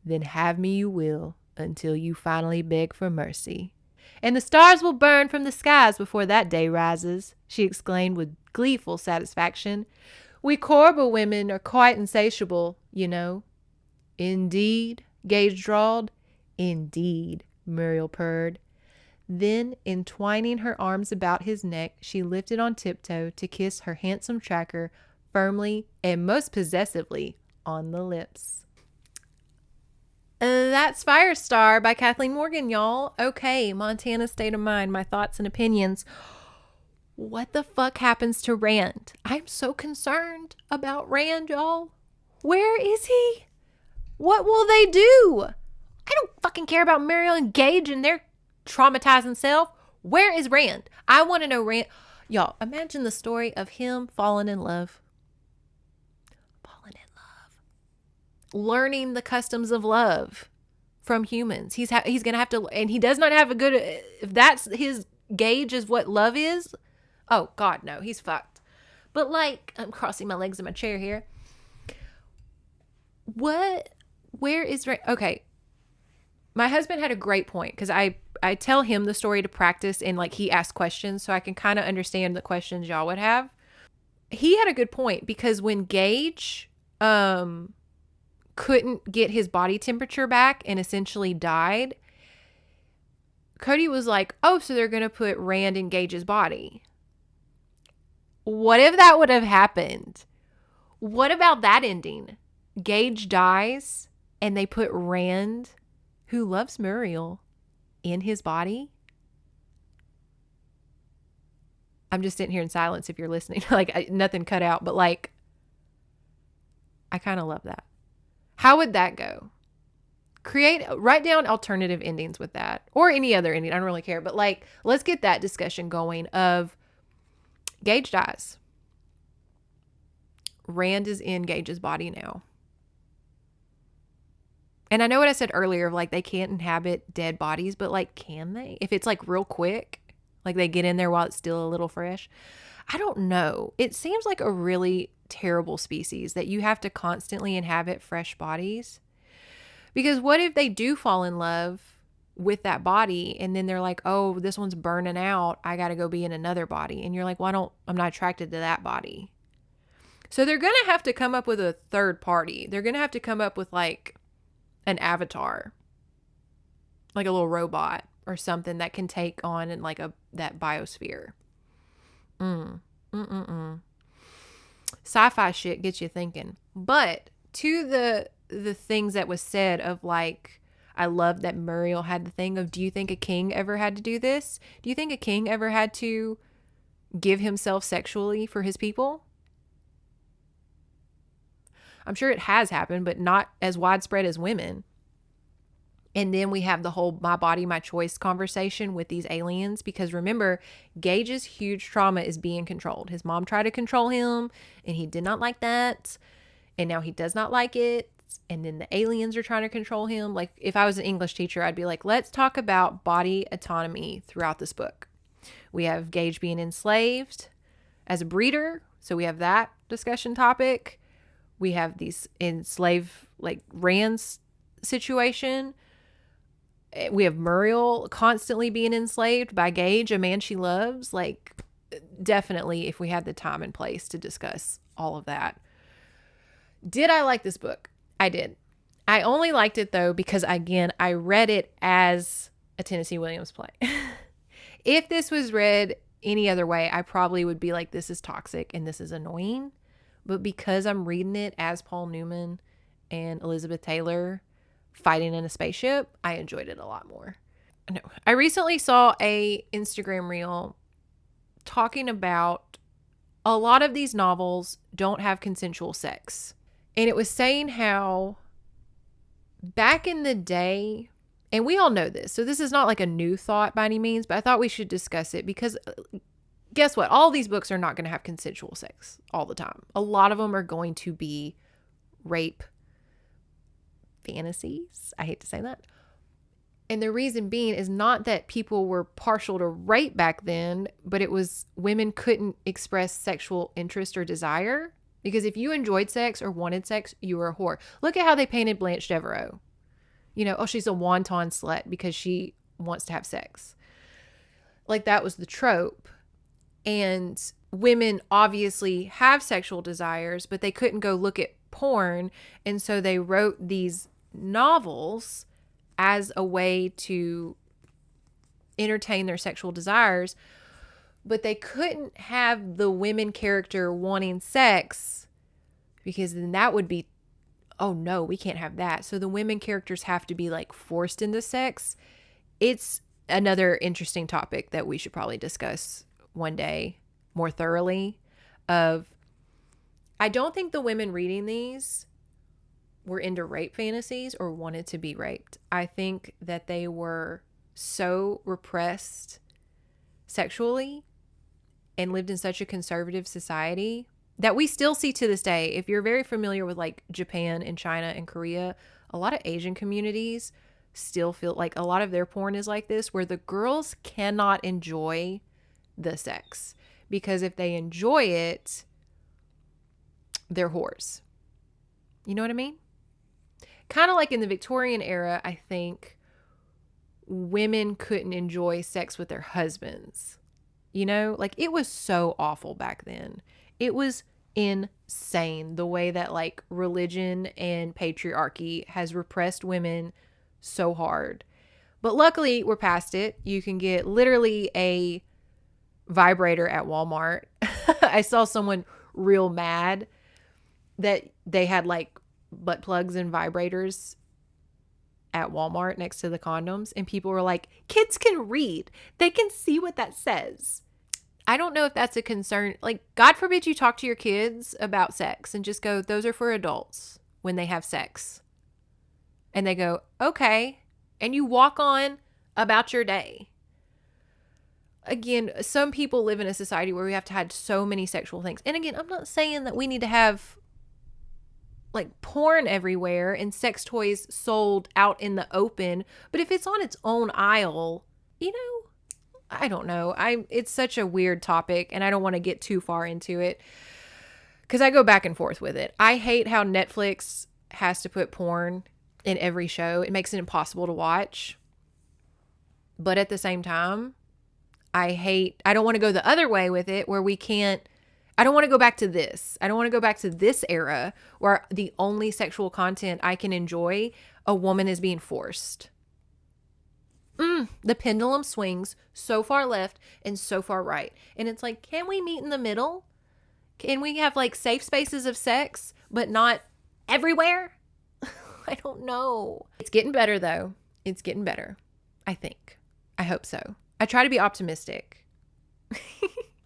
"Then have me you will, until you finally beg for mercy. And the stars will burn from the skies before that day rises," she exclaimed with gleeful satisfaction. "We Korba women are quite insatiable, you know." "Indeed," Gage drawled. "Indeed," Muriel purred. Then, entwining her arms about his neck, she lifted on tiptoe to kiss her handsome tracker firmly and most possessively on the lips. That's Firestar by Kathleen Morgan, y'all. Okay, Montana State of Mind, my thoughts and opinions. What the fuck happens to Rand? I'm so concerned about Rand, y'all. Where is he? What will they do? I don't fucking care about Muriel and Gage and their traumatizing self. Where is Rand? I want to know Rand. Y'all, imagine the story of him falling in love. Learning the customs of love from humans. He's going to have to, and he does not have a good, if that's his gauge is what love is, oh God, no, he's fucked. But like, I'm crossing my legs in my chair here. Where is, okay. My husband had a great point because I tell him the story to practice and like he asks questions so I can kind of understand the questions y'all would have. He had a good point because when Gage, couldn't get his body temperature back and essentially died, Cody was like, oh, so they're going to put Rand in Gage's body. What if that would have happened? What about that ending? Gage dies and they put Rand, who loves Muriel, in his body? I'm just sitting here in silence if you're listening. Like, nothing cut out, but like, I kind of love that. How would that go? Write down alternative endings with that, or any other ending. I don't really care, but like, let's get that discussion going of Gage dies. Rand is in Gage's body now. And I know what I said earlier of like, they can't inhabit dead bodies, but like, can they? If it's like real quick, like they get in there while it's still a little fresh. I don't know. It seems like a really terrible species that you have to constantly inhabit fresh bodies. Because what if they do fall in love with that body and then they're like, oh, this one's burning out, I got to go be in another body. And you're like, well, I'm not attracted to that body. So they're going to have to come up with a third party. They're going to have to come up with like an avatar, like a little robot or something that can take on in like that biosphere. Sci-fi shit gets you thinking. But to the things that was said of like, I love that Muriel had the thing of, do you think a king ever had to do this? Do you think a king ever had to give himself sexually for his people? I'm sure it has happened, but not as widespread as women. And then we have the whole my body, my choice conversation with these aliens. Because remember, Gage's huge trauma is being controlled. His mom tried to control him and he did not like that. And now he does not like it. And then the aliens are trying to control him. Like, if I was an English teacher, I'd be like, let's talk about body autonomy throughout this book. We have Gage being enslaved as a breeder. So we have that discussion topic. We have these enslaved, like Rand's situation. We have Muriel constantly being enslaved by Gage, a man she loves. Like, definitely, if we had the time and place to discuss all of that. Did I like this book? I did. I only liked it, though, because, again, I read it as a Tennessee Williams play. If this was read any other way, I probably would be like, this is toxic and this is annoying. But because I'm reading it as Paul Newman and Elizabeth Taylor fighting in a spaceship, I enjoyed it a lot more. No, I recently saw a Instagram reel talking about a lot of these novels don't have consensual sex. And it was saying how back in the day, and we all know this, so this is not like a new thought by any means, but I thought we should discuss it because guess what? All these books are not going to have consensual sex all the time. A lot of them are going to be rape fantasies. I hate to say that. And the reason being is not that people were partial to rape back then, but it was women couldn't express sexual interest or desire. Because if you enjoyed sex or wanted sex, you were a whore. Look at how they painted Blanche Devereaux. You know, oh, she's a wanton slut because she wants to have sex. Like, that was the trope. And women obviously have sexual desires, but they couldn't go look at porn. And so they wrote these novels as a way to entertain their sexual desires. But they couldn't have the women character wanting sex because then that would be, oh no, we can't have that. So the women characters have to be like forced into sex. It's another interesting topic that we should probably discuss one day more thoroughly. I don't think the women reading these were into rape fantasies or wanted to be raped. I think that they were so repressed sexually and lived in such a conservative society that we still see to this day. If you're very familiar with like Japan and China and Korea, a lot of Asian communities still feel like a lot of their porn is like this, where the girls cannot enjoy the sex because if they enjoy it, they're whores. You know what I mean? Kind of like in the Victorian era, I think women couldn't enjoy sex with their husbands. You know, like it was so awful back then. It was insane the way that like religion and patriarchy has repressed women so hard. But luckily, we're past it. You can get literally a vibrator at Walmart. I saw someone real mad that they had like butt plugs and vibrators at Walmart next to the condoms, and people were like, kids can read, they can see what that says. I don't know if that's a concern. Like, God forbid you talk to your kids about sex and just go, those are for adults when they have sex. And they go, okay. And you walk on about your day. Again, some people live in a society where we have to hide so many sexual things. And again, I'm not saying that we need to have like porn everywhere and sex toys sold out in the open. But if it's on its own aisle, you know, I don't know. It's such a weird topic and I don't want to get too far into it because I go back and forth with it. I hate how Netflix has to put porn in every show. It makes it impossible to watch. But at the same time, I don't want to go the other way with it where I don't want to go back to this. I don't want to go back to this era where the only sexual content I can enjoy, a woman is being forced. The pendulum swings so far left and so far right. And it's like, can we meet in the middle? Can we have like safe spaces of sex, but not everywhere? I don't know. It's getting better though. It's getting better. I think. I hope so. I try to be optimistic.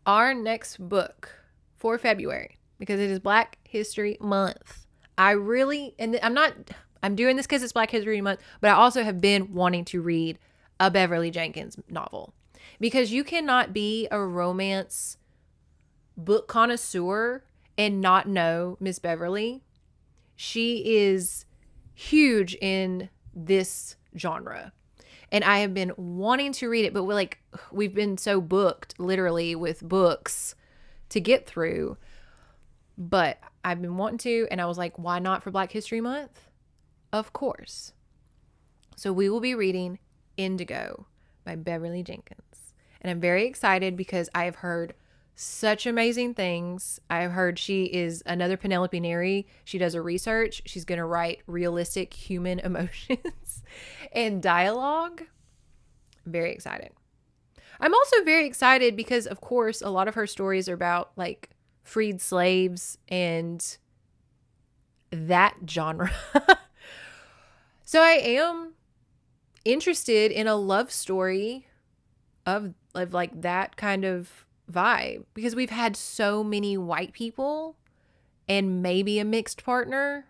Our next book for February, because it is Black History Month. I'm doing this because it's Black History Month, but I also have been wanting to read a Beverly Jenkins novel because you cannot be a romance book connoisseur and not know Miss Beverly. She is huge in this genre. And I have been wanting to read it, but we've been so booked literally with books to get through. But I've been wanting to, and I was like, why not for Black History Month? Of course. So we will be reading Indigo by Beverly Jenkins. And I'm very excited because I have heard such amazing things. I've heard she is another Penelope Neri. She does her research. She's going to write realistic human emotions and dialogue. I'm very excited. I'm also very excited because, of course, a lot of her stories are about like freed slaves and that genre. So I am interested in a love story of like that kind of vibe because we've had so many white people and maybe a mixed partner,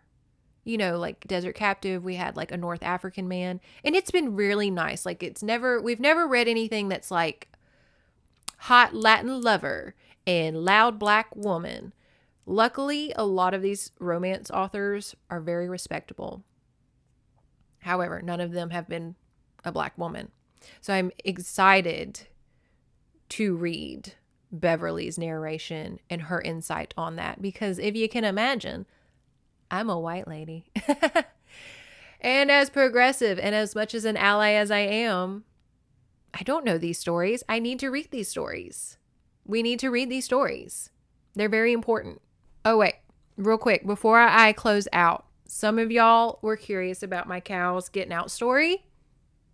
you know, like Desert Captive. We had like a North African man and it's been really nice. Like we've never read anything that's like hot Latin lover and loud black woman. Luckily, a lot of these romance authors are very respectable. However, none of them have been a black woman. So I'm excited to read Beverly's narration and her insight on that because if you can imagine, I'm a white lady. And as progressive and as much as an ally as I am, I don't know these stories. I need to read these stories. We need to read these stories. They're very important. Oh, wait, real quick, before I close out, some of y'all were curious about my cows getting out story.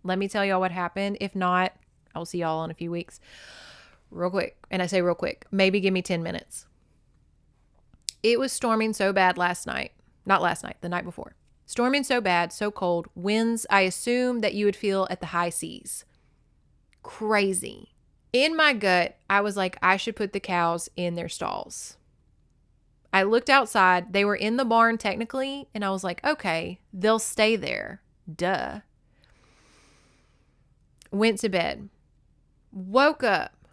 Let me tell y'all what happened. If not, I'll see y'all in a few weeks. Real quick. And I say real quick, maybe give me 10 minutes. It was storming so bad last night. Not last night, the night before. Storming so bad, so cold. Winds I assume that you would feel at the high seas. Crazy. In my gut, I was like, I should put the cows in their stalls. I looked outside. They were in the barn technically. And I was like, okay, they'll stay there. Duh. Went to bed. Woke up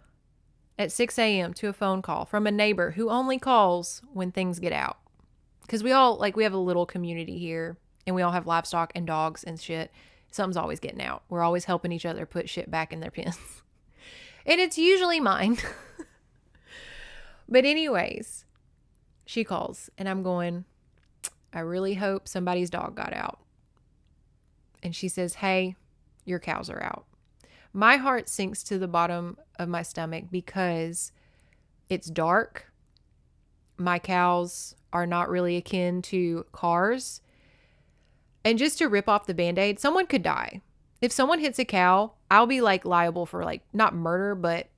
at 6 a.m. to a phone call from a neighbor who only calls when things get out. Because we have a little community here. And we all have livestock and dogs and shit. Something's always getting out. We're always helping each other put shit back in their pens. And it's usually mine. But anyways, she calls and I'm going, I really hope somebody's dog got out. And she says, hey, your cows are out. My heart sinks to the bottom of my stomach because it's dark. My cows are not really akin to cars. And just to rip off the Band-Aid, someone could die. If someone hits a cow, I'll be like liable for like, not murder, but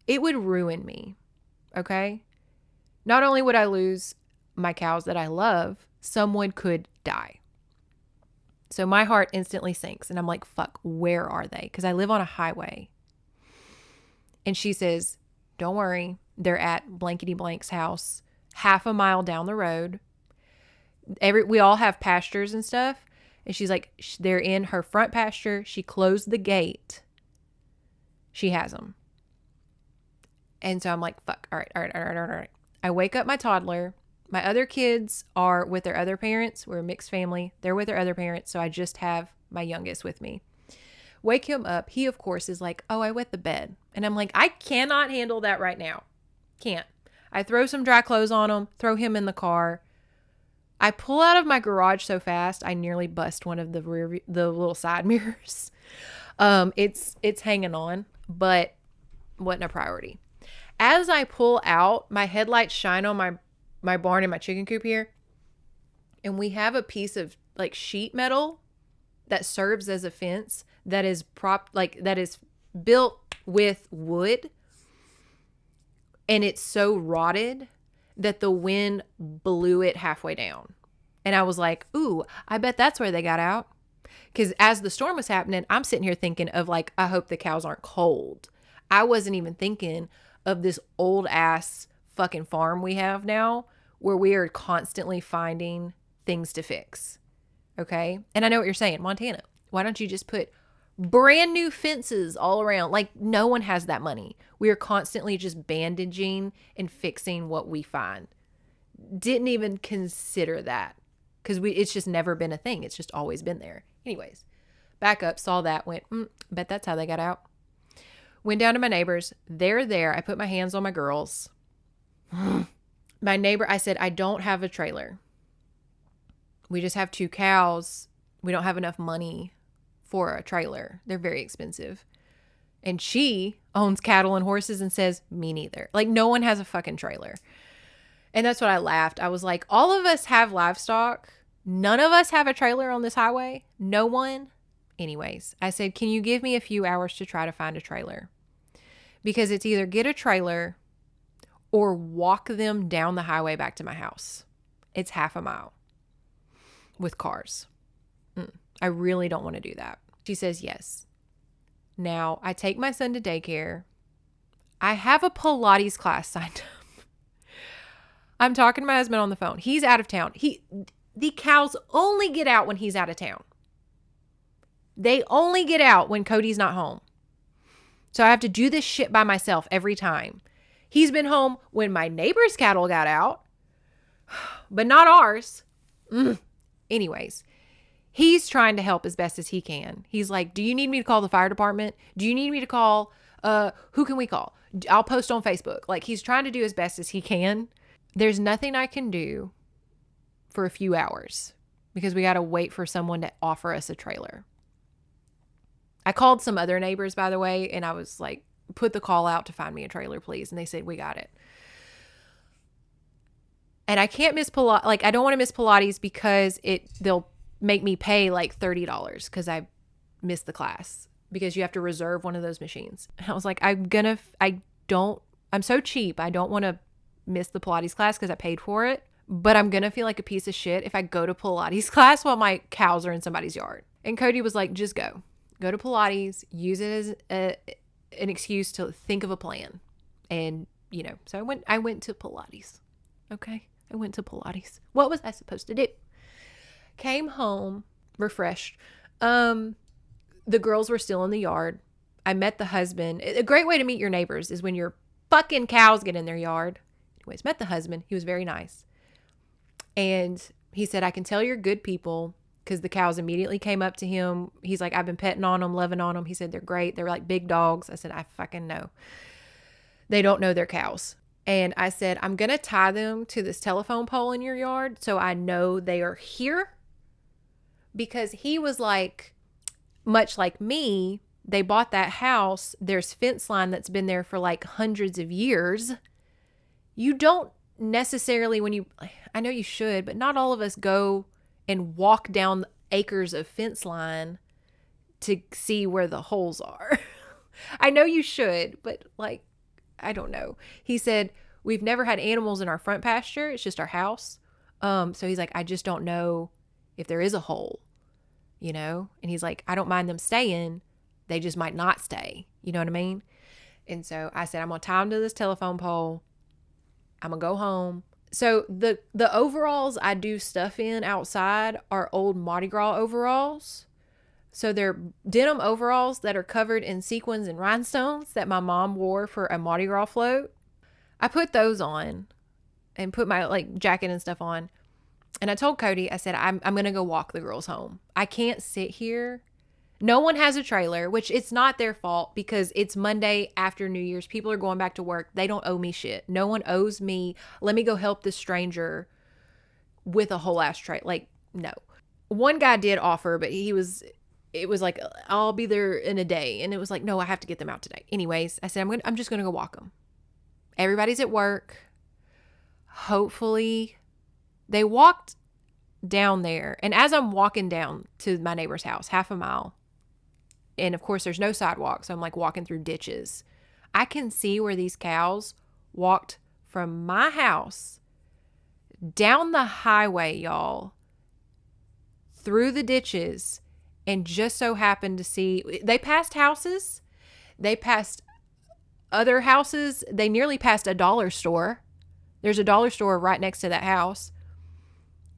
it would ruin me. Okay? Not only would I lose my cows that I love, someone could die. So my heart instantly sinks and I'm like, fuck, where are they? Because I live on a highway. And she says, don't worry. They're at blankety blank's house, half a mile down the road. We all have pastures and stuff. And she's like, they're in her front pasture. She closed the gate. She has them. And so I'm like, fuck. All right. I wake up my toddler. My other kids are with their other parents. We're a mixed family. They're with their other parents. So I just have my youngest with me. Wake him up. He, of course, is like, oh, I wet the bed. And I'm like, I cannot handle that right now. Can't. I throw some dry clothes on him, throw him in the car. I pull out of my garage so fast, I nearly bust one of the little side mirrors. It's hanging on, but wasn't a priority. As I pull out, my headlights shine on my barn and my chicken coop here. And we have a piece of like sheet metal that serves as a fence that is that is built with wood. And it's so rotted that the wind blew it halfway down. And I was like, ooh, I bet that's where they got out. Because as the storm was happening, I'm sitting here thinking of like, I hope the cows aren't cold. I wasn't even thinking of this old ass fucking farm we have now where we are constantly finding things to fix. Okay? And I know what you're saying, Montana. Why don't you just put brand new fences all around? Like, no one has that money. We are constantly just bandaging and fixing what we find. Didn't even consider that because it's just never been a thing. It's just always been there. Anyways, back up, saw that, went, bet that's how they got out. Went down to my neighbors. They're there. I put my hands on my girls. My neighbor, I said, I don't have a trailer. We just have 2 cows. We don't have enough money for a trailer. They're very expensive. And she owns cattle and horses and says, me neither. Like, no one has a fucking trailer. And that's what I laughed. I was like, all of us have livestock. None of us have a trailer on this highway. No one. Anyways, I said, can you give me a few hours to try to find a trailer? Because it's either get a trailer or walk them down the highway back to my house. It's half a mile with cars. I really don't want to do that. She says yes. Now, I take my son to daycare. I have a Pilates class signed up. I'm talking to my husband on the phone. He's out of town. The cows only get out when he's out of town. They only get out when Cody's not home. So I have to do this shit by myself every time. He's been home when my neighbor's cattle got out, but not ours. Anyways, he's trying to help as best as he can. He's like, do you need me to call the fire department? Do you need me to call, who can we call? I'll post on Facebook. Like, he's trying to do as best as he can. There's nothing I can do for a few hours because we got to wait for someone to offer us a trailer. I called some other neighbors, by the way, and I was like, put the call out to find me a trailer, please. And they said, we got it. And I can't miss Pilates. Like, I don't want to miss Pilates because they'll make me pay like $30 because I missed the class because you have to reserve one of those machines. And I was like, I'm so cheap. I don't want to miss the Pilates class because I paid for it, but I'm going to feel like a piece of shit if I go to Pilates class while my cows are in somebody's yard. And Cody was like, just go to Pilates, use it as an excuse to think of a plan. And, so I went to Pilates. Okay. I went to Pilates. What was I supposed to do? Came home refreshed. The girls were still in the yard. I met the husband. A great way to meet your neighbors is when your fucking cows get in their yard. Anyways, met the husband. He was very nice. And he said, I can tell you're good people because the cows immediately came up to him. He's like, I've been petting on them, loving on them. He said, they're great. They're like big dogs. I said, I fucking know. They don't know they're cows. And I said, I'm going to tie them to this telephone pole in your yard so I know they are here. Because he was like, much like me, they bought that house. There's fence line that's been there for like hundreds of years. You don't necessarily, I know you should, but not all of us go and walk down acres of fence line to see where the holes are. I know you should, but like, I don't know. He said, we've never had animals in our front pasture. It's just our house. So he's like, I just don't know if there is a hole, And he's like, I don't mind them staying. They just might not stay. You know what I mean? And so I said, I'm going to tie them to this telephone pole. I'm going to go home. So the overalls I do stuff in outside are old Mardi Gras overalls. So they're denim overalls that are covered in sequins and rhinestones that my mom wore for a Mardi Gras float. I put those on and put my like jacket and stuff on. And I told Cody, I said, I'm going to go walk the girls home. I can't sit here. No one has a trailer, which it's not their fault because it's Monday after New Year's. People are going back to work. They don't owe me shit. No one owes me. Let me go help this stranger with a whole ass trailer. Like, no. One guy did offer, but it was like, I'll be there in a day. And it was like, no, I have to get them out today. Anyways, I said, I'm just going to go walk them. Everybody's at work. Hopefully they walked down there. And as I'm walking down to my neighbor's house, half a mile, and of course there's no sidewalk, so I'm like walking through ditches, I can see where these cows walked from my house down the highway, y'all, through the ditches, and just so happened to see, they passed houses, they passed other houses, they nearly passed a dollar store. There's a dollar store right next to that house.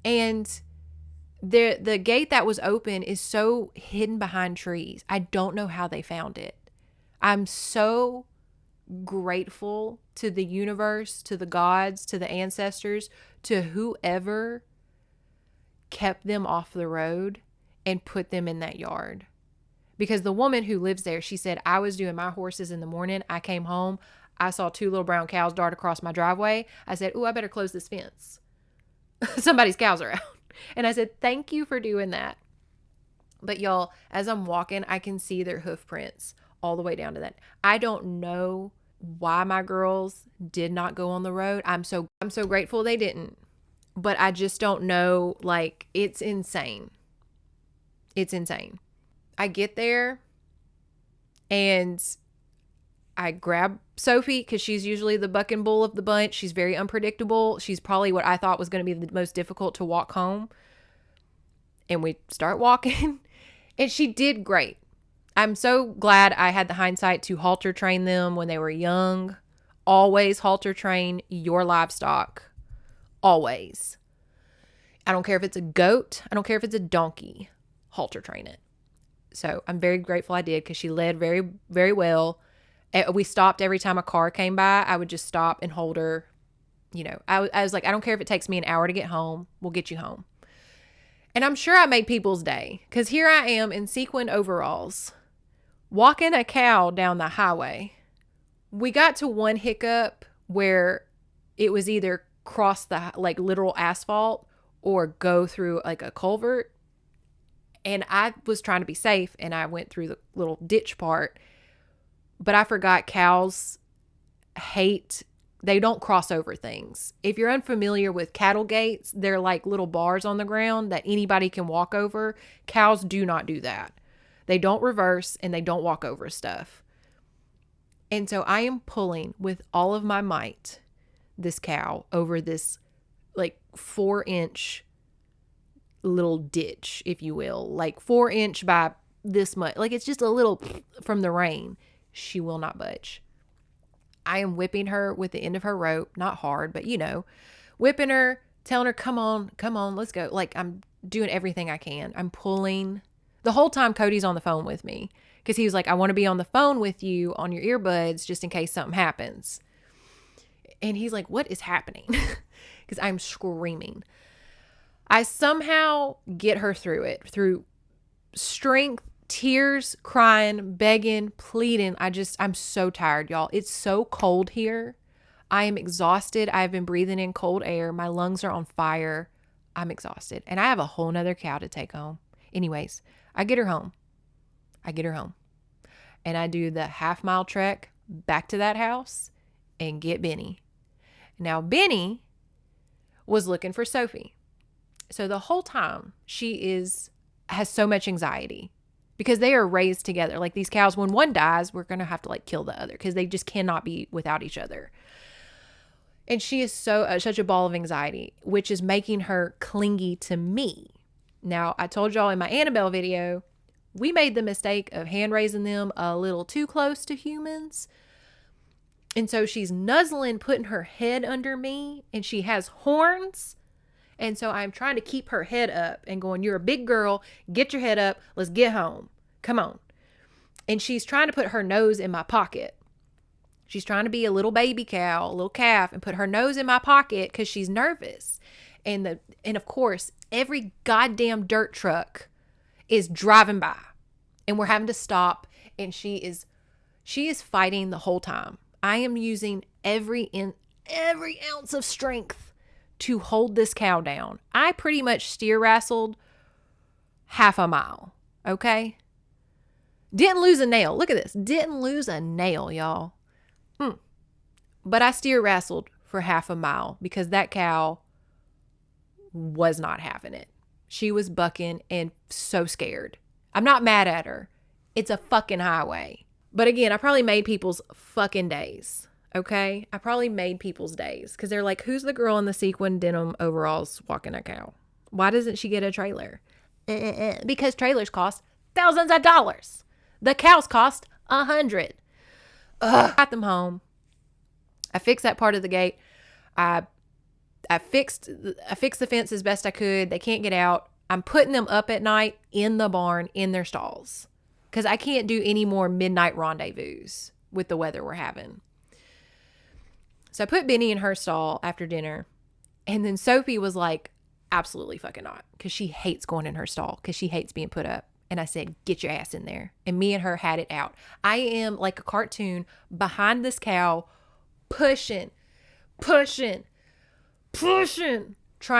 And the gate that was open is so hidden behind trees. I don't know how they found it. I'm so grateful to the universe, to the gods, to the ancestors, to whoever kept them off the road and put them in that yard. Because the woman who lives there, she said, I was doing my horses in the morning. I came home. I saw 2 little brown cows dart across my driveway. I said, ooh, I better close this fence. Somebody's cows are out. And I said, thank you for doing that. But y'all, as I'm walking, I can see their hoof prints all the way down to that. I don't know why my girls did not go on the road. I'm so grateful they didn't. But I just don't know. Like, it's insane. It's insane. I get there and I grab Sophie because she's usually the buck and bull of the bunch. She's very unpredictable. She's probably what I thought was going to be the most difficult to walk home. And we start walking and she did great. I'm so glad I had the hindsight to halter train them when they were young. Always halter train your livestock. Always. I don't care if it's a goat. I don't care if it's a donkey. Halter train it. So I'm very grateful I did because she led very, very well. We stopped every time a car came by. I would just stop and hold her. You know, I was like, I don't care if it takes me an hour to get home. We'll get you home. And I'm sure I made people's day because here I am in sequin overalls walking a cow down the highway. We got to one hiccup where it was either cross the like literal asphalt or go through like a culvert. And I was trying to be safe and I went through the little ditch part. But I forgot cows they don't cross over things. If you're unfamiliar with cattle gates, they're like little bars on the ground that anybody can walk over. Cows do not do that. They don't reverse and they don't walk over stuff. And so I am pulling with all of my might this cow over this like 4-inch little ditch, if you will, like 4-inch by this much. Like it's just a little from the rain. She will not budge. I am whipping her with the end of her rope, not hard, but you know, whipping her, telling her, come on, let's go. Like I'm doing everything I can. I'm pulling the whole time. Cody's on the phone with me because he was like, I want to be on the phone with you on your earbuds just in case something happens. And he's like, what is happening? Because I'm screaming. I somehow get her through it, through strength, tears, crying, begging, pleading. I'm so tired, y'all. It's so cold here. I am exhausted. I've been breathing in cold air. My lungs are on fire. I'm exhausted. And I have a whole nother cow to take home. Anyways, I get her home. And I do the half-mile trek back to that house and get Benny. Now, Benny was looking for Sophie. So the whole time has so much anxiety because they are raised together. Like these cows, when one dies, we're going to have to like kill the other because they just cannot be without each other. And she is such a ball of anxiety, which is making her clingy to me. Now, I told y'all in my Annabelle video, we made the mistake of hand raising them a little too close to humans. And so she's nuzzling, putting her head under me, and she has horns. And so I'm trying to keep her head up and going, you're a big girl. Get your head up. Let's get home. Come on. And she's trying to put her nose in my pocket. She's trying to be a little baby cow, a little calf, and put her nose in my pocket because she's nervous. And of course, every goddamn dirt truck is driving by. And we're having to stop. And she is fighting the whole time. I am using every ounce of strength to hold this cow down. I pretty much steer wrestled half a mile. Okay? Didn't lose a nail. Look at this. Didn't lose a nail, y'all. But I steer wrestled for half a mile because that cow was not having it. She was bucking and so scared. I'm not mad at her. It's a fucking highway. But again, I probably made people's fucking days. Okay? I probably made people's days because they're like, who's the girl in the sequin denim overalls walking a cow? Why doesn't she get a trailer? Because trailers cost thousands of dollars. The cows cost $100. Got them home. I fixed that part of the gate. I fixed the fence as best I could. They can't get out. I'm putting them up at night in the barn in their stalls because I can't do any more midnight rendezvous with the weather we're having. So I put Benny in her stall after dinner, and then Sophie was like, absolutely fucking not, because she hates going in her stall because she hates being put up. And I said, get your ass in there. And me and her had it out. I am like a cartoon behind this cow, pushing, trying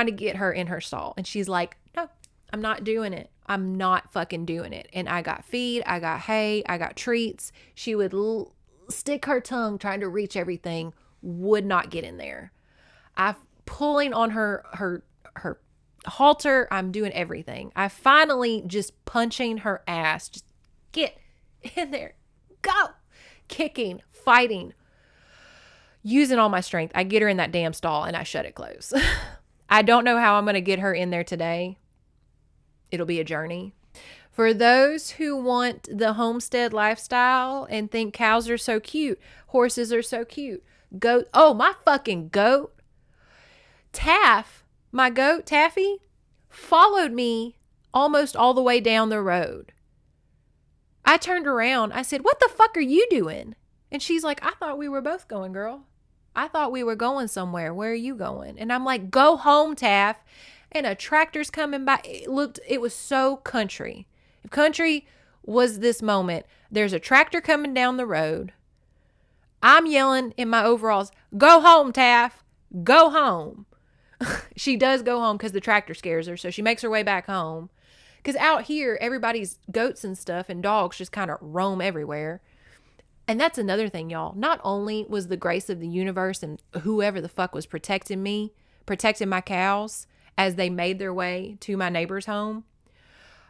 to get her in her stall. And she's like, no, I'm not doing it. I'm not fucking doing it. And I got feed, I got hay, I got treats. She would stick her tongue trying to reach everything, would not get in there. I'm pulling on her halter. I'm doing everything. I finally just punching her ass. Just get in there. Go. Kicking, fighting, using all my strength. I get her in that damn stall and I shut it closed. I don't know how I'm going to get her in there today. It'll be a journey. For those who want the homestead lifestyle and think cows are so cute, horses are so cute, goat. Oh, my fucking goat. My goat, Taffy, followed me almost all the way down the road. I turned around. I said, what the fuck are you doing? And she's like, I thought we were both going, girl. I thought we were going somewhere. Where are you going? And I'm like, go home, Taff. And a tractor's coming by. It was so country. If country was this moment, there's a tractor coming down the road. I'm yelling in my overalls, go home, Taff. Go home. She does go home because the tractor scares her. So she makes her way back home. Because out here, everybody's goats and stuff and dogs just kind of roam everywhere. And that's another thing, y'all. Not only was the grace of the universe and whoever the fuck was protecting me, protecting my cows as they made their way to my neighbor's home.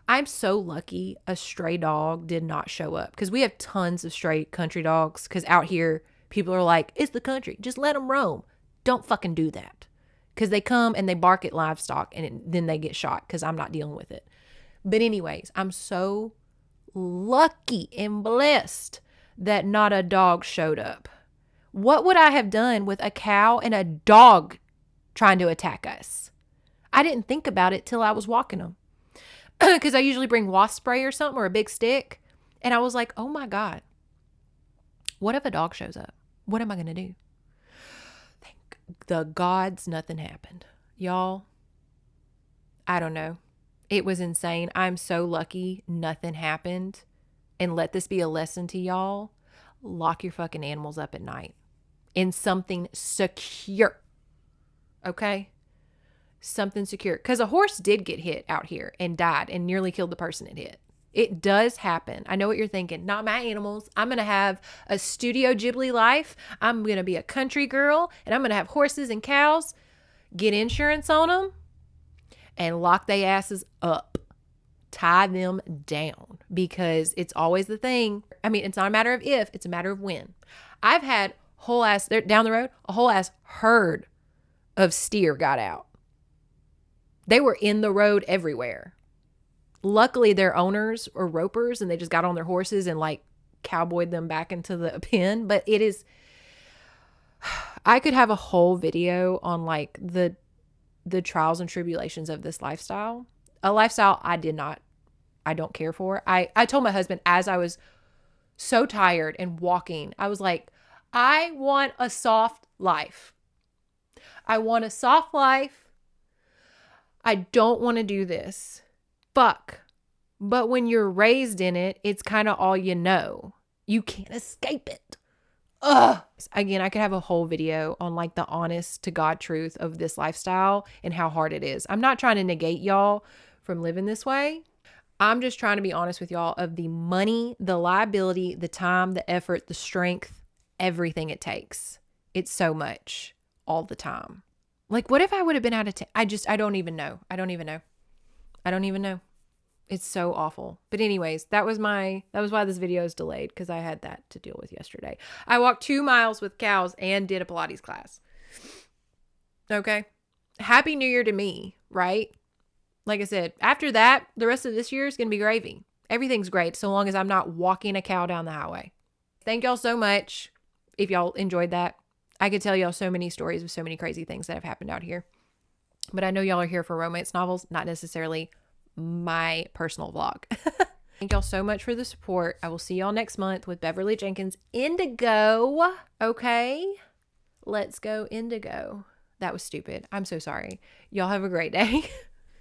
I'm so lucky a stray dog did not show up. Because we have tons of stray country dogs. Because out here, people are like, it's the country. Just let them roam. Don't fucking do that. Because they come and they bark at livestock and then they get shot because I'm not dealing with it. But anyways, I'm so lucky and blessed that not a dog showed up. What would I have done with a cow and a dog trying to attack us? I didn't think about it till I was walking them. Because I usually bring wasp spray or something or a big stick. And I was like, oh my God, what if a dog shows up? What am I going to do? Thank the gods nothing happened. Y'all, I don't know. It was insane. I'm so lucky nothing happened. And let this be a lesson to y'all. Lock your fucking animals up at night in something secure. Okay? Something secure. Because a horse did get hit out here and died and nearly killed the person it hit. It does happen. I know what you're thinking. Not my animals. I'm going to have a Studio Ghibli life. I'm going to be a country girl and I'm going to have horses and cows. Get insurance on them and lock their asses up. Tie them down because it's always the thing. I mean, it's not a matter of if, it's a matter of when. I've had down the road, a whole ass herd of steer got out. They were in the road everywhere. Luckily, their owners were ropers and they just got on their horses and like cowboyed them back into the pen. But it is, I could have a whole video on like the trials and tribulations of this lifestyle. A lifestyle I don't care for. I told my husband as I was so tired and walking, I was like, I want a soft life. I want a soft life. I don't want to do this. Fuck. But when you're raised in it, it's kind of all you know. You can't escape it. Ugh. Again, I could have a whole video on like the honest to God truth of this lifestyle and how hard it is. I'm not trying to negate y'all from living this way. I'm just trying to be honest with y'all of the money, the liability, the time, the effort, the strength, everything it takes. It's so much all the time. Like, what if I would have been out of town? I don't even know. I don't even know. It's so awful. But anyways, that was why this video is delayed, because I had that to deal with yesterday. I walked 2 miles with cows and did a Pilates class. Okay. Happy New Year to me, right? Like I said, after that, the rest of this year is going to be gravy. Everything's great so long as I'm not walking a cow down the highway. Thank y'all so much. If y'all enjoyed that, I could tell y'all so many stories of so many crazy things that have happened out here. But I know y'all are here for romance novels, not necessarily my personal vlog. Thank y'all so much for the support. I will see y'all next month with Beverly Jenkins' Indigo. Okay? Let's go Indigo. That was stupid. I'm so sorry. Y'all have a great day.